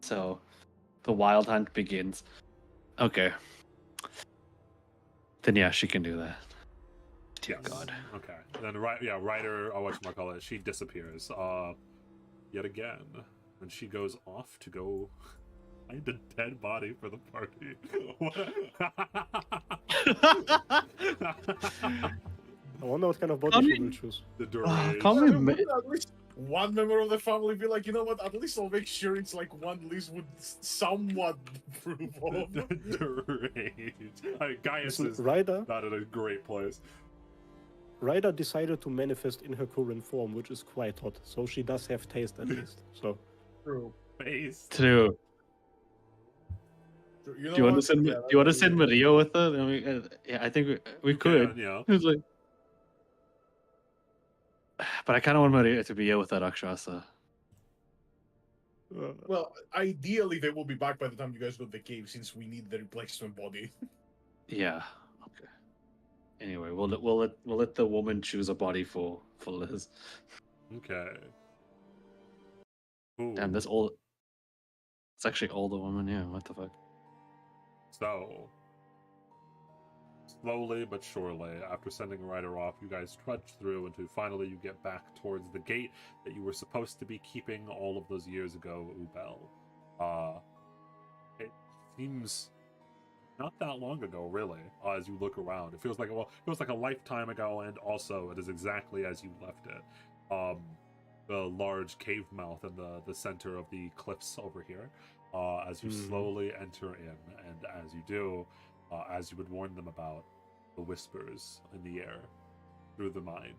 So the wild hunt begins. Okay. Then yeah, she can do that. Dear God. Okay. Then Ryder, whatchamacallit, she disappears. Yet again. And she goes off to go Find a dead body for the party. I wonder what kind of body Can't she we- will choose. The Can't duration. we Wouldn't at least one member of the family be like, you know what? At least I'll make sure it's like one Liz would somewhat approve of. Deranged. Gaius Listen, is Ryder, not in a great place. Ryder decided to manifest in her current form, which is quite hot. So she does have taste at least. So True. Face. True. True. Do you want to send? Yeah, Do you want to that- send Maria with it? I mean, yeah, I think we You could. can, yeah. It's like, but I kind of want Maria to be here with that Rakshasa. Well, ideally they will be back by the time you guys go to the cave, since we need the replacement body. Yeah. Okay. Anyway, we'll let the woman choose a body for Liz. Okay. Ooh. Damn, that's all. It's actually all the woman. Yeah. What the fuck? So, slowly but surely, after sending Ryder off, you guys trudge through until finally you get back towards the gate that you were supposed to be keeping all of those years ago, Ubel. It seems not that long ago, really, as you look around. It feels like a lifetime ago, and also it is exactly as you left it. The large cave mouth in the center of the cliffs over here. As you slowly enter in, and as you do, as you would warn them about, the whispers in the air, through the mind,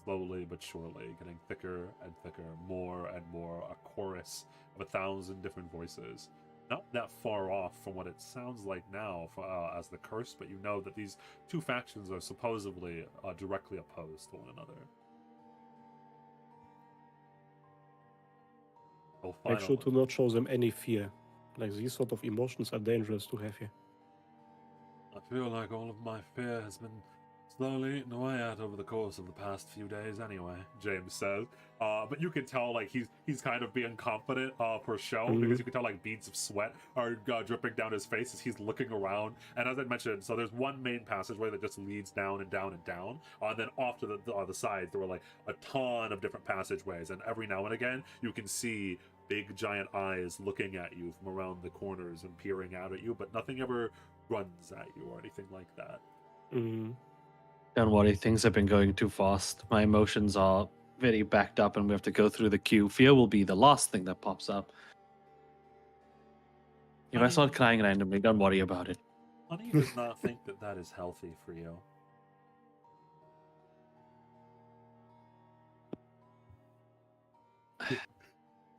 slowly but surely getting thicker and thicker, more and more, a chorus of 1,000 different voices. Not that far off from what it sounds like now as the curse, but you know that these two factions are supposedly directly opposed to one another. Oh, make sure to not show them any fear. Like these sort of emotions are dangerous to have here. I feel like all of my fear has been slowly eaten away at over the course of the past few days anyway, James says. But you can tell like he's kind of being confident per show, because you can tell like beads of sweat are dripping down his face as he's looking around. And as I mentioned, so there's one main passageway that just leads down and down and down. And then off to the sides there were like a ton of different passageways, and every now and again you can see big giant eyes looking at you from around the corners and peering out at you, but nothing ever runs at you or anything like that. Don't worry, things have been going too fast. My emotions are very backed up, and we have to go through the queue. Fear will be the last thing that pops up. If I start crying randomly, don't worry about it. Honey does not think that that is healthy for you.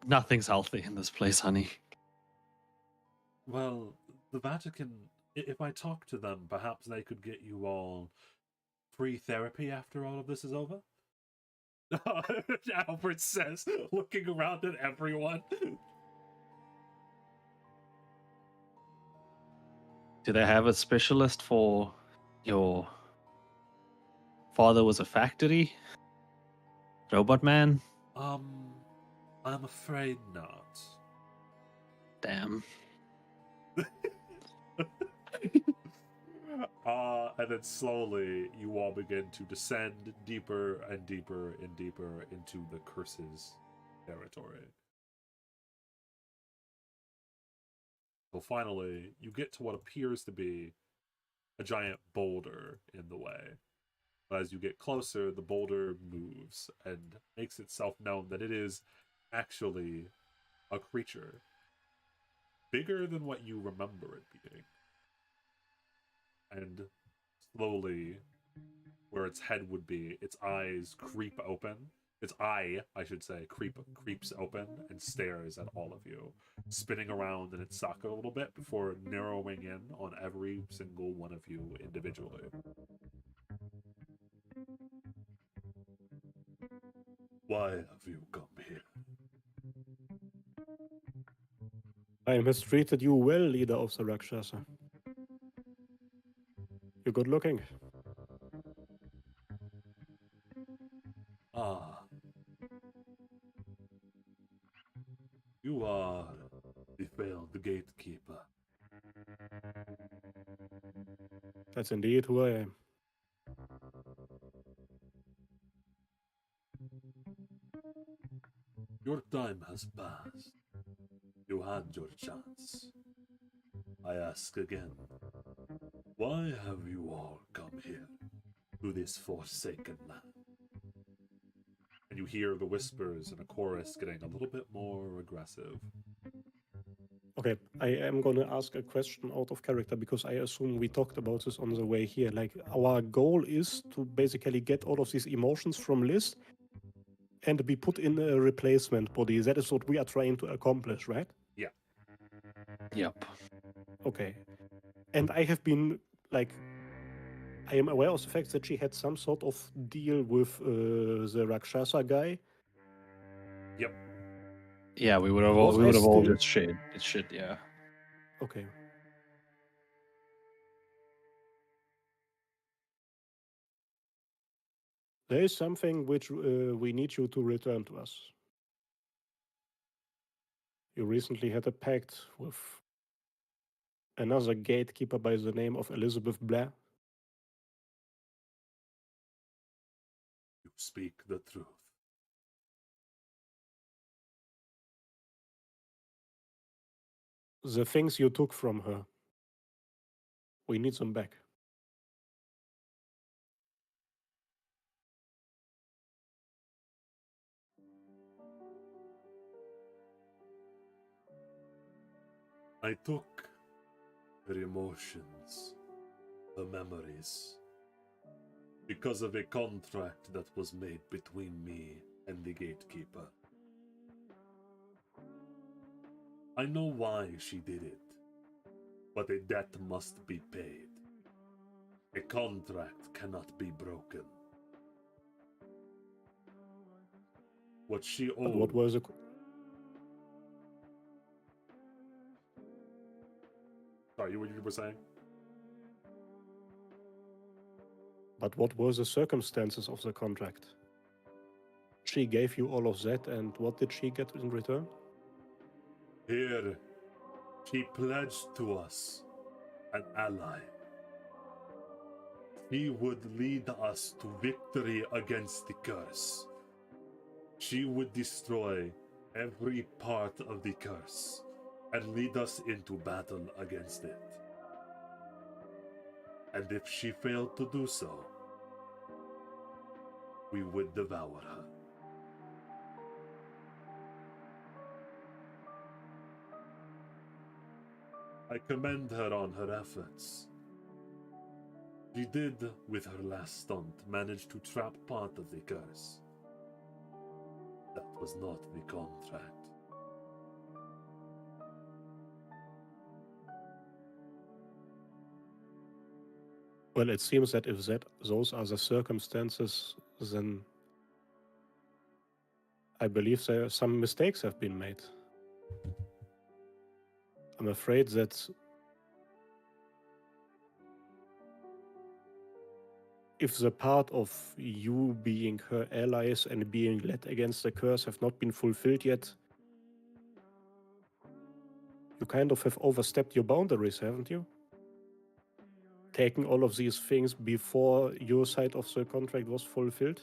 Nothing's healthy in this place, honey. Well, the Vatican, if I talk to them, perhaps they could get you all free therapy after all of this is over? Albert says, looking around at everyone. Do they have a specialist for your father was a factory? Robot man? I'm afraid not. Damn. And then slowly you all begin to descend deeper and deeper and deeper into the curses territory. So finally, you get to what appears to be a giant boulder in the way. But as you get closer, the boulder moves and makes itself known that it is actually a creature bigger than what you remember it being. And slowly, where its head would be, its eyes creep open. Its eye, I should say, creeps open and stares at all of you, spinning around in its socket a little bit before narrowing in on every single one of you individually. Why have you come here? I has treated you well, leader of the Rakshasa. You're good looking. Ah. You are the failed gatekeeper. That's indeed who I am. Your time has passed. You had your chance. I ask again, why have you all come here to this forsaken land? And you hear the whispers in a chorus getting a little bit more aggressive. Okay, I am going to ask a question out of character because I assume we talked about this on the way here. Like, our goal is to basically get all of these emotions from Liz and be put in a replacement body. That is what we are trying to accomplish, right? Yeah. Yep. Okay. And I have been, like, I am aware of the fact that she had some sort of deal with the Rakshasa guy. Yep. Yeah, we would have Was all, we I would have all still- just shared it shit, yeah. Okay. There is something which we need you to return to us. You recently had a pact with another gatekeeper by the name of Elizabeth Blair. You speak the truth. The things you took from her, we need them back. I took her emotions, her memories, because of a contract that was made between me and the gatekeeper. I know why she did it, but a debt must be paid. A contract cannot be broken. What she But owed. what was the Sorry, you were saying? But what were the circumstances of the contract? She gave you all of that, and what did she get in return? Here, she pledged to us an ally. She would lead us to victory against the curse. She would destroy every part of the curse and lead us into battle against it. And if she failed to do so, we would devour her. I commend her on her efforts. She did, with her last stunt, manage to trap part of the curse. That was not the contract. Well, it seems that if those are the circumstances, then I believe some mistakes have been made. I'm afraid that if the part of you being her allies and being led against the curse have not been fulfilled yet, you kind of have overstepped your boundaries, haven't you? Taking all of these things before your side of the contract was fulfilled?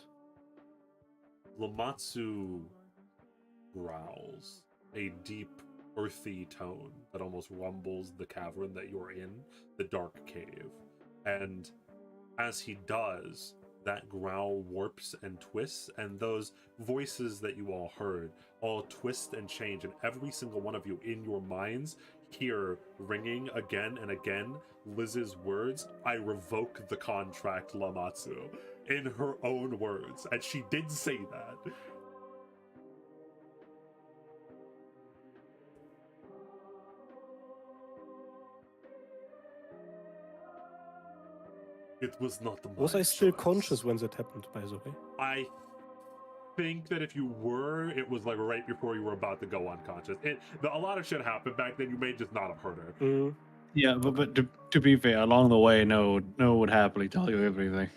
Lamatsu growls, a deep, earthy tone that almost rumbles the cavern that you're in, the dark cave. And as he does, that growl warps and twists, and those voices that you all heard all twist and change, and every single one of you in your minds hear ringing again and again Liz's words, "I revoke the contract, Lamatsu," in her own words. And she did say that. It was not my Was I still choice. conscious when that happened, by the way? I think that if you were, it was like right before you were about to go unconscious. A lot of shit happened back then. You may just not have heard her. Mm. Yeah, but to be fair, along the way, no would happily tell you everything.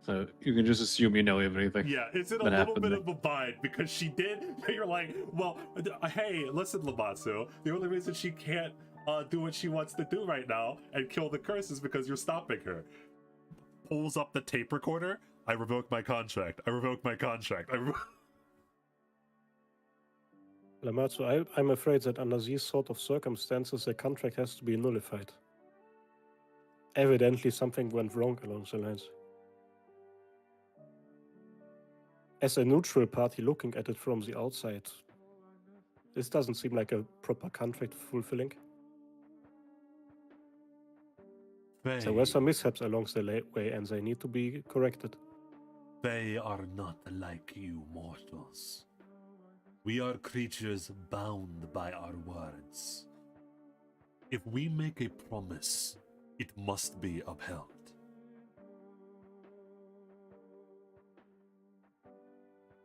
So you can just assume you know everything. Yeah, it's in a that little happened bit there. of a bind because she did. You're like, well, hey, listen, Lamatsu. The only reason she can't do what she wants to do right now and kill the curse is because you're stopping her. Pulls up the tape recorder. I revoke my contract. I revoke my contract. Lamatsu, I'm afraid that under these sort of circumstances, the contract has to be nullified. Evidently, something went wrong along the lines. As a neutral party looking at it from the outside, this doesn't seem like a proper contract fulfilling. There were some mishaps along the way, and they need to be corrected. They are not like you mortals. We are creatures bound by our words. If we make a promise, it must be upheld.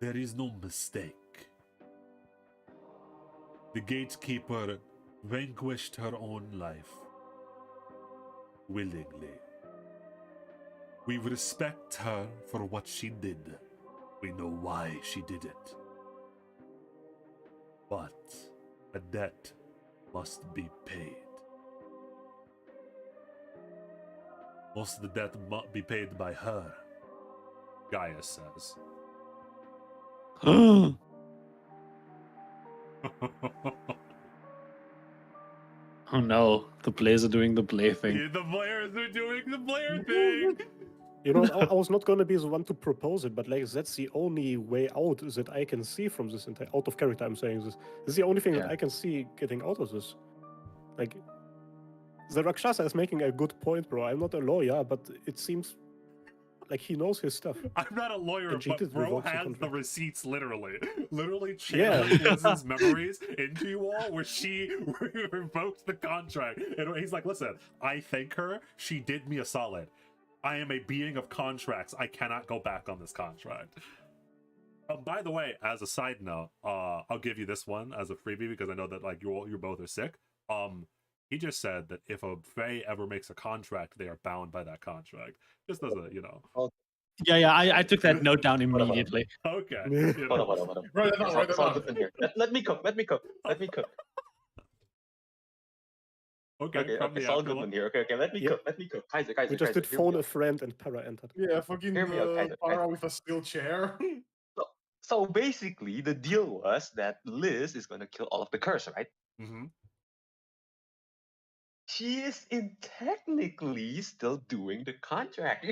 There is no mistake. The gatekeeper vanquished her own life willingly. We respect her for what she did. We know why she did it. But a debt must be paid. Most of the debt must be paid by her, Gaia says. Oh no, the Blaze are doing the Blay thing. The players are doing the player thing. You know, I was not going to be the one to propose it, but like that's the only way out that I can see from this entire out of character. I'm saying this is the only thing that Yeah. I can see getting out of this. Like, the Rakshasa is making a good point, bro. I'm not a lawyer, but it seems like he knows his stuff. I'm not a lawyer, And she but did bro revoke the has the contract. receipts literally Yeah. channeling Liz's memories into you all where she revoked the contract. And he's like, listen, I thank her. She did me a solid. I am a being of contracts. I cannot go back on this contract. By the way, as a side note, I'll give you this one as a freebie because I know that like you both are sick. He just said that if a Fae ever makes a contract, they are bound by that contract. Just as a, you know. Yeah, I took that note down immediately. Okay. You Hold know. on, hold on, hold on. Write it down, write it It's all down. good in here. Let me cook. Let me cook. Let me cook. Okay, Okay, from okay, the it's all afterlife. good in here. Okay, let me Yeah. cook. Let me cook. Kaiser, We just did hear me phone out. a friend and Para entered. Yeah, fucking Hear me out, Kaiser, Para Kaiser. with a steel chair. So basically, the deal was that Liz is gonna kill all of the curse, right? Mm-hmm. She is technically still doing the contract.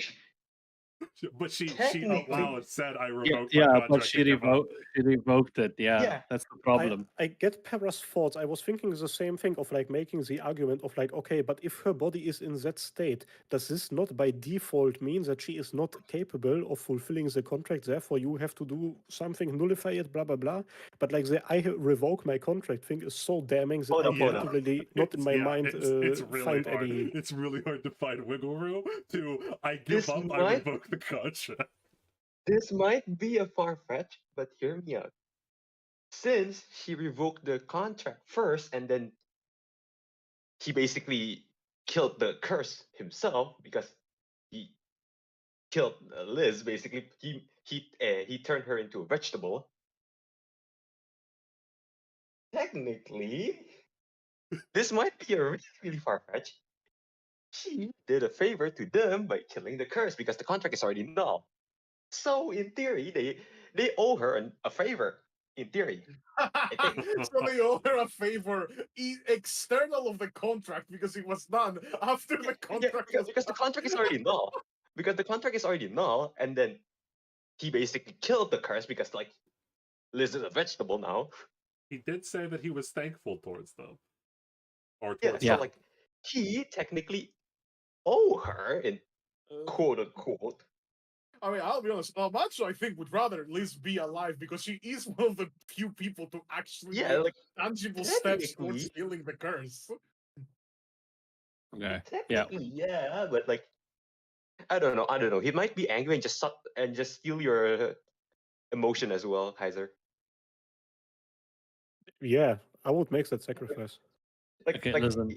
But she Technically. out loud said, "I Yeah, revoked my yeah, contract." but she to come out." revoked it. Yeah, Yeah. that's the problem. I get Para's thoughts. I was thinking the same thing of like making the argument of like, okay, but if her body is in that state, does this not by default mean that she is not capable of fulfilling the contract? Therefore, you have to do something, nullify it, blah blah blah. But like the I revoke my contract thing is so damning that Hold I up, hold can up. literally not in my mind it's really find hard. any. It's really hard to find wiggle room to. I give This up. I might- revoke the contract. This might be a far fetch, but hear me out. Since she revoked the contract first and then he basically killed the curse himself because he killed Liz. Basically, he turned her into a vegetable. Technically, this might be a really far fetch. She did a favor to them by killing the curse because the contract is already null. So in theory, they owe her a favor. In theory, think. So they owe her a favor external of the contract because it was done after the contract was because the contract is already null. Because the contract is already null, and then he basically killed the curse because like Liz is a vegetable now. He did say that he was thankful towards them, or Yeah, towards so them. like he technically owe her in quote unquote. I mean, I'll be honest. Macho, I think, would rather Liz be alive because she is one of the few people to actually Yeah, take like tangible steps towards technically- healing the curse. Okay. technically, yeah, but like I don't know. He might be angry and just steal your emotion as well, Kaiser. Yeah, I would make that sacrifice. Like, Okay, like listen.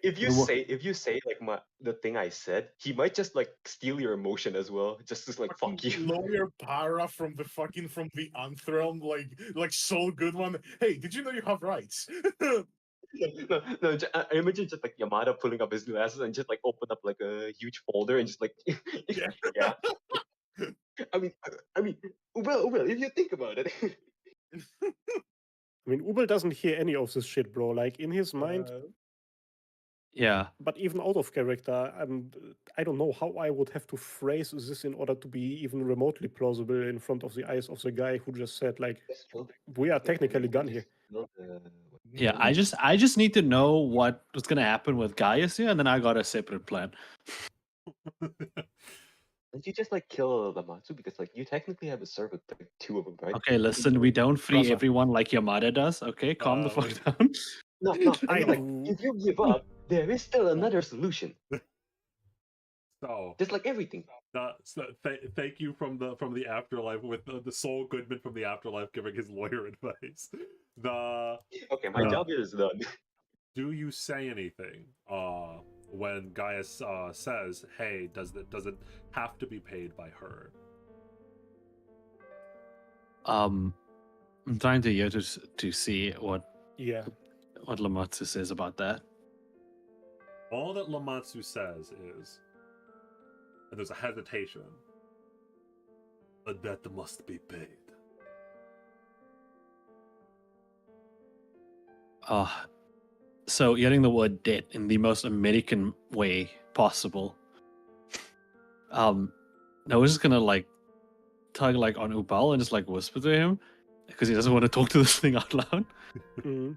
if you Wha- say like the thing I said, he might just like steal your emotion as well, just to like fuck you. Lawyer Para from the Anthrelm, like so good one. Hey, did you know you have rights? No, I imagine just like Yamada pulling up his glasses and just like open up like a huge folder and just like Yeah. yeah. I mean, well, if you think about it. I mean, Ubel doesn't hear any of this shit, bro. Like in his mind, Yeah. but even out of character, I don't know how I would have to phrase this in order to be even remotely plausible in front of the eyes of the guy who just said, like, Just kill the we are fucking technically enemy, done just here. kill the- Yeah, I just need to know what's gonna happen with Gaius here, and then I got a separate plan. Don't you just like kill Lamatsu because like you technically have a serve with like 2 of them, right? Okay, listen, we don't free Brother. everyone like Yamada does. Okay, calm the fuck wait. down. No, I I mean like do. if you give up, there is still another solution. So, Just like everything. thank you from the afterlife with the Soul Goodman from the afterlife giving his lawyer advice. Okay, my job here is done. Do you say anything when Gaius says, "Hey, does it have to be paid by her?" I'm trying to hear to see what Yeah. Lamatsu says about that. All that Lamatsu says is, and there's a hesitation, a debt must be paid. So hearing the word debt in the most American way possible. No, we're just gonna like tug like on Ubal and just like whisper to him because he doesn't want to talk to this thing out loud. Mhm.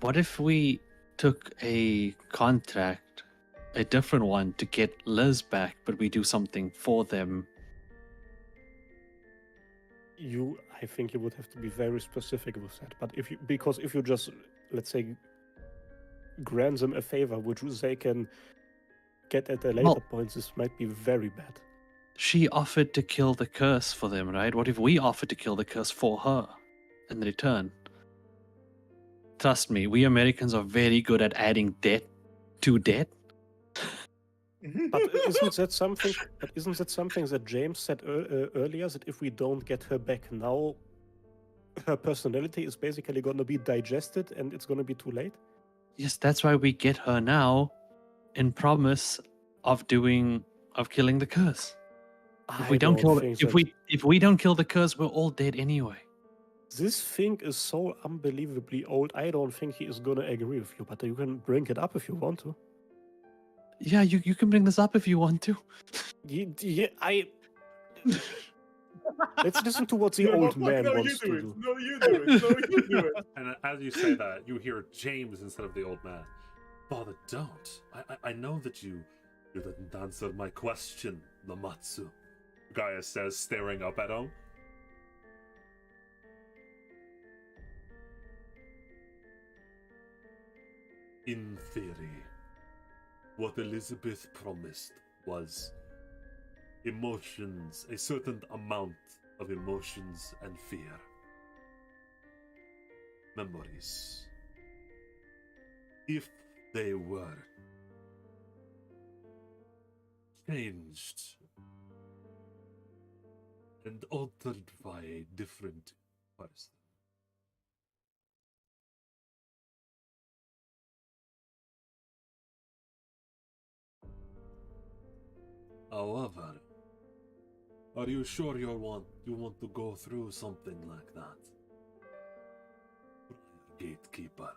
What if we took a contract, a different one, to get Liz back, but we do something for them? I think you would have to be very specific with that. But because if you just, let's say, grant them a favor which they can get at a later Well- point, this might be very bad. She offered to kill the curse for them, right? What if we offered to kill the curse for her in return? Trust me, we Americans are very good at adding debt to debt. But isn't that something? But isn't that something that James said earlier? That if we don't get her back now, her personality is basically going to be digested, and it's going to be too late. Yes, that's why we get her now in promise of killing the curse. If we don't kill if we don't kill the curse, we're all dead anyway. This thing is so unbelievably old. I don't think he is going to agree with you, but you can bring it up if you want to. Yeah, you can bring this up if you want to. Let's listen to what the old man wants to do. No, you do it. No, you do it. And as you say that, you hear James instead of the old man. Father, don't. I know that you didn't answer my question, Lamatsu. Gaius says, staring up at him. In theory, what Elizabeth promised was emotions, a certain amount of emotions and fear. Memories. If they were changed and altered by a different person, however, are you sure you want to go through something like that? Gatekeeper.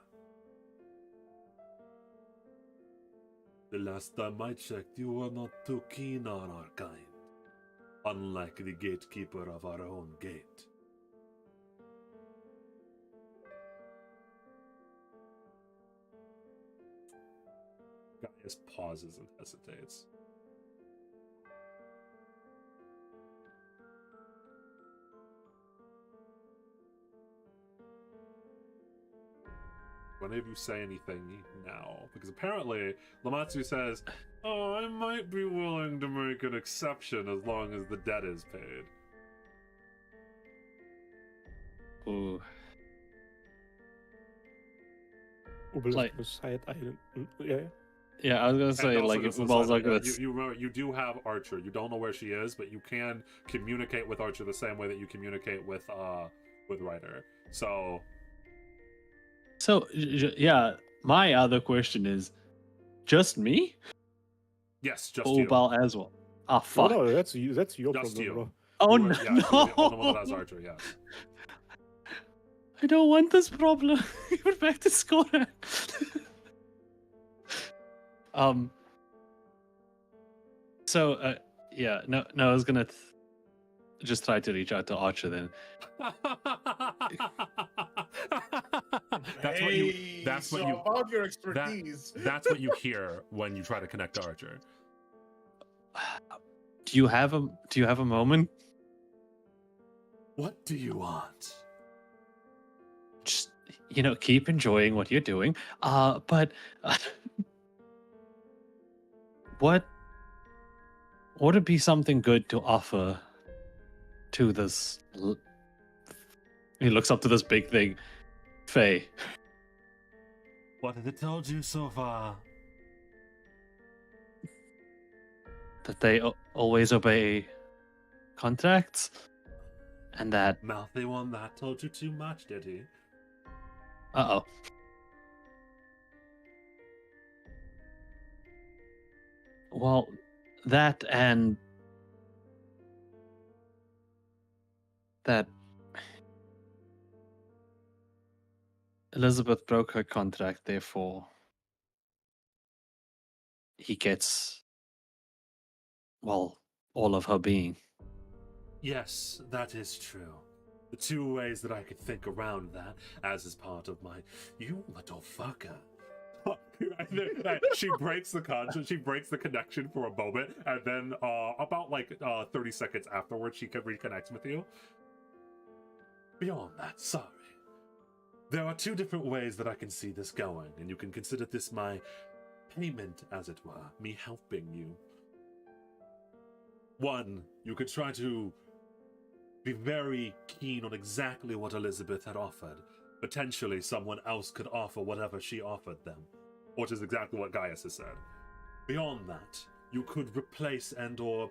The last time I checked, you were not too keen on our kind, unlike the gatekeeper of our own gate. Gaius pauses and hesitates. Whenever you say anything now, because apparently Lamatsu says, "Oh, I might be willing to make an exception as long as the debt is paid." Ooh. Like, side island. Yeah. Yeah, I was gonna say, And also like, if just Ubal's aside, like you remember, you do have Archer. You don't know where she is, but you can communicate with Archer the same way that you communicate with Ryder. So yeah, my other question is, just me? yes, just Or you. Ubal as well? Ah, No, fuck. no, that's your Just problem, you. bro. Oh You no! are- yeah, you are the only one that has Archer. Yes. I don't want this problem. We're back to square. So yeah, no, I was gonna just try to reach out to Archer then. That's what you. That's what so you. about your expertise. That's what you hear when you try to connect to Archer. Do you have a moment? What do you want? Just keep enjoying what you're doing. But what would it be something good to offer to this? He looks up to this big thing, Faye. What have it told you so far? That they always obey contracts, and that. Mouthy one that told you too much, did he? Uh-oh. Well, that and that Elizabeth broke her contract, therefore he gets, well, all of her being. Yes, that is true. The two ways that I could think around that, as is part of my you little fucker. She breaks the conscience, she breaks the connection for a moment, and then about 30 seconds afterwards she reconnects with you. Beyond that, sorry. There are two different ways that I can see this going, and you can consider this my payment, as it were, me helping you. One, you could try to be very keen on exactly what Elizabeth had offered. Potentially someone else could offer whatever she offered them, which is exactly what Gaius has said. Beyond that, you could replace and/or...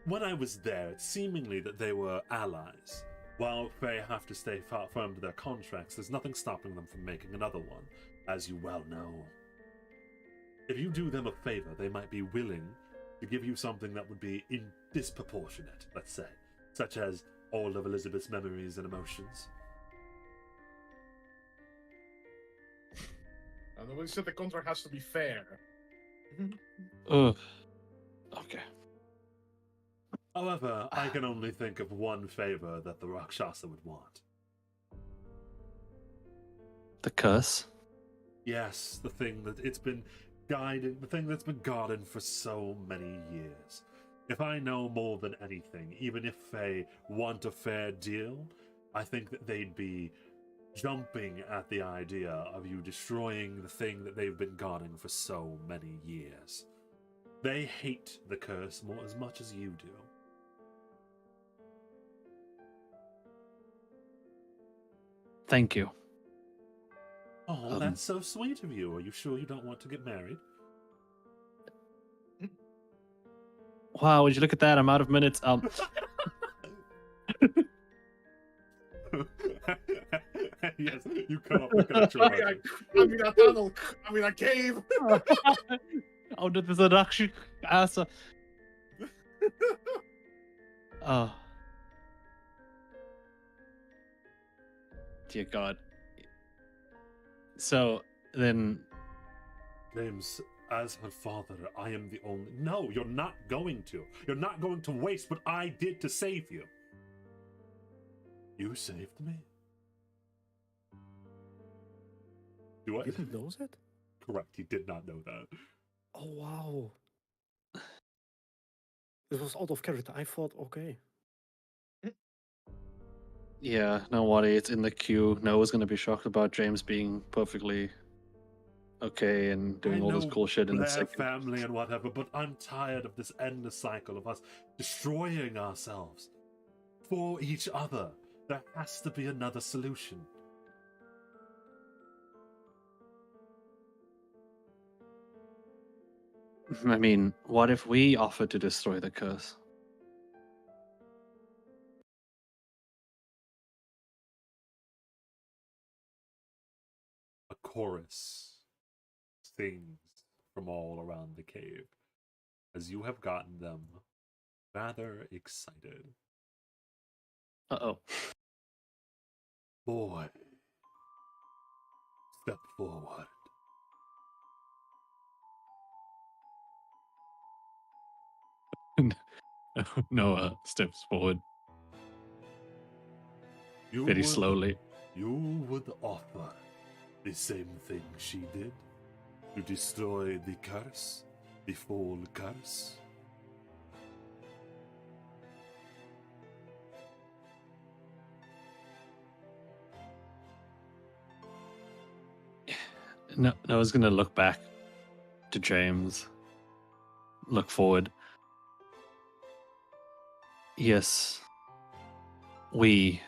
When I was there, it's seemingly that they were allies. While they have to stay firm to their contracts, there's nothing stopping them from making another one, as you well know. If you do them a favor, they might be willing to give you something that would be disproportionate, let's say, such as all of Elizabeth's memories and emotions. And nobody said the contract has to be fair. Ugh. Okay. However, I can only think of one favor that the Rakshasa would want. The curse? Yes, the thing that it's been guided, the thing that's been guarded for so many years. If I know more than anything, even if they want a fair deal, I think that they'd be jumping at the idea of you destroying the thing that they've been guarding for so many years. They hate the curse as much as you do. Thank you. Oh, that's so sweet of you. Are you sure you don't want to get married? Wow, would you look at that? I'm out of minutes. Yes, you come up with an extra I'm in a tunnel. I'm in a cave. Oh, that is a Rakshi. Oh. Dear God. So then, James, as her father, I am the only... No, you're not going to. You're not going to waste what I did to save you. You saved me? Do I... You didn't know that? Correct, he did not know that. Oh, wow. This was out of character. I thought, okay. yeah, no worry, it's in the queue. Noah's gonna be shocked about James being perfectly okay and doing all this cool shit in a Blair second. family and whatever, but I'm tired of this endless cycle of us destroying ourselves for each other. There has to be another solution. I mean, what if we offer to destroy the curse? A chorus sings from all around the cave as you have gotten them rather excited. Uh-oh. Boy, step forward. Noah steps forward You very would, slowly. You would offer the same thing she did? To destroy the curse? The full curse? No, Noah's gonna look back to James, look forward. Yes, we.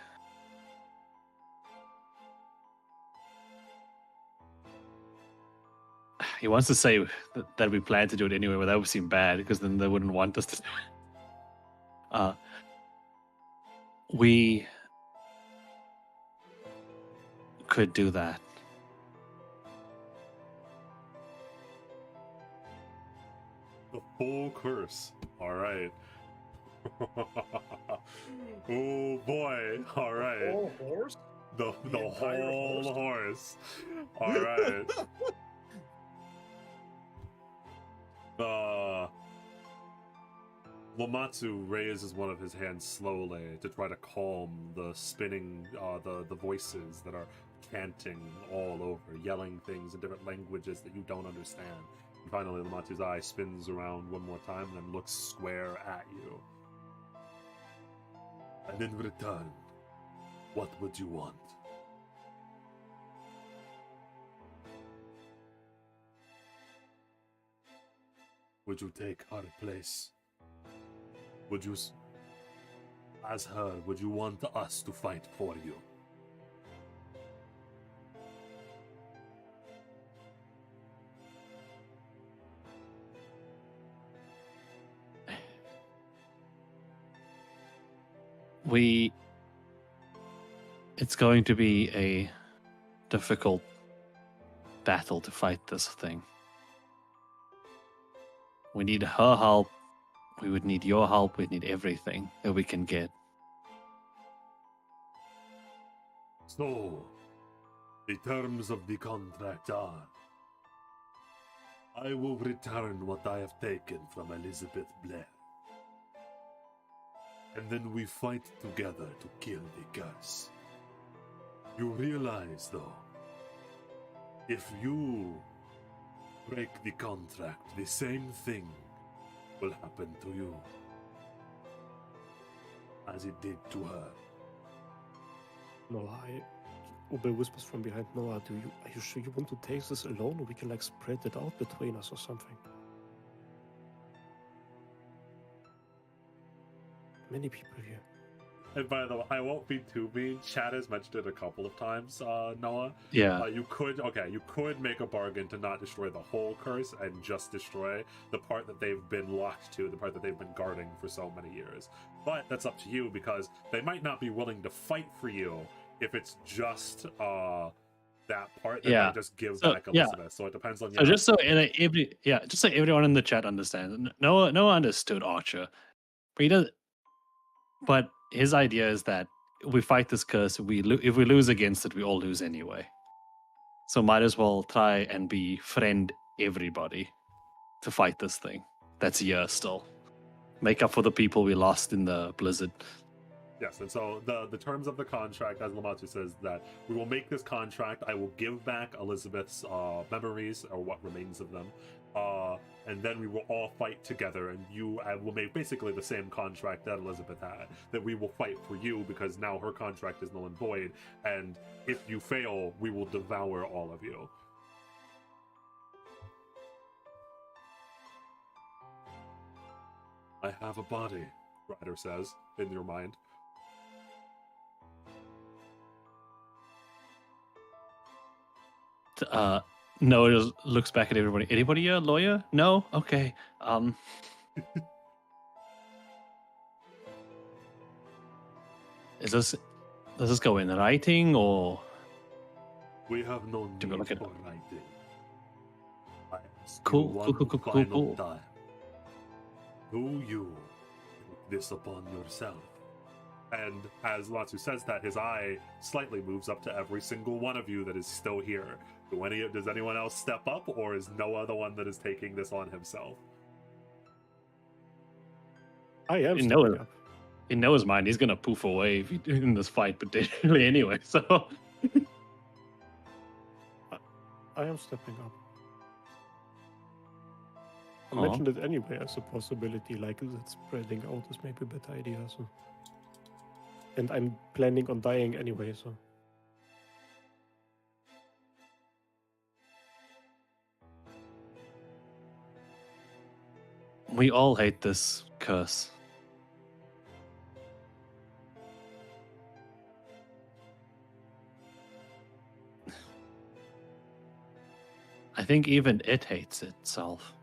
He wants to say that we plan to do it anyway, but that would seem bad because then they wouldn't want us to do it. We could do that. The full curse. Alright. Oh boy. Alright. Oh, horse? The entire whole horse? horse. Alright. Lamatsu raises one of his hands slowly to try to calm the spinning, the voices that are canting all over, yelling things in different languages that you don't understand. And finally, Lamatsu's eye spins around one more time and then looks square at you. And in return, what would you want? Would you take her place? Would you, as her, would you want us to fight for you? It's going to be a difficult battle to fight this thing. We need her help. We would need your help. We'd need everything that we can get. So, the terms of the contract are: I will return what I have taken from Elizabeth Blair. And then we fight together to kill the curse. You realize, though, if you break the contract, the same thing will happen to you as it did to her. Noah, Ube whispers from behind. Noah, are you sure you want to take this alone, or we can like spread it out between us or something? Many people here. And by the way, I won't be too mean. Chad has mentioned it a couple of times, Noah. Yeah. You could make a bargain to not destroy the whole curse and just destroy the part that they've been locked to, the part that they've been guarding for so many years. But that's up to you, because they might not be willing to fight for you if it's just that part. They might just give back Elizabeth. So it depends on you. So just so just so everyone in the chat understands, Noah understood Archer, but he does. But his idea is that if we fight this curse, if we lose against it, we all lose anyway. So might as well try and befriend everybody to fight this thing. That's here still. Make up for the people we lost in the blizzard. Yes, and so the terms of the contract, as Lamatsu says, that we will make this contract. I will give back Elizabeth's memories, or what remains of them, and then we will all fight together. And I will make basically the same contract that Elizabeth had. That we will fight for you because now her contract is null and void. And if you fail, we will devour all of you. I have a body, Ryder says in your mind. Noah just looks back at everybody. Anybody here? Lawyer? No? Okay. Does this go in writing, or We have no Do we need look at for writing. I ask Cool, you one cool. final time. Do you take this upon yourself And as Latsu says that, his eye slightly moves up to every single one of you that is still here. Does anyone else step up, or is Noah the one that is taking this on himself? I am You stepping know, up. in Noah's mind, he's gonna poof away if he, in this fight, potentially anyway. So I am stepping up. I Aw. mentioned it anyway as a possibility, like that spreading out is maybe a better idea. So, and I'm planning on dying anyway. So, we all hate this curse. I think even it hates itself.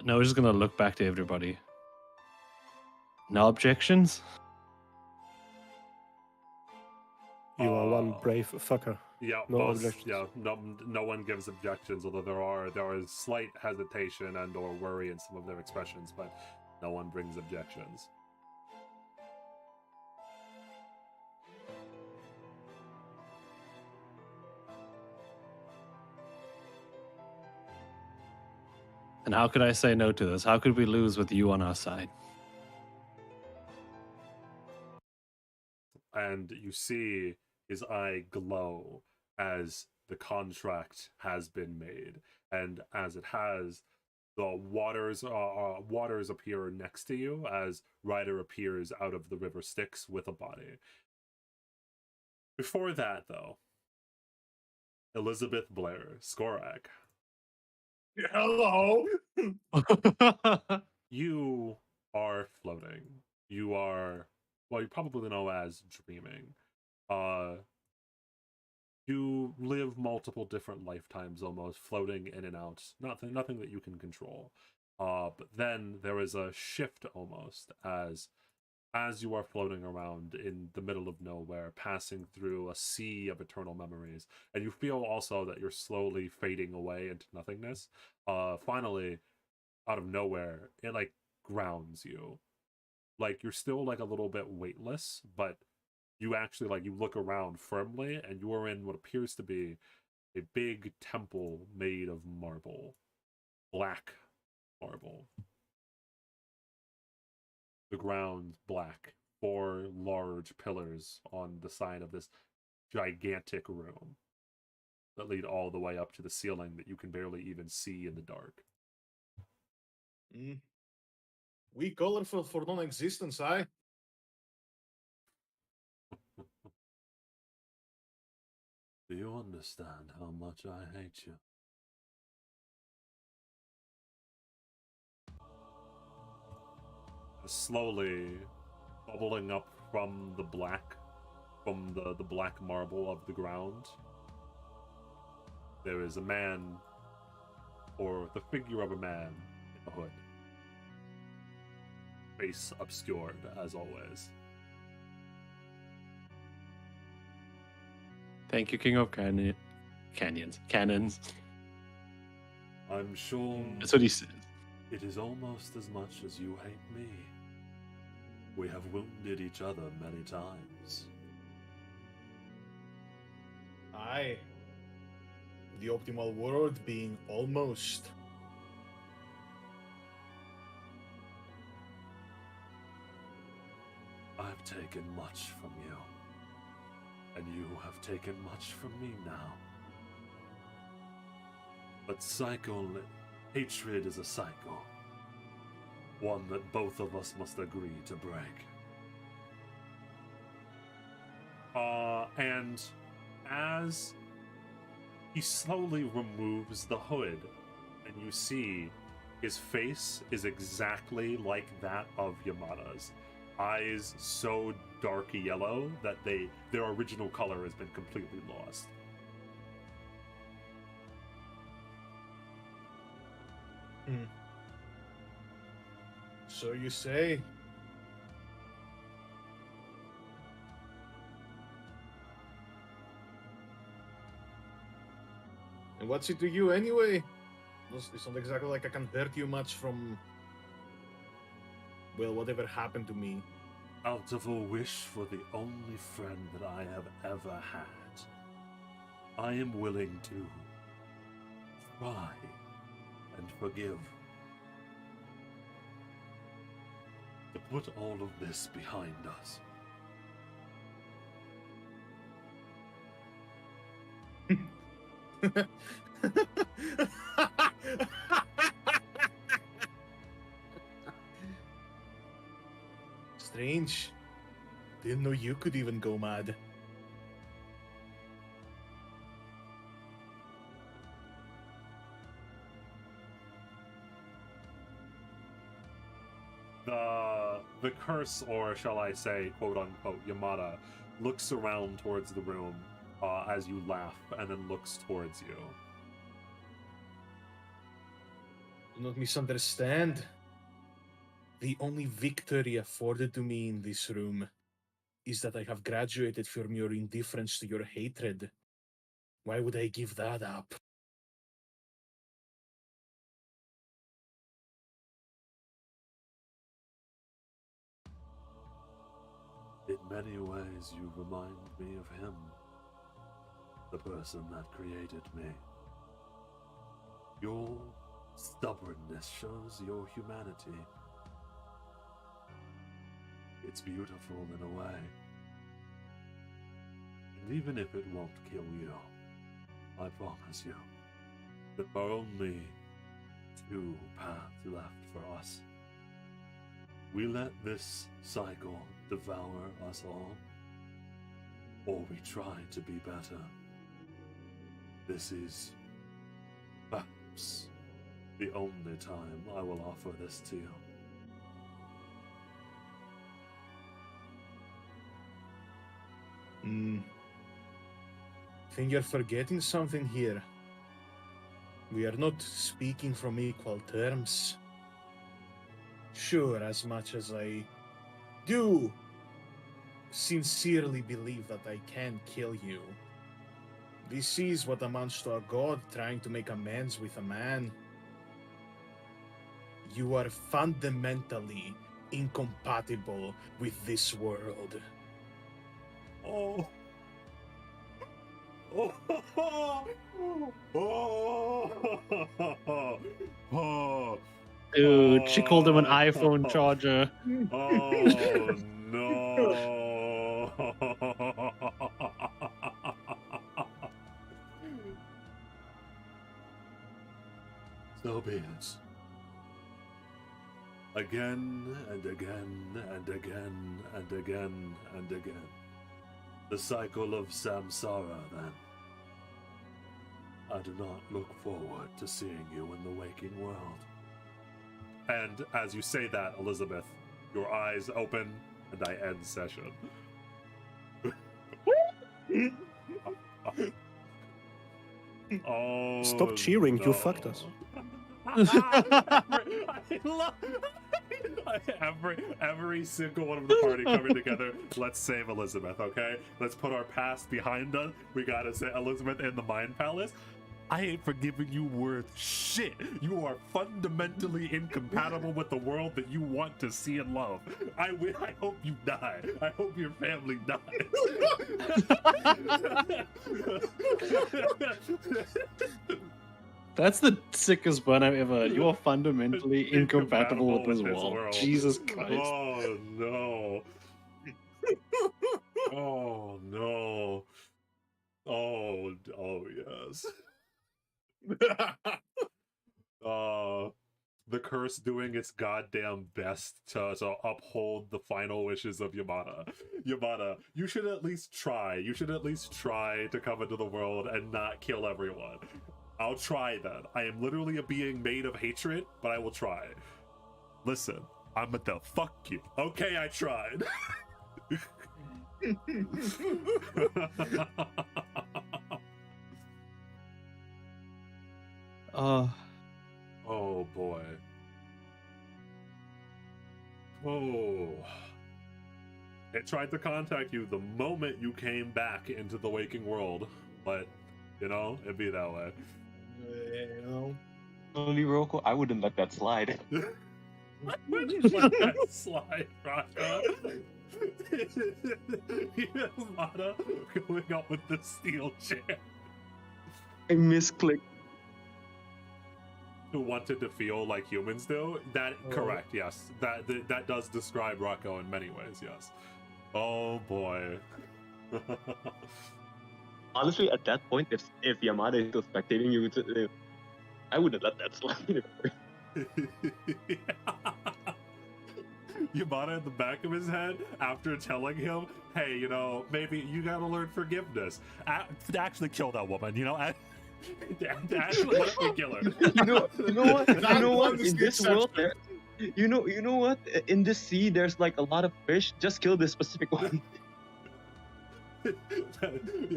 No, we're just gonna look back to everybody. No objections? you are one brave fucker. Yeah, No objections. no one gives objections, although there is slight hesitation and or worry in some of their expressions, but no one brings objections. And how could I say no to this? How could we lose with you on our side? And you see his eye glow as the contract has been made, and as it has, the waters appear next to you as Ryder appears out of the river Styx with a body. Before that, though, Elizabeth Blair, Skorak, Hello. you are floating. You are, well, you probably know as dreaming. You live multiple different lifetimes almost, floating in and out. Nothing that you can control. But then there is a shift almost as you are floating around in the middle of nowhere, passing through a sea of eternal memories, and you feel also that you're slowly fading away into nothingness. Finally, out of nowhere, it like grounds you. Like you're still like a little bit weightless, but you actually like you look around firmly, and you are in what appears to be a big temple made of marble, black marble. The ground black, 4 large pillars on the side of this gigantic room that lead all the way up to the ceiling that you can barely even see in the dark. We colorful for non-existence, aye? Do you understand how much I hate you? Slowly bubbling up from the black, from the black marble of the ground, there is a man, or the figure of a man in a hood. Face obscured, as always. Thank you, King of Canyons. Cannons. I'm sure That's what he says. it is almost as much as you hate me. We have wounded each other many times. Aye. The optimal word being almost. I've taken much from you, and you have taken much from me now. But hatred is a cycle, one that both of us must agree to break. And as he slowly removes the hood, and you see his face is exactly like that of Yamada's. Eyes so dark yellow that their original color has been completely lost. So you say? And what's it to you anyway? It's not exactly like I can hurt you much from, well, whatever happened to me. Out of a wish for the only friend that I have ever had, I am willing to try and forgive. To put all of this behind us. Strange. Didn't know you could even go mad. The curse, or shall I say, quote unquote, Yamada, looks around towards the room as you laugh, and then looks towards you. Do not misunderstand. The only victory afforded to me in this room is that I have graduated from your indifference to your hatred. Why would I give that up? In many ways, you remind me of him, the person that created me. Your stubbornness shows your humanity. It's beautiful in a way. And even if it won't kill you, I promise you, there are only two paths left for us. We let this cycle devour us all, or we try to be better. This is perhaps the only time I will offer this to you. Think you're forgetting something here. We are not speaking from equal terms. Sure, as much as I do sincerely believe that I can kill you, this is what amounts to a god trying to make amends with a man. You are fundamentally incompatible with this world. Oh. Oh. Oh. Oh. Dude, she called him an iPhone charger. Oh no. So be it. Again and again and again and again and again. The cycle of samsara, then. I do not look forward to seeing you in the waking world. And as you say that, Elizabeth, your eyes open and I end session. Oh, Stop cheering, no. you fucked us. Every single one of the party coming together. Let's save Elizabeth, okay? Let's put our past behind us. We gotta say Elizabeth in the Mind Palace. I ain't forgiving you worth shit. You are fundamentally incompatible with the world that you want to see and love. I hope you die. I hope your family dies. That's the sickest one I've ever heard. You are fundamentally incompatible with this world. Jesus Christ. Oh no. Oh no. Oh yes. The curse doing its goddamn best to uphold the final wishes of Yamada. Yamada, you should at least try. You should at least try to come into the world and not kill everyone. I'll try then. I am literally a being made of hatred, but I will try. Listen, I'm a the fuck you. Okay, I tried. Oh boy. Oh. It tried to contact you the moment you came back into the waking world, but you know, it'd be that way. You know. Only Roko, I wouldn't let that slide. When you let that slide, Raka. Yamada going up with the steel chair. I misclicked. Who wanted to feel like humans do? That correct? Yes, that does describe Rocco in many ways. Yes. Oh boy. Honestly, at that point, if Yamada is still spectating you, I wouldn't let that slide. Yamada in the back of his head after telling him, hey, you know, maybe you gotta learn forgiveness. Actually kill that woman, you know? Actually, let me kill her. You know what? You know what? one is In the this world, exception. you know what? In this sea, there's like a lot of fish. Just kill this specific one.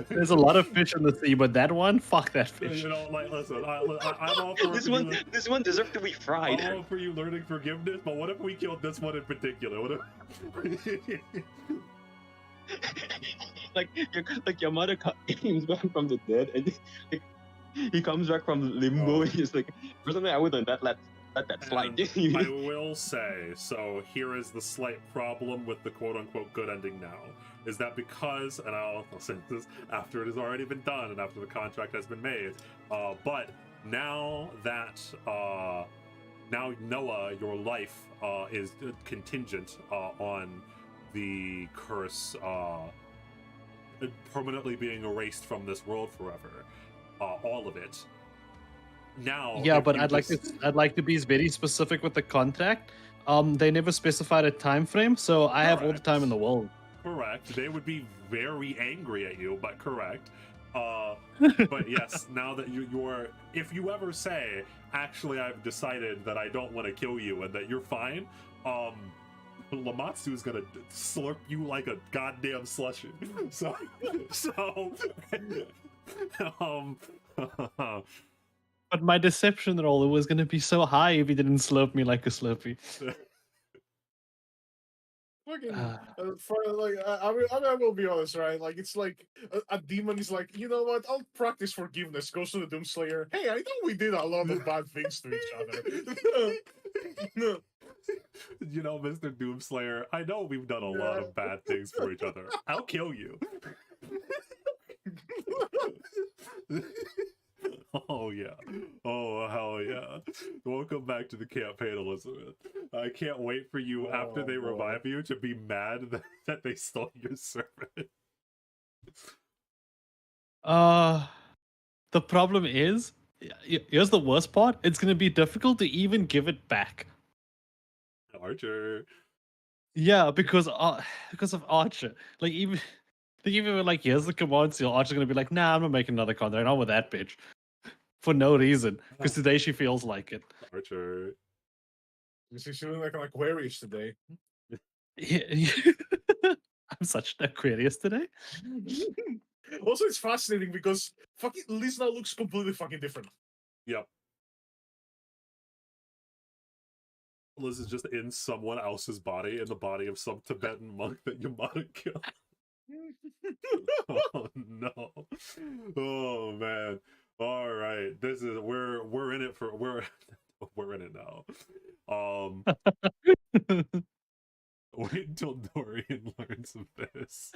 There's a lot of fish in the sea, but that one, fuck that fish. You know, like, listen, I'm all for This one deserves to be fried. I'm all for you learning forgiveness, but what if we killed this one in particular? What if... like Yamada comes back from the dead, and he comes back from limbo. Oh. And he's like, personally, I wouldn't let that slide. And I will say, so here is the slight problem with the quote-unquote good ending now, is that because, and I'll say this after it has already been done and after the contract has been made, but now that, now Noah, your life is contingent on the curse permanently being erased from this world forever, all of it. Now, Yeah, if but you I'd like to be very specific with the contract. They never specified a time frame, so I have all the Correct. time in the world. Correct. They would be very angry at you, but correct. But yes, now that you're, if you ever say, actually, I've decided that I don't want to kill you and that you're fine, Lamatsu's gonna slurp you like a goddamn slushy. So, But my deception roll was going to be so high if he didn't slurp me like a Slurpee. Fucking, for like, I will be honest, right? Like, it's like a demon is like, you know what? I'll practice forgiveness. Goes to the Doomslayer. Hey, I know we did a lot of bad things to each other. You know, Mr. Doomslayer, I know we've done a lot of bad things for each other. I'll kill you. Oh yeah. Oh hell yeah. Welcome back to the campaign, Elizabeth. I can't wait for you after they revive you to be mad that they stole your servant. The problem is, here's the worst part. It's going to be difficult to even give it back. Archer. Yeah, because of Archer. Like even like, here's the command seal. Archer's gonna be like, nah, I'm not making another contract. Not with that bitch. For no reason. Because today she feels like it. Archer. She's feeling like an Aquarius today. I'm such an Aquarius today. Also, it's fascinating because fucking Liz now looks completely fucking different. Yep. Liz is just in someone else's body, in the body of some Tibetan monk that Yamada killed. Oh no. Oh man. All right. This is we're in it for we're in it now. Wait until Dorian learns of this.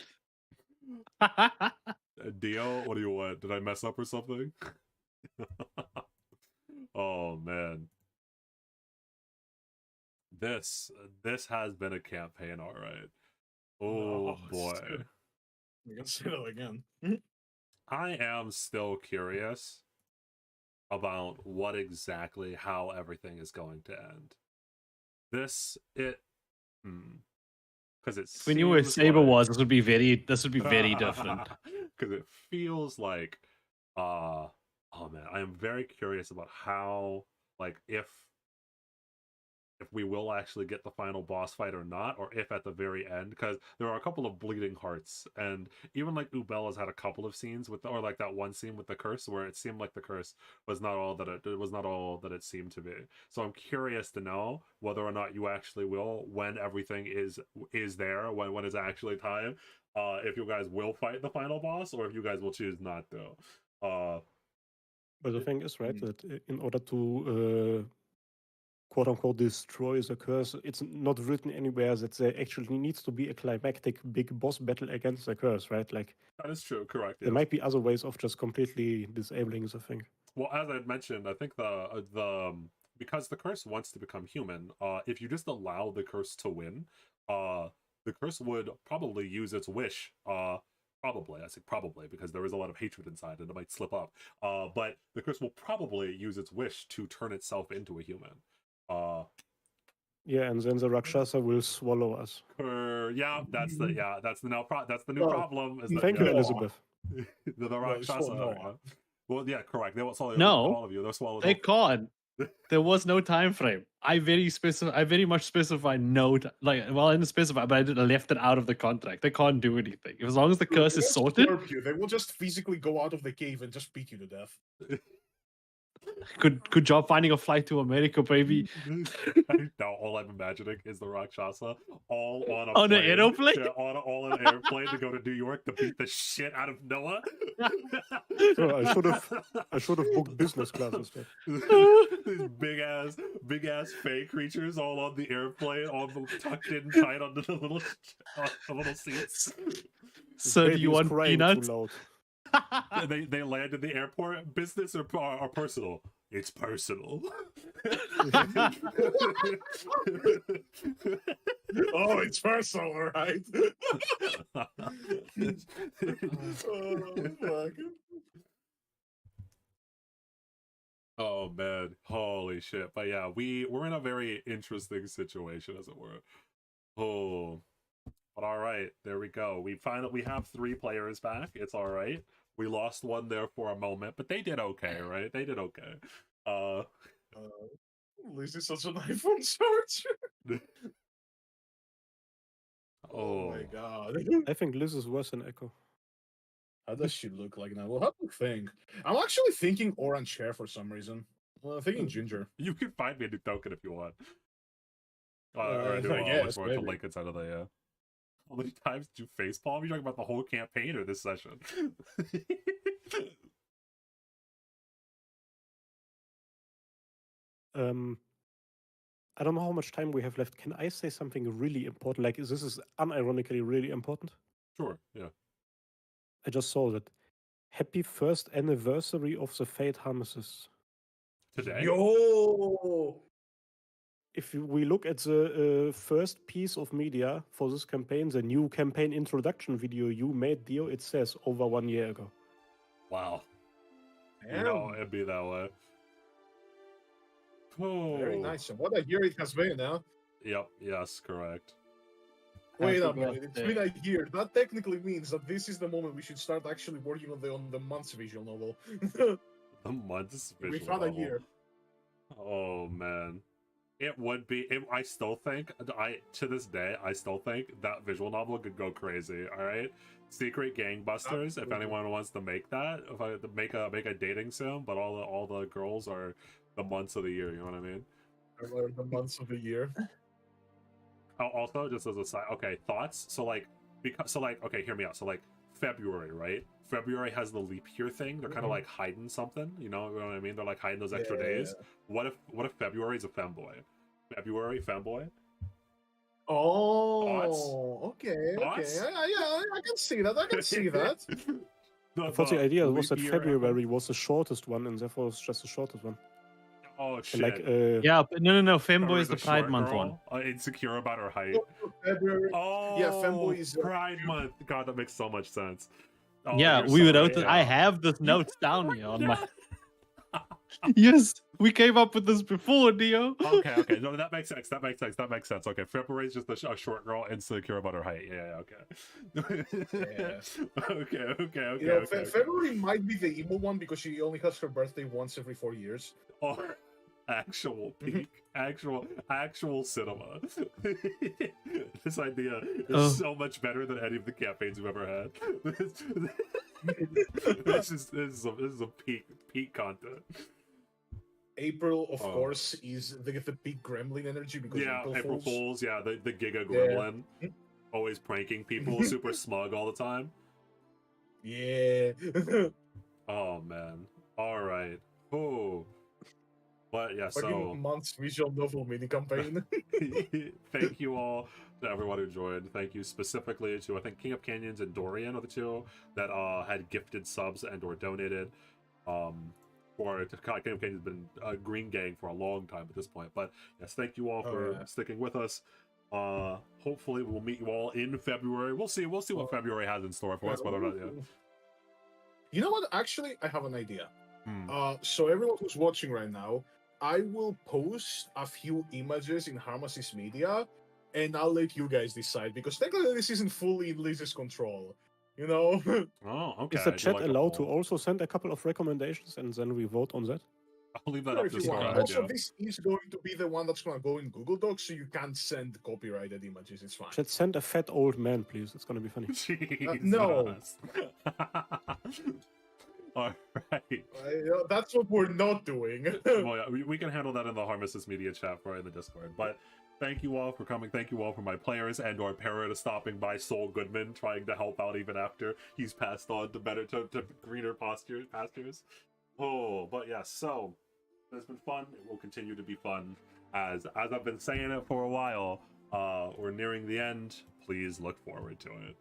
Dio, what do you want? Did I mess up or something? Oh man. This has been a campaign, all right. Oh boy. We can say that again. I am still curious about what exactly how everything is going to end. Because If we knew where Saber was, this would be very different. Because it feels like oh man, I am very curious about how, like, if we will actually get the final boss fight or not, or if at the very end, because there are a couple of bleeding hearts, and even like Ubella's had a couple of scenes with, or like that one scene with the curse where it seemed like the curse was not all that it seemed to be. So I'm curious to know whether or not you actually will, when everything is there, when it's actually time, if you guys will fight the final boss, or if you guys will choose not to. But the thing is, right, Mm. that in order to quote unquote destroy the curse, it's not written anywhere that there actually needs to be a climactic big boss battle against the curse, right? Like That is true. Correct. there Yes. might be other ways of just completely disabling the thing. Well, as I had mentioned, I think because the curse wants to become human, if you just allow the curse to win, the curse would probably use its wish. Probably, I say probably because there is a lot of hatred inside and it might slip up. But the curse will probably use its wish to turn itself into a human. Yeah, and then the Rakshasa will swallow us. That's the new Well, problem. Is that, Thank you, yeah, Elizabeth. the Rakshasa. Noah. Yeah. Well, yeah, correct. They will swallow No. all of you. They'll swallow. They can't. There was no time frame. I very much specified no, like, well, I didn't specify, but I left it out of the contract. They can't do anything as long as the curse They is won't sorted. slurp you. They will just physically go out of the cave and just beat you to death. Good job finding a flight to America, baby. Now all I'm imagining is the Rakshasa all on a On an plane. aeroplane? Yeah, all on an airplane to go to New York to beat the shit out of Noah. So I should have booked business class instead. These big ass fey creatures all on the airplane, all tucked in tight onto the little seats. So do Baby you is want crying peanuts? too loud. They land in the airport. Business or personal? It's personal. Oh, it's personal, right? Fuck. Oh man, holy shit! But yeah, we're in a very interesting situation, as it were. Oh, but all right, there we go. We have 3 players back. It's all right. We lost one there for a moment, but they did okay, right? They did okay. Liz is such an iPhone charger. Oh my Oh, god. I think Liz is worse than Echo. How does she look like now? We'll have to think. I'm actually thinking orange hair for some reason. Well, I'm thinking ginger. you can find me a new token if you want. Or I do which guess, one to maybe. link inside of the. How many times did you facepalm? You talking about the whole campaign or this session? I don't know how much time we have left. Can I say something really important? Like, this is unironically really important. Sure, yeah. I just saw that. Happy first anniversary of the Fate Harmacists. Today? Yo! If we look at the first piece of media for this campaign, the new campaign introduction video you made, Dio, it says over 1 year ago. Wow. Damn. You know, it'd be that way. Oh. Very nice. And what a year it has been, huh? Yep, yes, correct. Wait a Happy minute, it's been birthday. a year. That technically means that this is the moment we should start actually working on the month's visual novel. The month's We've visual had a novel. year. Oh man. It would be I still think to this day I still think that visual novel could go crazy. All right, Secret Gangbusters. If Absolutely. anyone wants to make that, if I make a dating sim, but all the girls are the months of the year. You know what I mean? Or the months of the year. Also, just as a side, okay, thoughts. So like okay, hear me out. So like February, right? February has the leap year thing. They're kind of Mhm. like hiding something. You know what I mean? They're like hiding those extra Yeah. days. What if February is a femboy? February femboy. Oh, okay, Thoughts? okay. Yeah, I can see that. I can see that. I thought the idea was that leap year February was the shortest one, and therefore it's just the shortest one. Oh And shit! like, Yeah, but no. Femboy February's is the a Pride short Month girl, one. insecure about her height. February. Oh, Yeah, femboy is Pride Month. God, that makes so much sense. Oh, Yeah, you're we would. sorry, I yeah. have the notes down here on my. Yes, we came up with this before, Dio. Okay. No, that makes sense. That makes sense. Okay, February's just a short girl insecure about her height. Yeah, okay. Yeah. Okay. You know, February might be the emo one because she only has her birthday once every 4 years. Oh, actual peak, actual cinema. This idea is Oh. so much better than any of the campaigns we've ever had. This is a peak content. April, of Oh. course, is the peak gremlin energy because Yeah, April Fools. Fools. Yeah, the Giga Yeah. Gremlin, always pranking people, super smug all the time. Yeah. Oh man. All right. Oh. But yeah, Fucking so month's visual novel mini campaign. thank you all to everyone who joined. Thank you specifically to I think King of Canyons and Dorian are the two that had gifted subs and or donated. For King of Canyons has been a Green Gang for a long time at this point. But yes, thank you all for sticking with us. Hopefully we'll meet you all in February. We'll see what February has in store for us, whether or not You know what? Actually, I have an idea. Hmm. So everyone who's watching right now, I will post a few images in Harmacists Media, and I'll let you guys decide because technically this isn't fully in Liz's control. You know? Oh, okay. Is the I do chat like a allowed to poll. also send a couple of recommendations and then we vote on that? I'll leave that Sure, up if to you want. Star. Also, Yeah. this is going to be the one that's going to go in Google Docs, so you can't send copyrighted images. It's fine. Chat, send a fat old man, please. It's gonna be funny. No. Jesus. All right. That's what we're not doing. Well, yeah, we can handle that in the Harmacists Media chat for in the Discord. But thank you all for coming. Thank you all for my players and our parrot stopping by Sol Goodman, trying to help out even after he's passed on to greener pastures. Oh, but yeah, so it's been fun. It will continue to be fun. As I've been saying it for a while, we're nearing the end. Please look forward to it.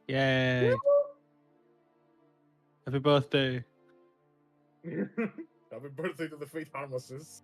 Yay! Happy birthday! Happy birthday to the Fate Harmacists.